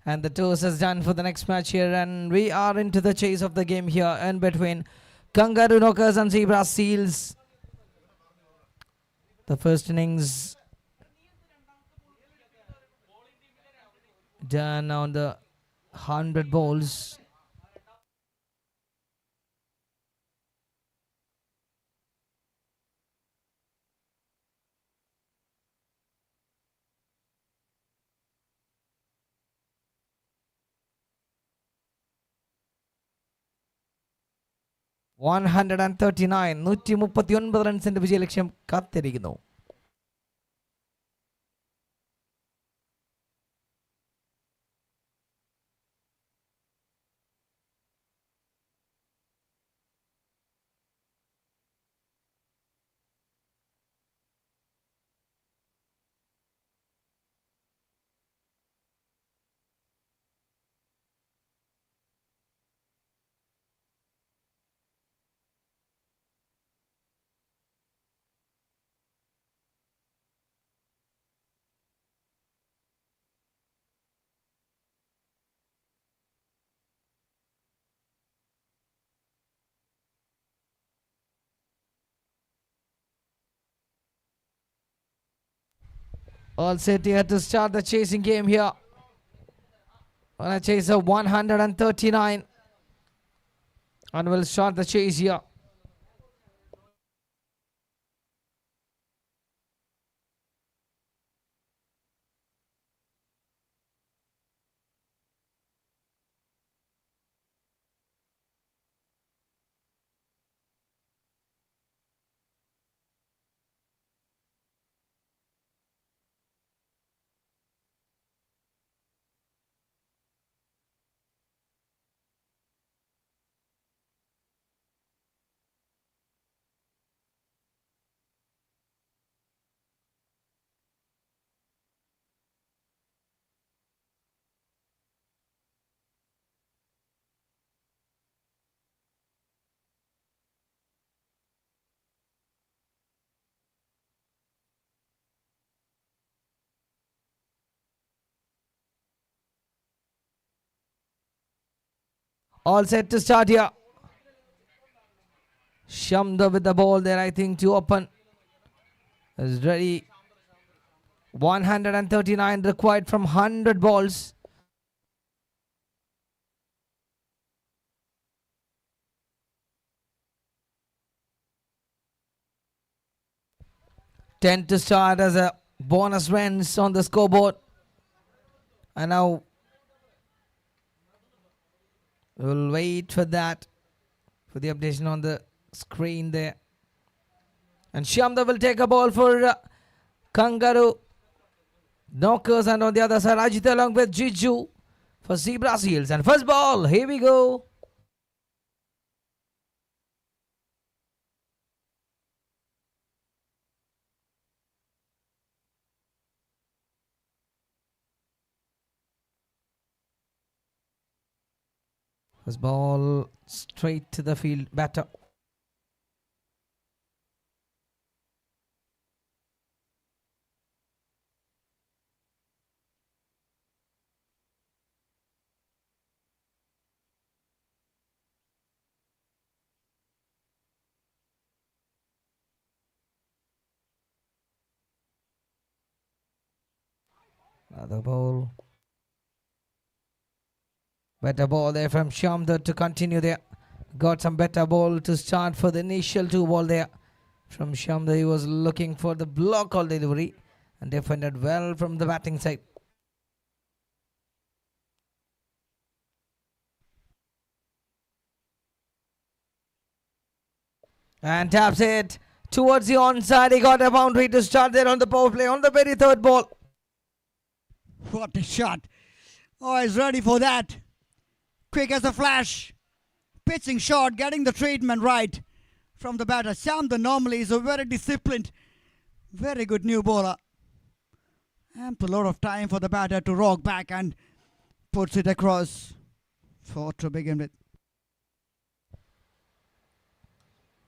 And the toss is done for the next match here, and we are into the chase of the game here in between Kangaroo Knockers and Zebra Seals. The first innings done on the 100 balls. $139 139 റൺസിന്റെ വിജയലക്ഷ്യം കാത്തിരിക്കുന്നു. All set here to start the chasing game here. On a chase of 139. And we'll start the chase here. All set to start here. Shamda with the ball there, I think, to open. Is ready. 139 required from 100 balls. Ten to start as a bonus runs on the scoreboard. And now we'll wait for that, for the updation on the screen there. And Shamda will take a ball for Kangaroo Knockers, and on the other side Ajit along with Jiju for Zebra Seals. And first ball, here we go. First ball straight to the field, batter. Another ball. Better ball there from Shamdar to continue there. Got some better ball to start for the initial 2 ball there. From Shamdar, he was looking for the block call delivery and defended well from the batting side. And taps it towards the onside. He got a boundary to start there on the power play on the very 3rd ball. What a shot. Oh, he's ready for that. Quick as a flash. Pitching shot, getting the treatment right from the batter. Shamda normally is a very disciplined, very good new bowler. Ample lot of time for the batter to rock back and puts it across. 4 to begin with.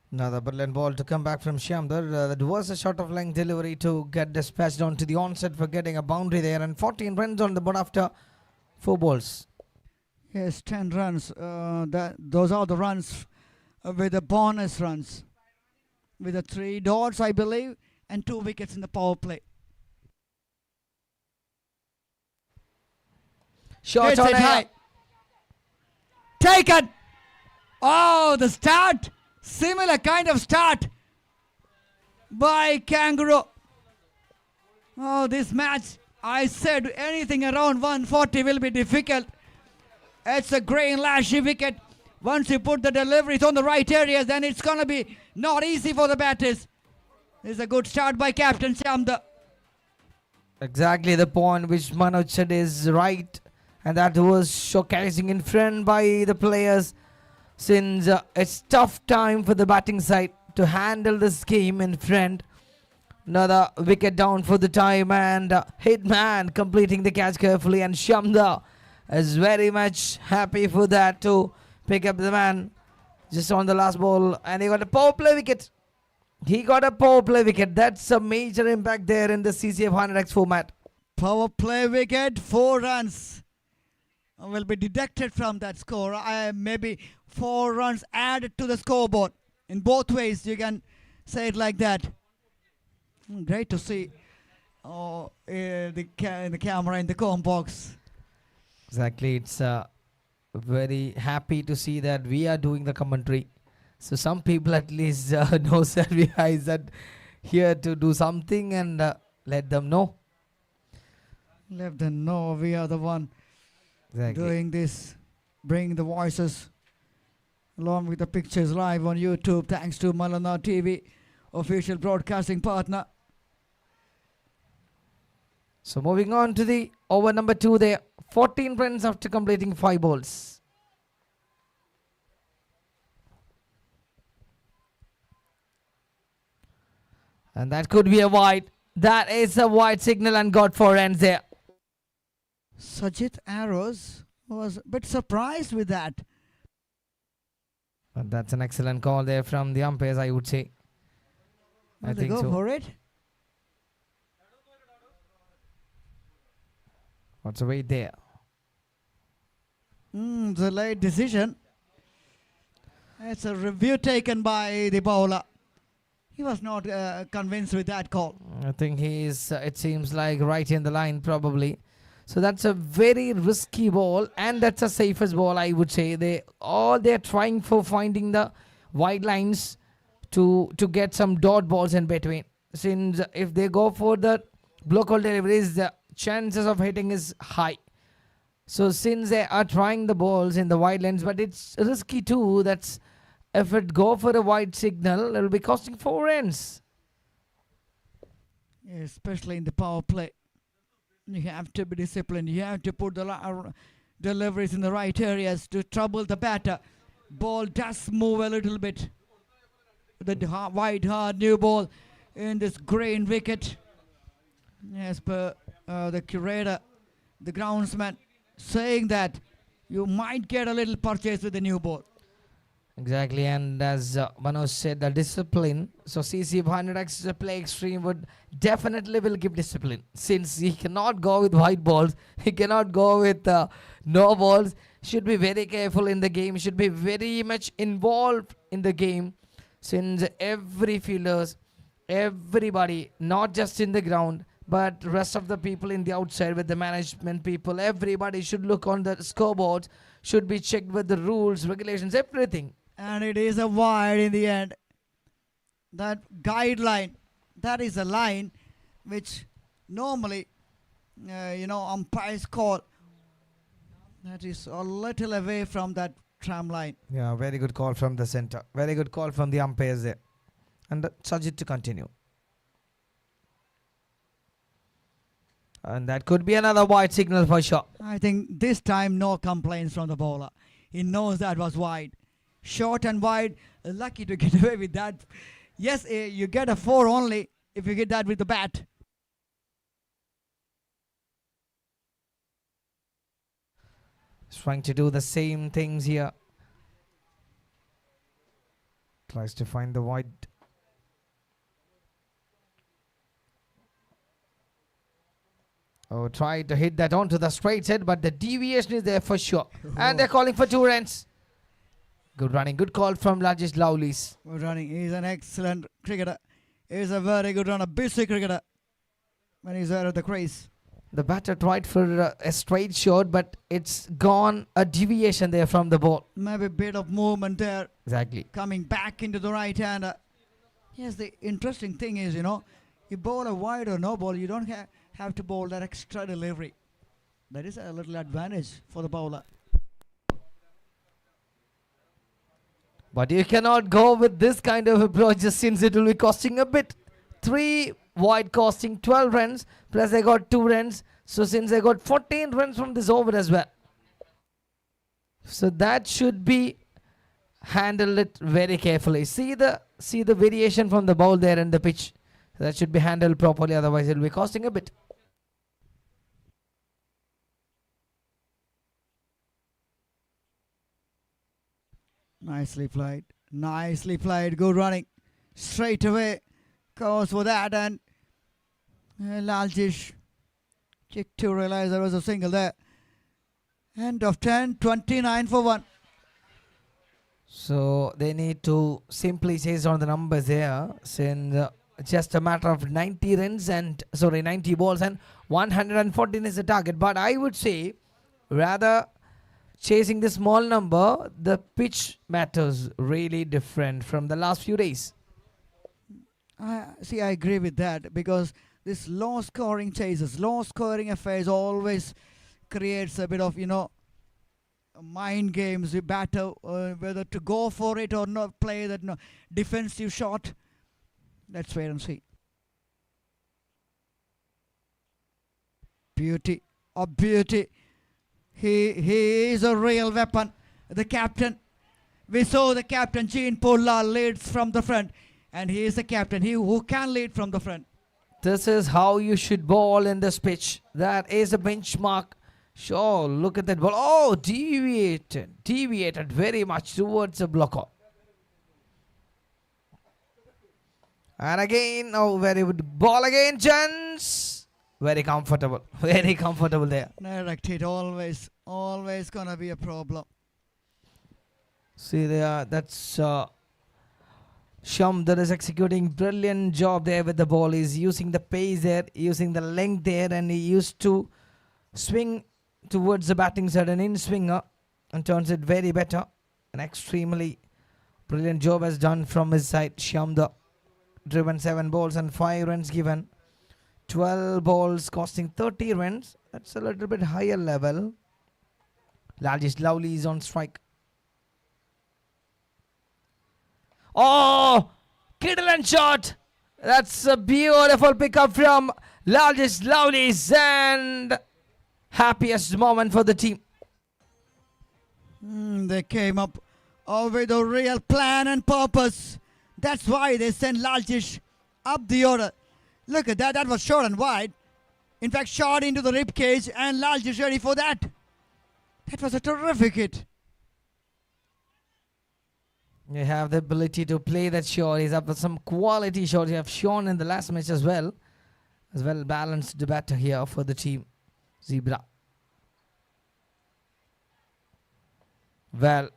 Another brilliant ball to come back from Shamdar. That was a short of length delivery to get dispatched onto the onset for getting a boundary there. And 14 runs on the board after 4 balls. Yes, 10 runs. Those are the runs with the bonus runs. With the 3 dots, I believe, and 2 wickets in the power play. Shot Hits on it air. high. Taken. Oh, the start. Similar kind of start by Kangaroo. Oh, this match, I said anything around 140 will be difficult. It's a green lashy wicket. Once you put the deliveries on the right areas, then it's going to be not easy for the batters. It's a good start by Captain Shamda. Exactly the point which Manoj said is right, and that was showcasing in front by the players, since it's tough time for the batting side to handle this game in front. Another wicket down for the time, and Hitman completing the catch carefully, and Shamda is very much happy for that to pick up the man just on the last ball, and he got a power play wicket. He got a power play wicket. That's a major impact there in the CCF 100X format. Power play wicket, 4 runs will be deducted from that score. Maybe 4 runs added to the scoreboard. In both ways, you can say it like that. Great to see the camera in the com box. Exactly. It's very happy to see that we are doing the commentary. So some people at least knows that we are here to do something, and let them know. Let them know we are the one doing this, bringing the voices along with the pictures live on YouTube, thanks to Malana TV, official broadcasting partner. So moving on to the over number 2 there. 14 runs after completing 5 balls. And that could be a wide. That is a wide signal and got 4 runs there. Sajid Arrows was a bit surprised with that. But that's an excellent call there from the umpires, I would say. Will I they think go so. for it? What's the weight there? The late decision. It's a review taken by the bowler. He was not convinced with that call. I think he is, it seems like, right in the line probably. So that's a very risky ball, and that's a safest ball, I would say. They're trying for finding the wide lines to get some dot balls in between. Since if they go for the block hole deliveries, the chances of hitting is high. So since they are trying the balls in the wide lines, but it's risky too. That's if it go for a wide signal, it'll be costing 4 runs. Especially in the power play. You have to be disciplined. You have to put the deliveries in the right areas to trouble the batter. Ball does move a little bit. The wide, hard new ball in this green wicket. As per the curator, the groundsman, saying that you might get a little purchase with the new ball. Exactly, and as Manoj said, the discipline. So CCF 100X play extreme would definitely will give discipline, since he cannot go with white balls, he cannot go with no balls. Should be very careful in the game. Should be very much involved in the game, since every fielders, everybody, not just in the ground, but rest of the people in the outside with the management people, everybody should look on the scoreboard, should be checked with the rules, regulations, everything. And it is a wide in the end. That guideline, that is a line which normally, umpires call. That is a little away from that tram line. Yeah, very good call from the center. Very good call from the umpires there. And Sajid to continue. And that could be another wide signal for sure. I think this time no complaints from the bowler. He knows that was wide. Short and wide, lucky to get away with that. Yes, you get a 4 only if you get that with the bat. He's trying to do the same things here. Tries to find the wide. Oh, try to hit that onto the straight side, but the deviation is there for sure. And they're calling for 2 runs. Good running, good call from Rajesh Lowleys. Good running. He's an excellent cricketer. He's a very good runner, busy cricketer when he's out of the crease. The batter tried for a straight shot, but it's gone a deviation there from the ball. Maybe a bit of movement there, Exactly. coming back into the right hander. Yes, the interesting thing is, you bowl a wide or no ball, you don't have to bowl that extra delivery. That is a little advantage for the bowler. But you cannot go with this kind of approach just since it will be costing a bit. 3 wide costing 12 runs, plus they got 2 runs. So since they got 14 runs from this over as well. So that should be handled it very carefully. See the variation from the ball there and the pitch. That should be handled properly, otherwise it will be costing a bit. Nicely played. Nicely played. Good running. Straight away goes for that, and Laljish check to realize there was a single there. End of 10, 29 for 1. So they need to simply chase on the numbers there, since just a matter of 90 balls and 114 is the target. But I would say rather chasing the small number, the pitch matters really different from the last few days. I agree with that, because this low scoring chases, low scoring affairs always creates a bit of, mind games. You batter whether to go for it or not, play that defensive shot. Let's wait and see. Beauty. A beauty. He is a real weapon. The captain. We saw the captain, Ccf Pl, leads from the front. And he is the captain, he who can lead from the front. This is how you should bowl in this pitch. That is a benchmark. Sure, look at that ball. Oh, deviated very much towards the blocker. And again, very good ball again, gents. Very comfortable there. Direct hit, always gonna be a problem. See there, that's Sham that is executing brilliant job there with the ball. He's using the pace there, using the length there, and he used to swing towards the batting side, an in-swinger, and turns it very better. An extremely brilliant job has done from his side. Shamda driven 7 balls and 5 runs given. 12 balls costing 30 runs. That's a little bit higher level. Rajesh Lowleys on strike. Oh, Kittleman shot. That's a beautiful pickup from Rajesh Lowleys, and happiest moment for the team. They came up with a real plan and purpose. That's why they sent Laljish up the order. Look at that. That was short and wide. In fact, shot into the rib cage, and Laljish ready for that. That was a terrific hit. You have the ability to play that shot. He's up with some quality shots. You have shown in the last match as well. As well balanced batter here for the team. Zebra. Well.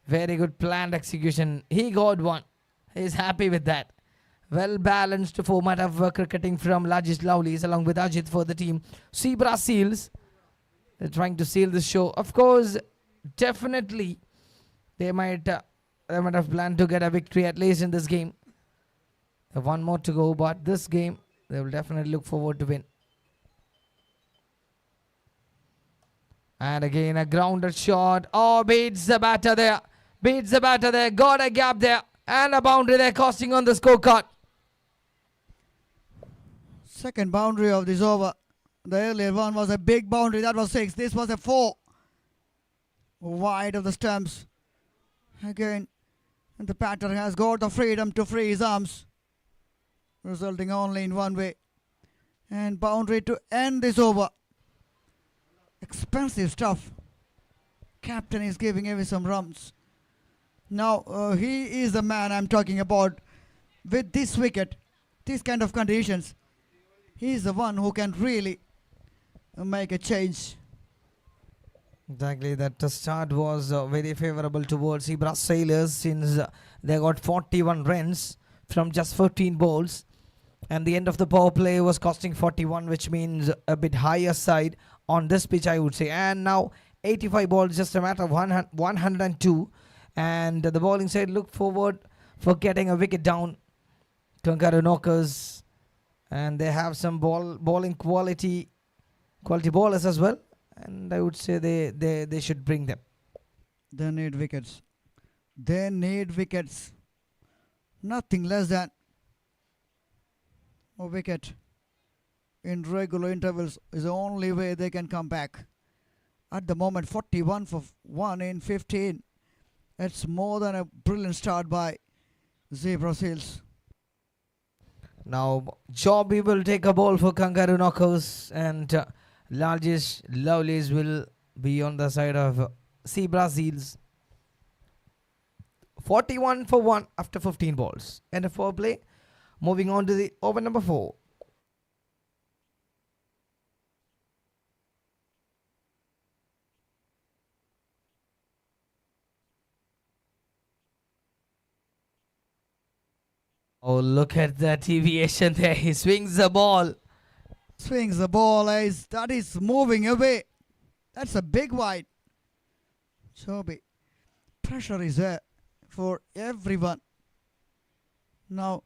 Very good planned execution. He got one. He's happy with that. Well balanced format of cricketing from Rajesh Lowleys along with Ajit for the team. Zebra Seals. They're trying to seal the show. Of course, definitely they might have planned to get a victory at least in this game. They have one more to go, but this game they will definitely look forward to win. And again a grounded shot. Oh, beats the batter there. Got a gap there. And a boundary there costing on the scorecard. Second boundary of this over. The earlier one was a big boundary. That was 6. This was a 4. Wide of the stumps. Again, and the batter has got the freedom to free his arms, resulting only in one way. And boundary to end this over. Expensive stuff. Captain is giving away some runs. Now, he is the man I'm talking about. With this wicket, these kind of conditions, He's the one who can really make a change. Exactly, that the start was very favorable towards Zebra Sailors since they got 41 runs from just 15 balls. And the end of the power play was costing 41, which means a bit higher side on this pitch, I would say. And now 85 balls, just a matter of 102. And the bowling side looked forward for getting a wicket down. Kangaroo knockers. And they have some bowling quality bowlers as well. And I would say they should bring them. They need wickets. They need wickets. Nothing less than a wicket in regular intervals is the only way they can come back. At the moment, 41 for 1 in 15. It's more than a brilliant start by Zebra Seals. Now, Jobby will take a ball for Kangaroo knockers, and largest Lovelies will be on the side of Zebra Seals. 41 for 1 after 15 balls. And a four play. Moving on to the over number 4. Oh, look at that deviation there. He swings the ball. Swings the ball as that is moving away. That's a big wide. Chobi. Pressure is there for everyone. Now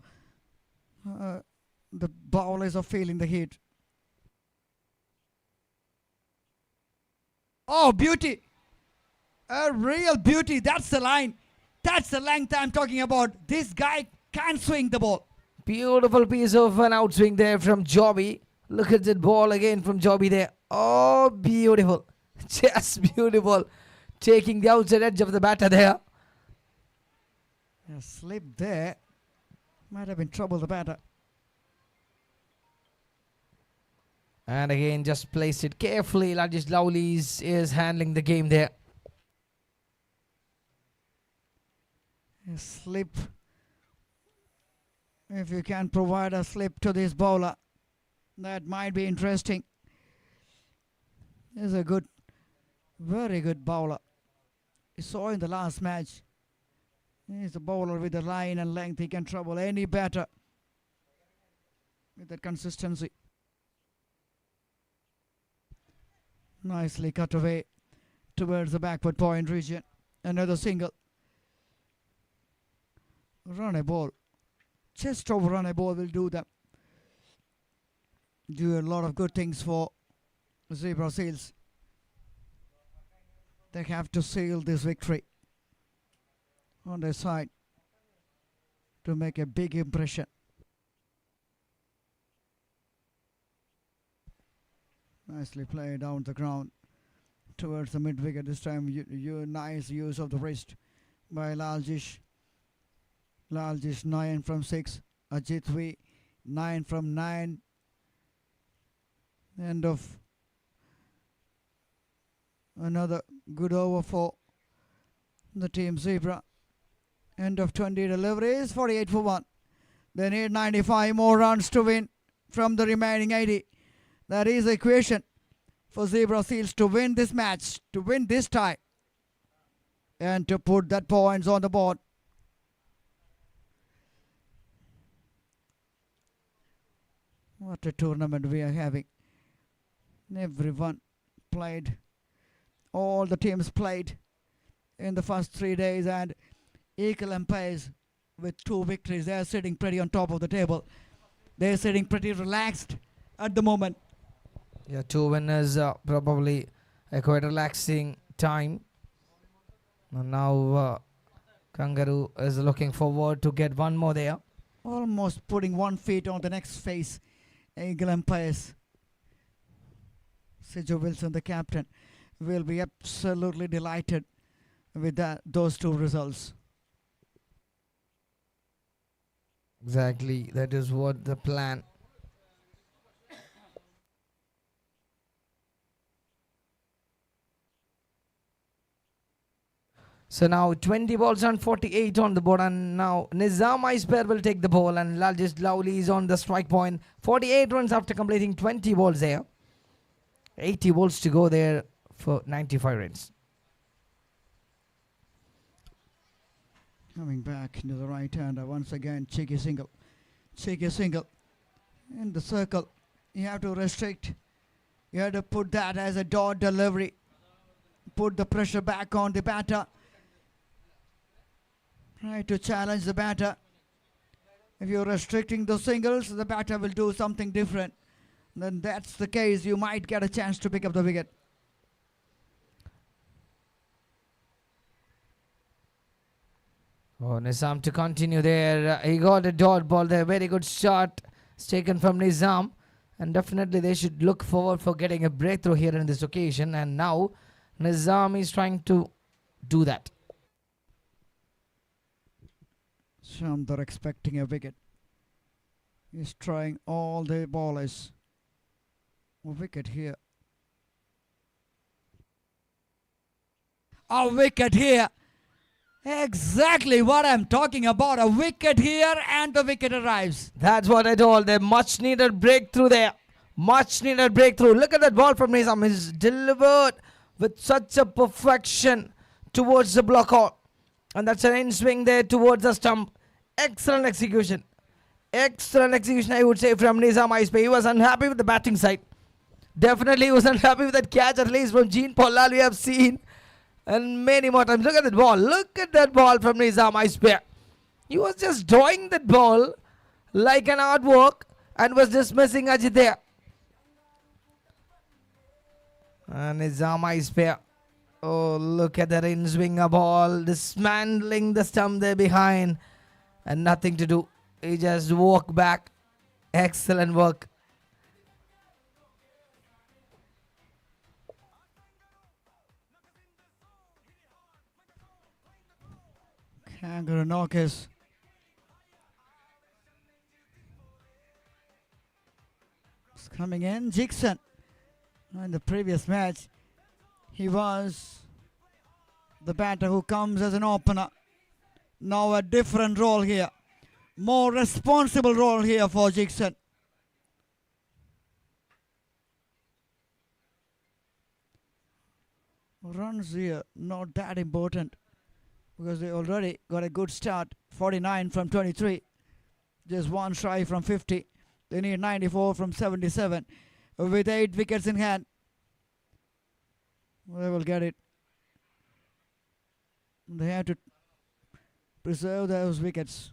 the bowlers are feeling the heat. Oh, beauty. A real beauty. That's the line. That's the length I'm talking about. This guy can swing the ball. Beautiful piece of an outswing there from Jobby. Look at that ball again from Jobby there. Oh, beautiful. Just beautiful. Taking the outside edge of the batter there. A slip there. Might have been trouble the batter. And again, just placed it carefully. Rajesh Lovelies is handling the game there. A slip. If you can provide a slip to this bowler, that might be interesting. He's a good, very good bowler. You saw in the last match. He's a bowler with the line and length. He can trouble any batter with that consistency. Nicely cut away towards the backward point region. Another single. Run a ball. Just over run a ball will do them. Do a lot of good things for Zebra Seals. They have to seal this victory on their side to make a big impression. Nicely played down the ground towards the mid wicket. This time, nice use of the wrist by Laljish. Laljish 9 from 6. Ajit V 9 from 9. End of another good over for the team Zebra. End of 20 deliveries, 48 for 1. They need 95 more runs to win from the remaining 80. That is the equation for Zebra Seals to win this match, to win this tie, and to put that points on the board. What a tournament we are having. Everyone played. All the teams played in the first 3 days, and equal umpires with 2 victories. They are sitting pretty on top of the table. They are sitting pretty relaxed at the moment. Yeah, 2 winners, probably a quite relaxing time. And now Kangaroo is looking forward to get one more there. Almost putting 1 foot on the next face. Eagle umpires. Sidjo Wilson, the captain, will be absolutely delighted with those 2 results. Exactly, that is what the plan. So now 20 balls on 48 on the board, and now Nizam Icebear will take the ball, and Laljish Lowly is on the strike point. 48 runs after completing 20 balls there. 80 balls to go there for 95 runs. Coming back into the right hander once again, cheeky single. Cheeky single. In the circle. You have to restrict. You have to put that as a dot delivery. Put the pressure back on the batter. Try to challenge the batter. If you're restricting the singles, the batter will do something different. Then that's the case. You might get a chance to pick up the wicket. Oh, Nizam to continue there. He got a dot ball there. Very good shot. It's taken from Nizam. And definitely they should look forward for getting a breakthrough here in this occasion. And now Nizam is trying to do that. Some they're expecting a wicket. He's trying all the bowlers. A wicket here. A wicket here. Exactly what I'm talking about. A wicket here and the wicket arrives. That's what I told. The much needed breakthrough there. Much needed breakthrough. Look at that ball from Nizam. He's delivered with such a perfection towards the block out. And that's an in swing there towards the stump. Excellent execution. Excellent execution, I would say, from Nizam Icebear. He was unhappy with the batting side. Definitely he was unhappy with that catch at least from Jean Paul Lal we have seen. And many more times. Look at that ball. Look at that ball from Nizam Icebear. He was just drawing that ball like an artwork and was dismissing Ajit there. And Nizam Icebear. Oh, look at that in swing a ball. Dismantling the stump there behind. And nothing to do. He just walked back. Excellent work. Kangaroo knockers. It's coming in. Jixon. In the previous match, he was the batter who comes as an opener. Now a different role here. More responsible role here for Jixon. Runs here, not that important. Because they already got a good start. 49 from 23. Just one shy from 50. They need 94 from 77. With 8 wickets in hand. They will get it. They have to preserve those wickets.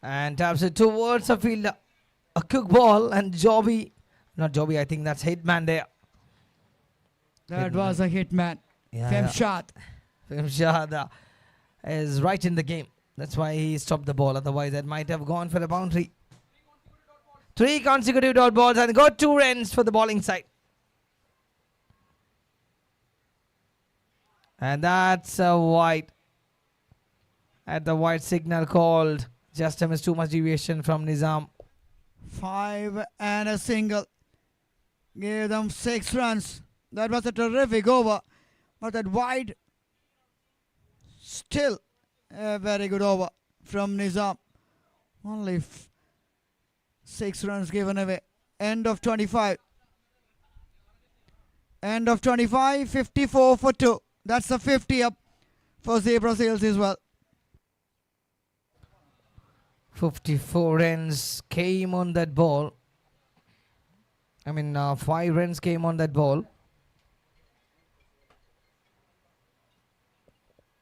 And taps it towards the field. A quick ball and Jobby. Not Jobby, I think that's Hitman there. That was a hit, man. Femshad. Femshad is right in the game. That's why he stopped the ball. Otherwise, that might have gone for a boundary. 3 consecutive dot balls and got 2 runs for the bowling side. And that's a wide. At the wide signal called. Just a miss, too much deviation from Nizam. 5 and a single. Gave them 6 runs. That was a terrific over. But that wide, still a very good over from Nizam. Only 6 runs given away. End of 25. End of 25, 54 for 2. That's a 50 up for Zebra Seals as well. 54 runs came on that ball. 5 runs came on that ball.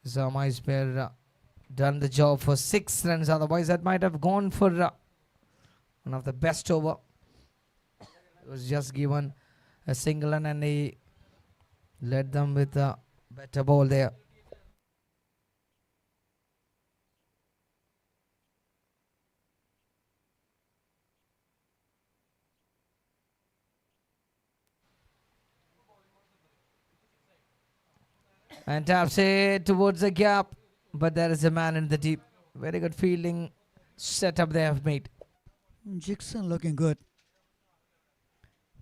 Nizam Icebear done the job for 6 runs. Otherwise, that might have gone for one of the best over. It was just given a single run and he led them with a better ball there. And taps it towards the gap. But there is a man in the deep. Very good fielding setup they have made. Jixon looking good.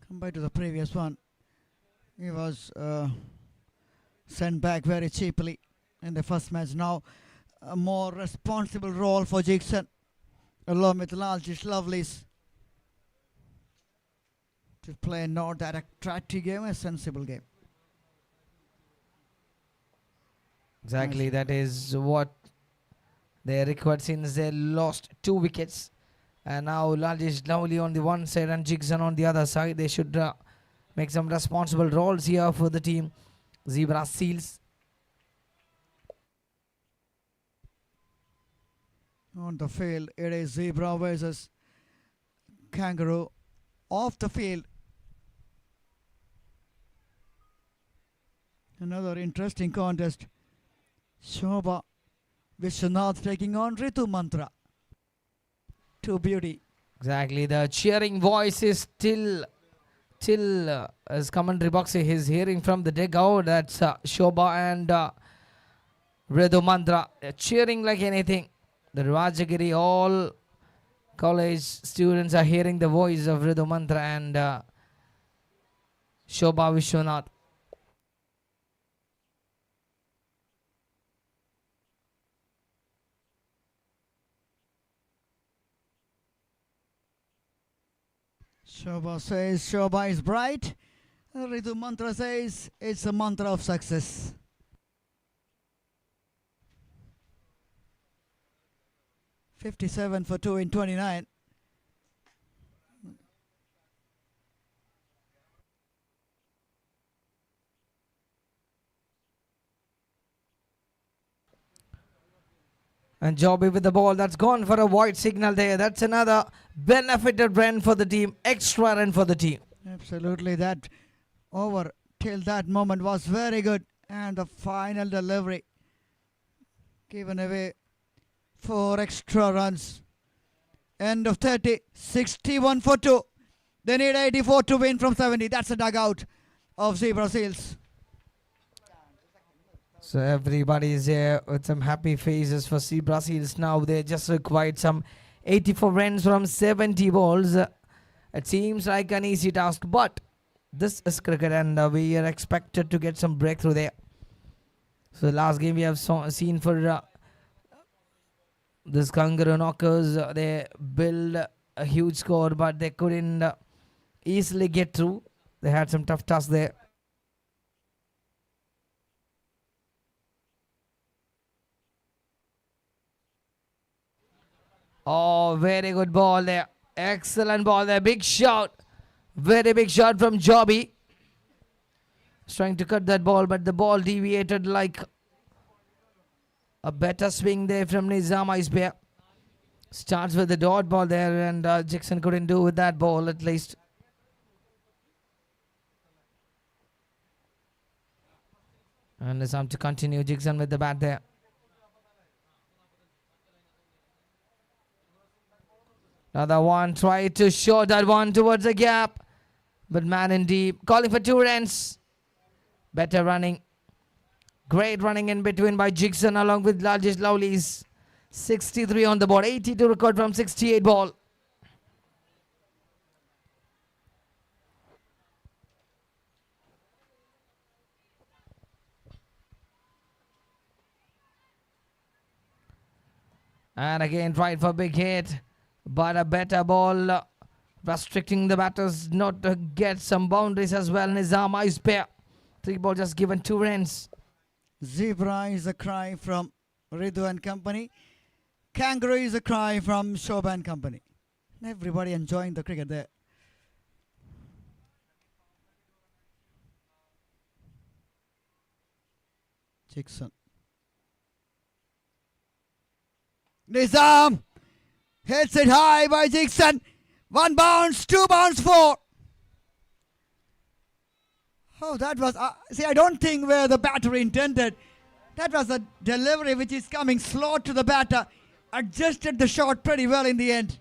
Compared to the previous one. He was sent back very cheaply in the first match. Now a more responsible role for Jigson along with Lalji's Lovelies to play not that attractive game, a sensible game. Exactly, Nice. that is what they required since they lost 2 wickets. And now Lalji's Lovely on the one side and Jigson on the other side. They should make some responsible roles here for the team. Zebra Seals. On the field, it is Zebra versus Kangaroo. Off the field, another interesting contest. Shobha Vishwanath taking on Ritu Mantra. To beauty. Exactly, the cheering voice is still as commentary box is hearing from the dugout. That's Shobha and Ritu Mantra. They're cheering like anything. The Rajagiri, all college students are hearing the voice of Ritu Mantra and Shobha Vishwanath. Shobha says Shobha is bright. Ritu Mantra says it's a mantra of success. "57 for 2 in 29. And Jobby with the ball. That's gone for a wide signal there. That's another benefited run for the team. Extra run for the team. Absolutely, that over till that moment was very good. And the final delivery given away 4 extra runs. End of 30, 61 for 2. They need 84 to win from 70. That's a dugout of Zebra Seals. So everybody is here with some happy faces for Zebra Seals now. They just required some 84 runs from 70 balls. It seems like an easy task, but this is cricket and we are expected to get some breakthrough there. So last game we have seen for this Kangaroo Knockers, they built a huge score, but they couldn't easily get through. They had some tough tasks there. Oh, very good ball there. Excellent ball there. Big shot. Very big shot from Jobby. He's trying to cut that ball, but the ball deviated like a better swing there from Nizam Icebear. Starts with the dot ball there, and Jigson couldn't do with that ball at least. And Nizam to continue. Jigson with the bat there. Another one, try to show that one towards the gap. But man in deep, calling for 2 runs. Better running. Great running in between by Jigson along with Lalji's Lovelies. 63 on the board, 82 record from 68 ball. And again, tried for big hit. But a better ball restricting the batters not to get some boundaries as well. Nizam Icebear. 3 ball just given 2 runs. Zebra is a cry from Ritu and company. Kangaroo is a cry from Shobha and company. Everybody enjoying the cricket there. Jigson. Nizam hits it high by Jigson. 1 bounce, 2 bounce, 4. Oh, that was... see, I don't think where the batter intended. That was a delivery which is coming slow to the batter. Adjusted the shot pretty well in the end.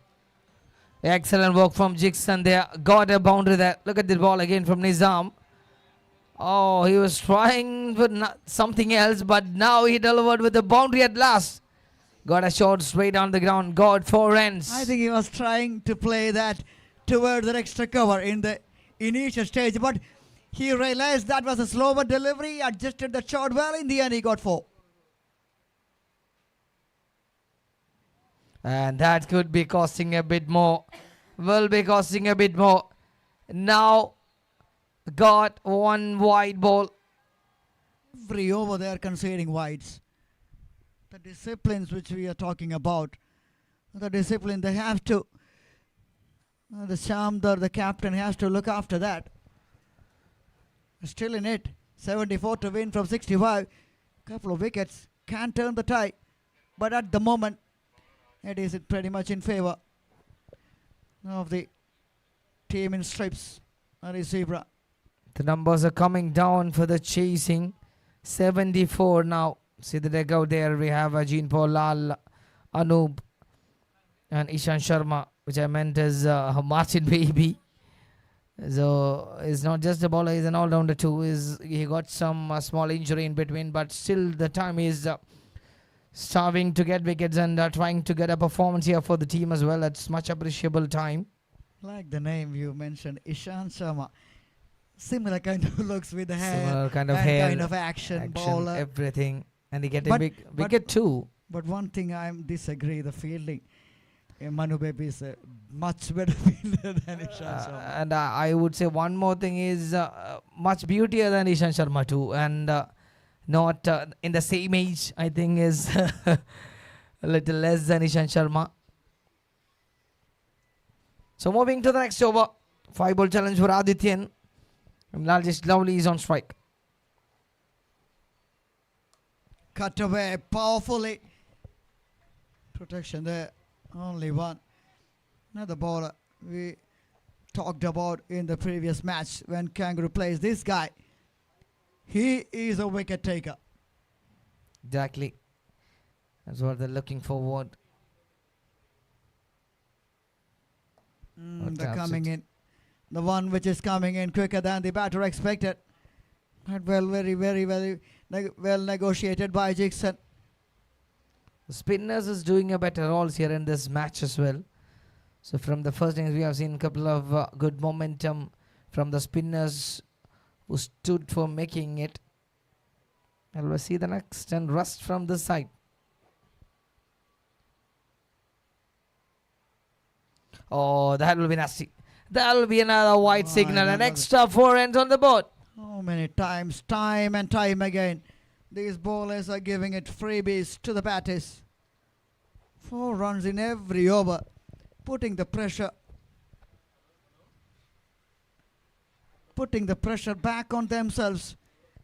Excellent work from Jigson there. Got a boundary there. Look at the ball again from Nizam. Oh, he was trying for something else, but now he delivered with the boundary at last. Got a shot straight on the ground. Got 4 runs. I think he was trying to play that towards the extra cover in the initial stage, but He realized that was a slower delivery, adjusted the shot well. In the end, he got 4. And that could be costing a bit more. Will be costing a bit more. Now got 1 wide ball. Every over they are conceding wides. The disciplines which we are talking about, the discipline they have to, the Shamdar, the captain, has to look after that. Still in it, 74 to win from 65. Couple of wickets, can't turn the tie, but at the moment it is pretty much in favor of the team in stripes, that is Zebra. The numbers are coming down for the chasing. 74 now. See the leg out there. We have Ajin Paul Lal, Anub, and Ishan Sharma, which I meant as Martin Baby. So it's not just a bowler, he's an all-rounder too. He got some small injury in between, but still the time is starving to get wickets and trying to get a performance here for the team as well. It's much appreciable time. Like the name you mentioned, Ishan Sharma. Similar kind of looks with the hair. Similar kind of and hair, kind of action bowler. everything. And he get a But- big but- wicket too. But one thing I disagree, the fielding. Manu Baby is a much better fielder than Ishan Sharma. And I would say one more thing is much beautier than Ishan Sharma too, and not in the same age. I think is a little less than Ishan Sharma. So moving to the next over, 5-ball challenge for Adityan. Largest Lovely is on strike. Cut away powerfully. Protection there. Only one. Another bowler we talked about in the previous match when Kangaroo plays this guy. He is a wicket taker. Exactly. That's what they're looking forward. What They're taps coming it? in. The one which is coming in quicker than the batter expected. But well, very well negotiated by Jixon. The spinners is doing a better roles here in this match as well. So from the first innings, we have seen a couple of good momentum from the spinners who stood for making it. And we'll see the next and rust from this side. Oh, that will be nasty. That will be another white signal. An another- extra 4 ends on the board. How many times, time and time again, these bowlers are giving it freebies to the batters. 4 runs in every over, putting the pressure back on themselves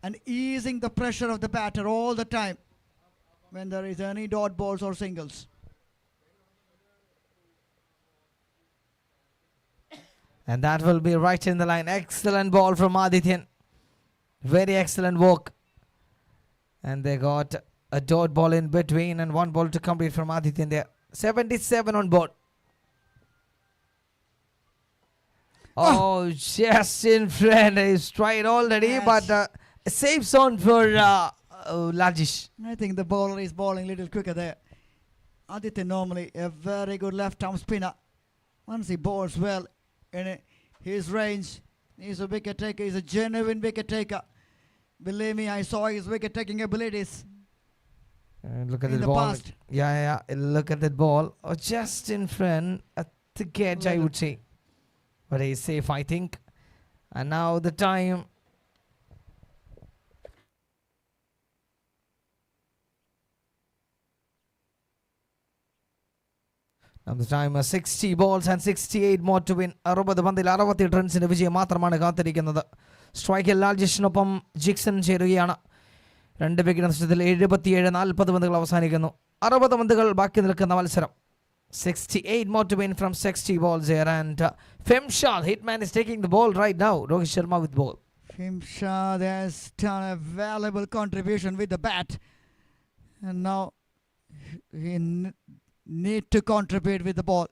and easing the pressure of the batter all the time when there is any dot balls or singles. And that will be right in the line. Excellent ball from Adityan. Very excellent work. And they got a dot ball in between and 1 ball to complete from Adityan there. 77 on board. Oh, just in front. He's tried already, Yes. but a safe zone for Lajish. I think the bowler is bowling a little quicker there. Aditya normally a very good left-arm spinner. Once he bowls well in his range, he's a wicket taker. He's a genuine wicket taker. Believe me, I saw his wicket-taking abilities Look at in the the ball. past. Yeah. Look at that ball. Oh, just in front at the catch, I Well- would say. But he's safe, I think. And now the time. Now the time is 60 balls and 68 more to win. 60 പന്തിൽ 68 റൺസിന്റെ വിജയം മാത്രമാണ് കാത്തിരിക്കുന്നത്. സ്ട്രൈക്കിൽ ലാൽജിഷിനൊപ്പം ജിക്സൺ ചേരുകയാണ്. 2 wicket നഷ്ടത്തിൽ 77-40 പന്തുകൾ അവസാനിക്കുന്നു. 60 പന്തുകൾ ബാക്കി നിൽക്കുന്ന മത്സരം. 68 more to win from 60 balls here, and Femshal Hitman is taking the ball right now. Rohit Sharma with ball. Shimshad has done a valuable contribution with the bat, and now he need to contribute with the ball.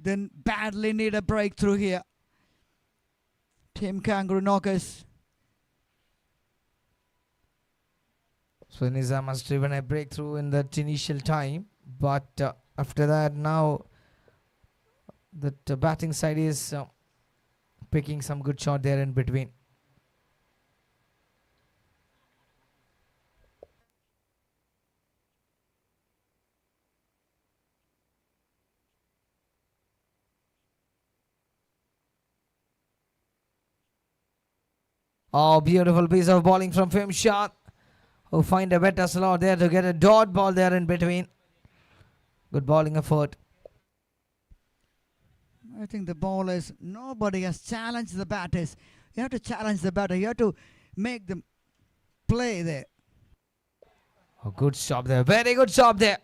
Then badly need a breakthrough here. Team Kangaroo Knockers. So Nizam has driven a breakthrough in that initial time, but after that now the batting side is picking some good shot there in between. Oh, beautiful piece of bowling from Fim Shah, who find a better slot there to get a dot ball there in between. Good bowling effort. I think the bowlers, nobody has challenged the batters. You have to challenge the batter. You have to make them play there. Oh, good stop there. Very good stop there.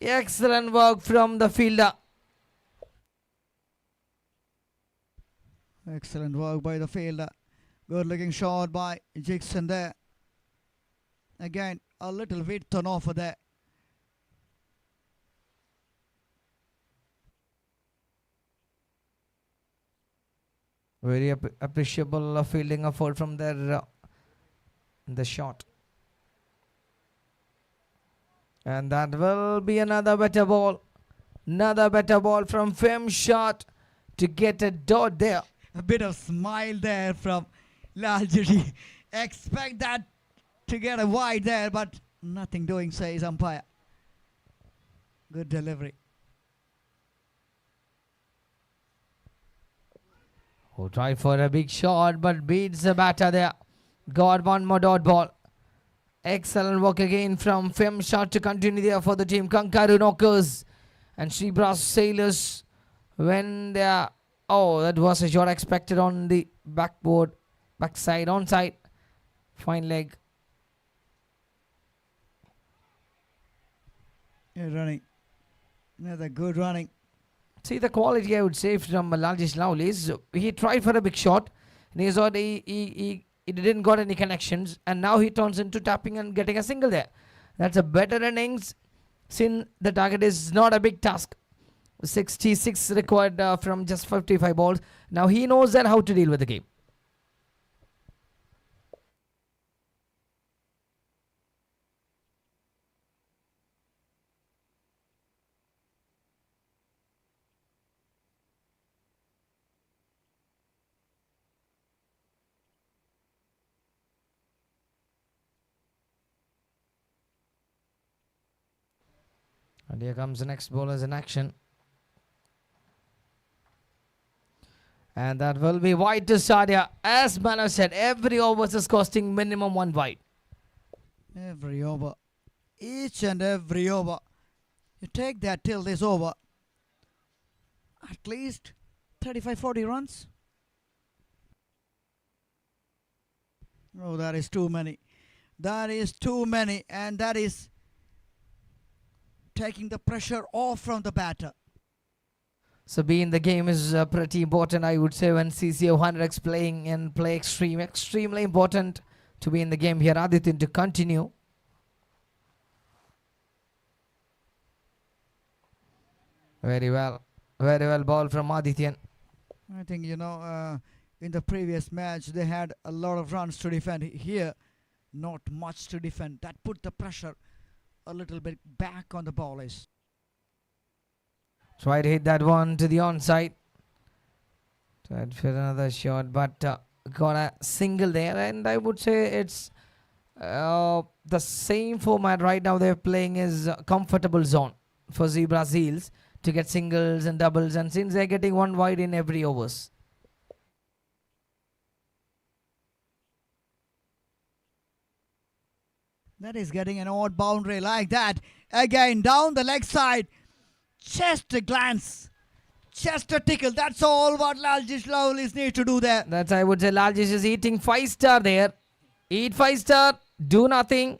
Excellent work from the fielder. Excellent work by the fielder. Good looking shot by Jackson there. Again, a little width on offer there. Very appreciable fielding effort from their the shot. And that will be another better ball. Another better ball from Fem Shot to get a dot there. A bit of smile there from Laljiri. Expect that to get a wide there, but nothing doing, says umpire. Good delivery. Who tried for a big shot but beats the batter there. Got one more dot ball. Excellent work again from Fem Shot to continue there for the team. Kankaru Knockers and Shibras Sailors when they are. Oh, that was a shot expected on the backside, onside. Fine leg. Yeah, running. Another good running. See the quality I would say from Laljish Lovely. He tried for a big shot and he didn't got any connections, and now he turns into tapping and getting a single there. That's a better innings since the target is not a big task. 66 required from just 55 balls. Now he knows that how to deal with the game. And here comes the next bowlers in action. And that will be wide to Sadia. As Manav said, every over is costing minimum one wide. Every over. Each and every over. You take that till this over. At least 35-40 runs. Oh, that is too many. That is too many. And that is taking the pressure off from the batter. So being the game is pretty important, I would say, when CCF 100X playing and play extremely important to be in the game here. Adityan to continue. Very well ball from Adityan. I think, in the previous match, they had a lot of runs to defend. Here, not much to defend. That put the pressure a little bit back on the bowlers. Tried to hit that one to the onside. Tried for another shot, but got a single there. And I would say it's the same format right now they're playing is comfortable zone for Zebra Seals to get singles and doubles. And since they're getting one wide in every overs. That is getting an odd boundary like that. Again, down the leg side. Just a glance. Just a tickle. That's all what Laljish Lovelies need to do there. That's, I would say, Laljish is eating 5-star there. Eat 5-star, do nothing.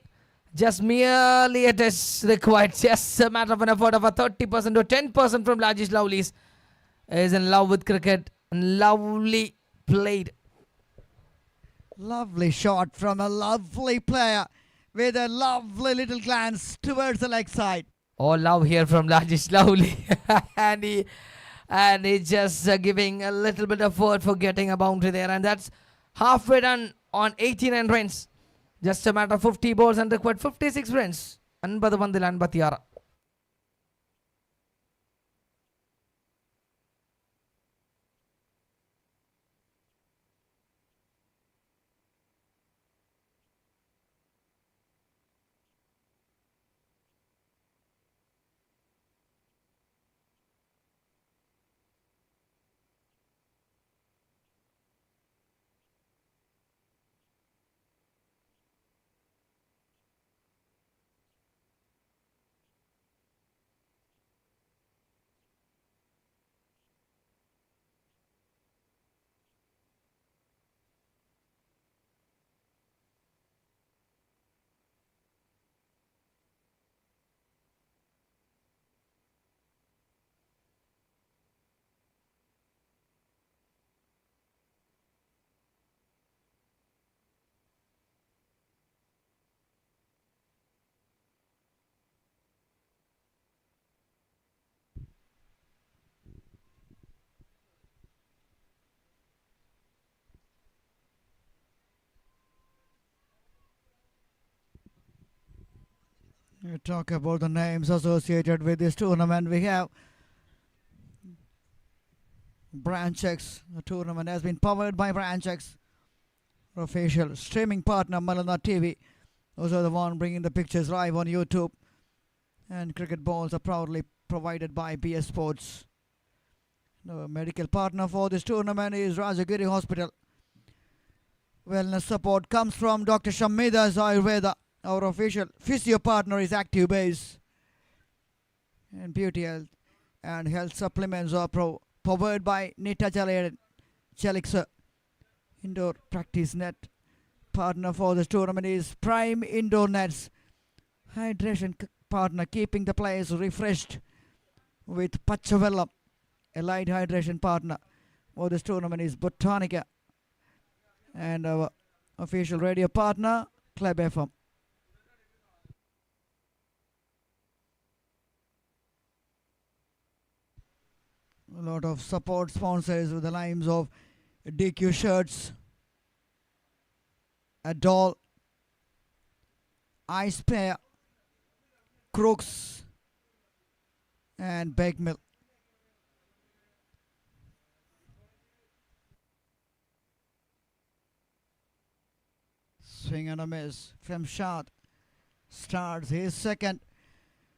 Just merely a test required. Just a matter of an effort of a 30% or 10% from Laljish Lovelies. Is in love with cricket. Lovely played. Lovely shot from a lovely player with a lovely little glance towards the leg side. All love here from Laljish Lovely. and he just giving a little bit of effort for getting a boundary there. And that's halfway done on 89 runs. Just a matter of 50 balls and required 56 runs. Anbadu Bandil and Batiara. We talk about the names associated with this tournament. We have Branch X. The tournament has been powered by Branch X. Official streaming partner Malana TV. Those are the one bringing the pictures live on YouTube. And cricket balls are proudly provided by BS Sports. The medical partner for this tournament is Rajagiri Hospital. Wellness support comes from Dr. Shamida's Ayurveda. Our official physio partner is Active Base. And Beauty Health and health supplements are powered by Nita Chelixer. Indoor practice net partner for this tournament is Prime Indoor Nets. Hydration partner keeping the players refreshed with Pachavellam. A light hydration partner for this tournament is Botanica. And our official radio partner, Club FM. A lot of support sponsors with the names of DQ Shirts, Adol, Ice Pair, Crooks, and Bake Mill. Swing and a miss. Femshad starts his second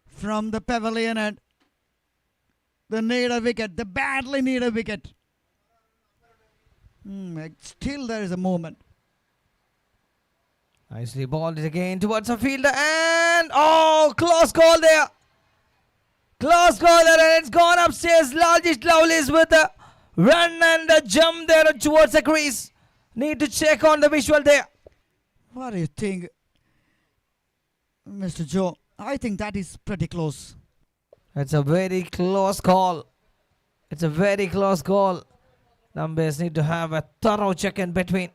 from the pavilion, and they need a wicket. They badly need a wicket. Still there is a moment. Nicely balled it again towards the fielder, and close call there. Close call there, and it's gone upstairs. Largest Lovelace with a run and a jump there towards the crease. Need to check on the visual there. What do you think, Mr. Joe? I think that is pretty close. It's a very close call. It's a very close call. Numbers need to have a thorough check in between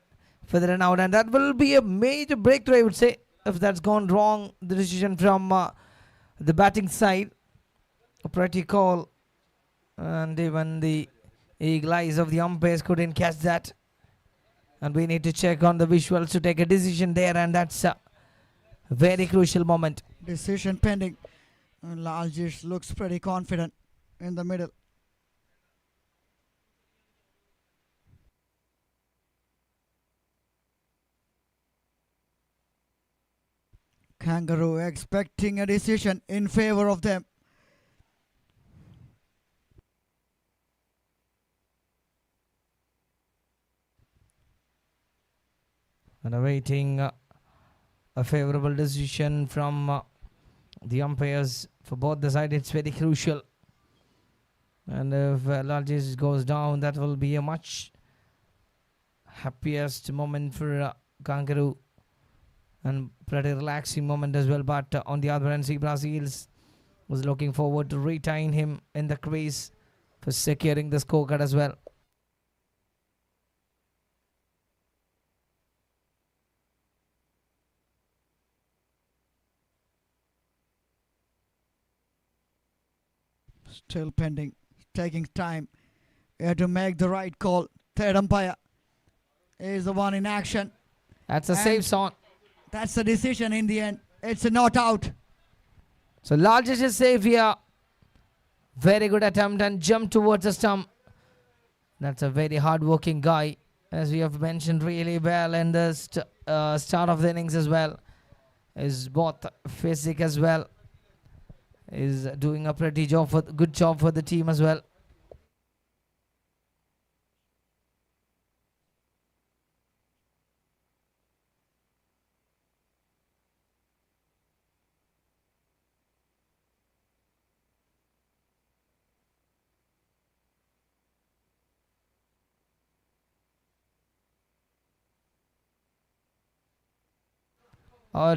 for the run out, and that will be a major breakthrough, I would say, if that's gone wrong. The decision from the batting side, a pretty call, and even the eagle eyes of the umpires couldn't catch that. And we need to check on the visuals to take a decision there, and that's a very crucial moment. Decision pending. Largest looks pretty confident in the middle. Kangaroo expecting a decision in favor of them. And awaiting a favorable decision from the umpires for both the sides. It's very crucial. And if Largest goes down, that will be a much happiest moment for Kangaroo. And pretty relaxing moment as well. But on the other hand, Zebra Seals was looking forward to retain him in the crease for securing the scorecard as well. Still pending, taking time. You have to make the right call. Third umpire is the one in action. That's a And safe zone. That's the decision in the end. It's a not out. So Largest is safe here. Very good attempt and jump towards the stump. That's a very hard-working guy, as we have mentioned really well in the start of the innings as well. Is both physic as well. Is doing a pretty good job for the team as well.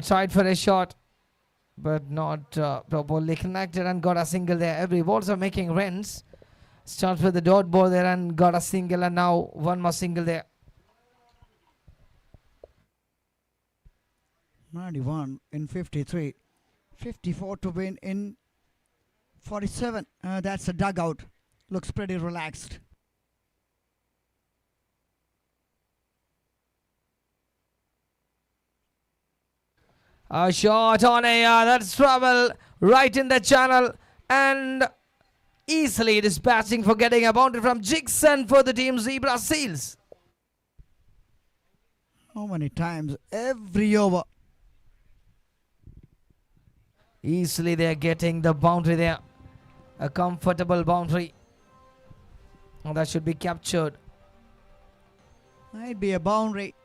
Tried for a shot, but not properly connected, and got a single there. Every balls are making runs. Starts with the dot ball there and got a single, and now one more single there. 91 in 53. 54 to win in 47. That's a dugout. Looks pretty relaxed. A shot on air. That's trouble right in the channel. And easily dispatching for getting a boundary from Jigson for the team Zebra Seals. How many times? Every over. Easily they are getting the boundary there. A comfortable boundary. And that should be captured. Might be a boundary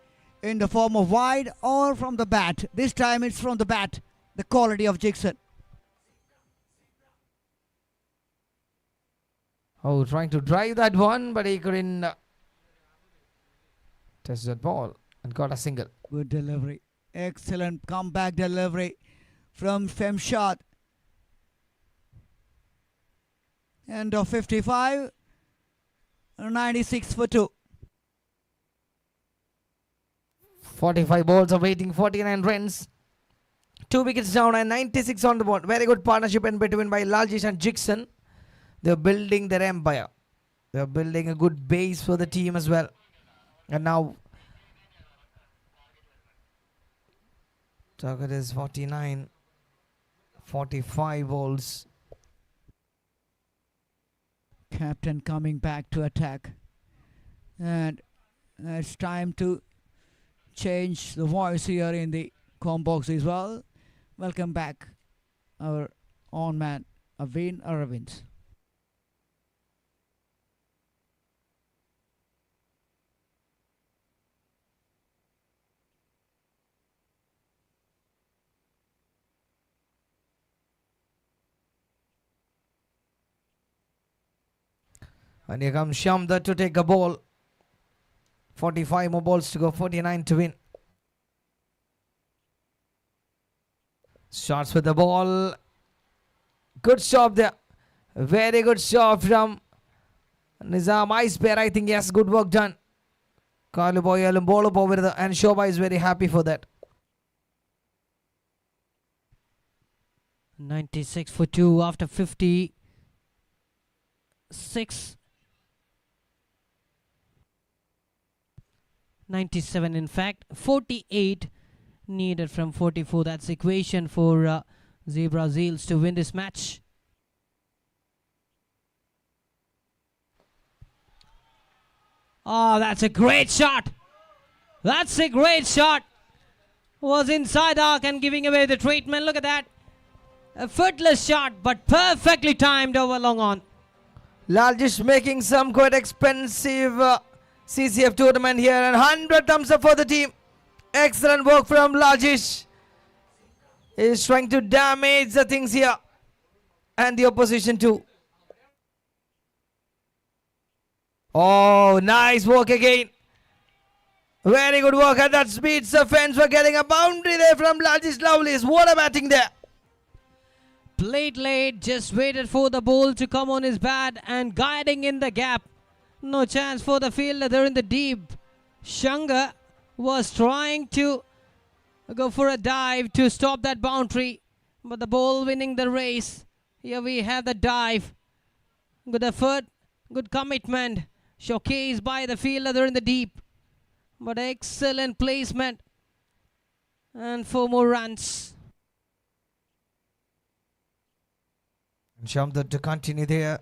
in the form of wide or from the bat. This time it's from the bat. The quality of Jigson. Oh, trying to drive that one, but he couldn't touch that ball and got a single. Good delivery. Excellent comeback delivery from Femshad. End of 55. 96 for 2. 45 balls awaiting 49 runs. 2 wickets down and 96 on the board. Very good partnership in between by Laljish and Jigson. They're building their empire. They're building a good base for the team as well. And now target is 49. 45 balls. Captain coming back to attack. And it's time to change the voice here in the com box as well. Welcome back our own man, Aveen Aravind. And here comes Shamdar to take a ball. 45 more balls to go, 49 to win. Starts with the ball. Good shot there. Very good shot from Nizam Icebear. I think yes, good work done. Kaluboyalum ball up over the and Shoba is very happy for that. 96 for 2 after 56. 97 in fact. 48 needed from 44. That's the equation for Zebra Seals to win this match. Oh, that's a great shot. That's a great shot. Was inside arc and giving away the treatment. Look at that. A footless shot, but perfectly timed over long on. Laljish making some quite expensive CCF tournament here, and 100 thumbs up for the team. Excellent work from Laljish. He's trying to damage the things here and the opposition too. Oh, nice work again. Very good work, and that speeds the fence for getting a boundary there from Laljish Lovelace. What a batting there. Played late, just waited for the ball to come on his bat and guiding in the gap. No chance for the fielder there in the deep. Shanga was trying to go for a dive to stop that boundary, but the ball winning the race. Here we have the dive. Good effort, good commitment, showcased by the fielder there in the deep. But excellent placement. And 4 more runs. Shamdar to continue there.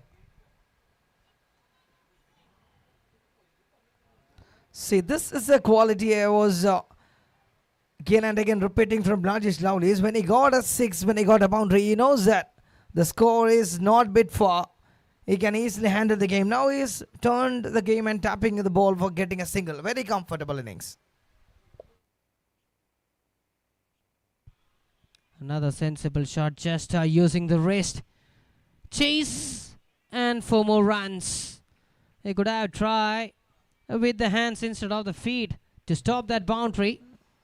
See, this is the quality I was again and again repeating from Laljish Lovelace. When he got a 6, when he got a boundary, he knows that the score is not bit far. He can easily handle the game. Now he's turned the game and tapping the ball for getting a single. Very comfortable innings. Another sensible shot, just using the wrist. Chase and 4 more runs. He could have tried with the hands instead of the feet to stop that boundary,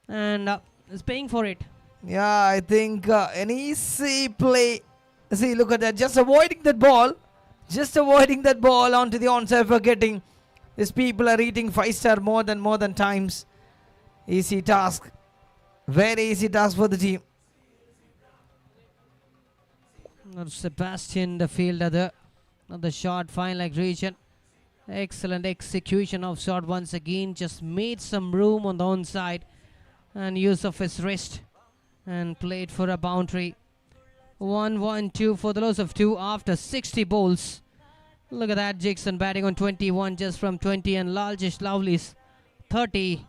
and is paying for it. Yeah, I think an easy play. See, look at that. Just avoiding that ball. Just avoiding that ball onto the onside for getting. These people are eating 5-star more than times. Easy task. Very easy task for the team. Sebastian, the fielder there. Another shot, fine like region. Excellent execution of shot once again. Just made some room on the onside and use of his wrist. and played for a boundary. 1-1-2 for the loss of 2 after 60 balls. Look at that, Jackson batting on 21 just from 20 and Laljish Lovely's 30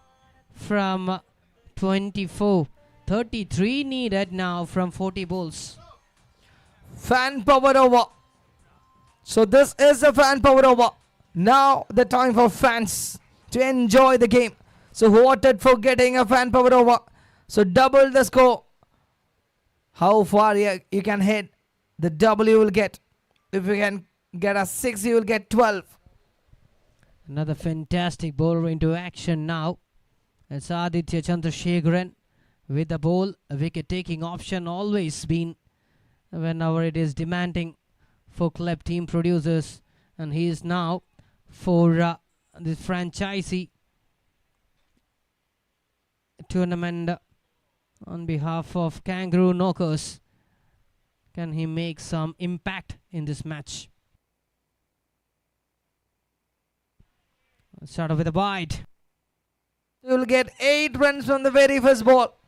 from 24. 33 needed now from 40 balls. Fan power over. So this is a fan power over. Now the time for fans to enjoy the game. So voted for getting a fan power over. So double the score. How far you can hit, the double you will get. If you can get a 6, you will get 12. Another fantastic bowler into action now. It's Aditya Chandrasekharan with the ball. A wicket-taking option always been whenever it is demanding for club team producers. And he is now for the franchisee tournament on behalf of Kangaroo Knockers. Can he make some impact in this match? Let's start off with a bite. You will get 8 runs from the very first ball.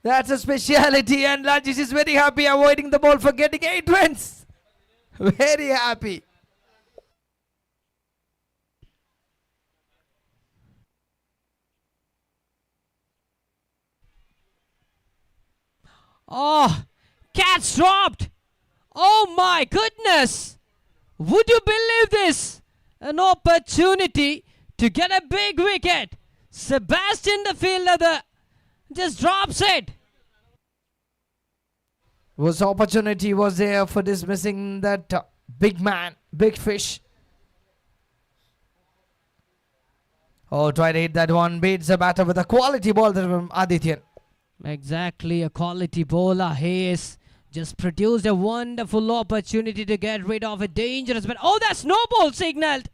That's a speciality, and Lajish is very happy avoiding the ball for getting 8 runs. Very happy. Oh, catch dropped. Oh my goodness. Would you believe this? An opportunity to get a big wicket. Sebastian, the fielder, just drops it. Opportunity was there for dismissing that big man, big fish. Oh, try to hit that one. Beats the batter with a quality ball from Adityan. Exactly, a quality bowler. He is just produced a wonderful opportunity to get rid of a dangerous but oh, that's no ball signaled.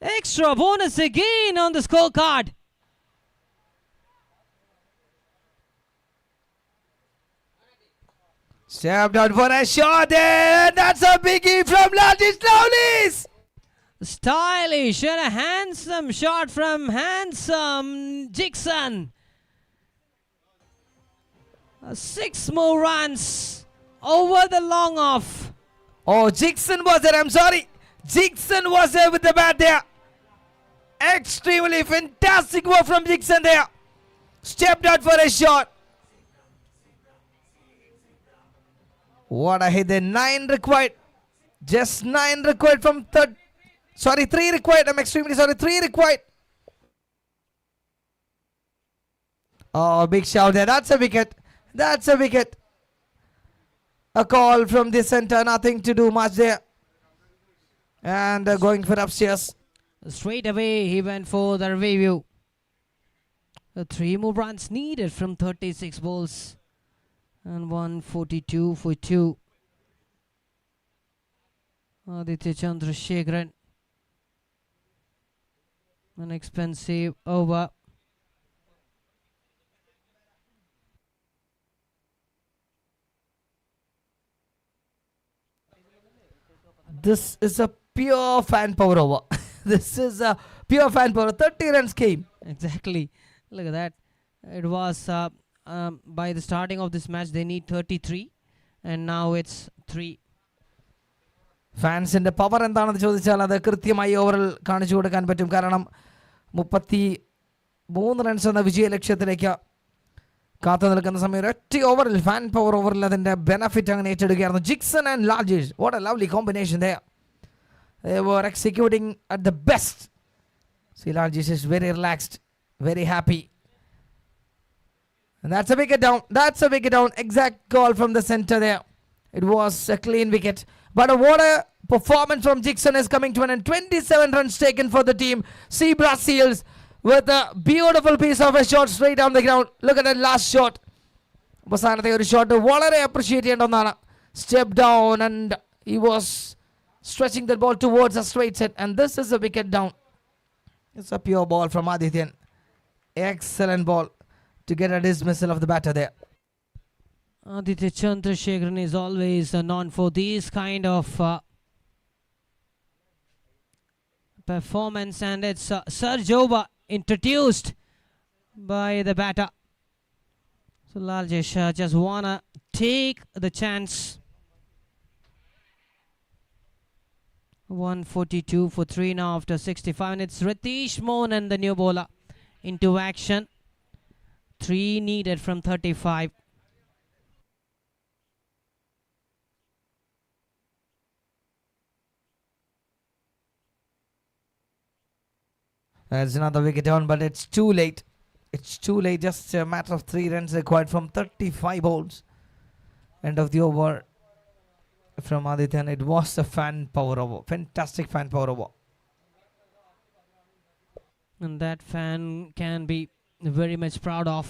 Extra bonus again on the scorecard. Stepped out for a shot there. That's a biggie from Lajish Lovely's. Stylish and a handsome shot from handsome Jackson. 6 more runs over the long off. Oh, Jackson was there. I'm sorry. Jackson was there with the bat there. Extremely fantastic work from Jackson there. Stepped out for a shot. What a hit there. 9 required. Just 9 required from third. Sorry, 3 required. I'm extremely sorry. 3 required. Oh, big shout there. That's a wicket. That's a wicket. A call from the center. Nothing to do much there. And going for upstairs. Straight away he went for the review. 3 more runs needed from 36 balls. And 142 for 2. Aditya Chandrasekharan. An expensive over. This is a pure fan power over. This is a pure fan power. 30 runs came. Exactly. Look at that. It was by the starting of this match they need 33 and now it's 3. ഫാൻസിൻ്റെ power എന്താണെന്ന് ചോദിച്ചാൽ അത് കൃത്യമായി ഓവറിൽ കാണിച്ചു കൊടുക്കാൻ പറ്റും. കാരണം 33 runs എന്ന വിജയ ലക്ഷ്യത്തിലേക്ക് കാത്തു നിൽക്കുന്ന സമയം ഒറ്റ ഓവറിൽ ഫാൻ പവർ ഓവറിൽ അതിൻ്റെ ബെനഫിറ്റ് അങ്ങനെ ഏറ്റെടുക്കുകയായിരുന്നു. Jickson and Lajish, what a lovely combination there. They were executing at the best. See, Lajish is very relaxed, very happy. And that's a wicket down. That's a wicket down. Exact call from the center there. It was a clean wicket. But what a performance from Jackson is coming to an end. 27 runs taken for the team. Zebra Seals with a beautiful piece of a shot straight down the ground. Look at that last shot. അവസാനത്തെ ഒരു shot വളരെ appreciate ചെയ്യേണ്ട ഒന്നാണ്. Step down and he was stretching the ball towards a straight set, and this is a wicket down. It's a pure ball from Adityan. Excellent ball to get a dismissal of the batter there. Aditya Chandrasekharan is always known for these kind of performance, and it's Surge over introduced by the batter. So Laljesh just wanna take the chance. 142 for 3 now after 65 minutes. Ritesh Mohan, the new bowler, into action. 3 needed from 35. There's another wicket down, but it's too late. It's too late. Just a matter of 3 runs required from 35 balls. End of the over from Aditya, and it was a fan power over. Fantastic fan power over. And that fan can be very much proud of.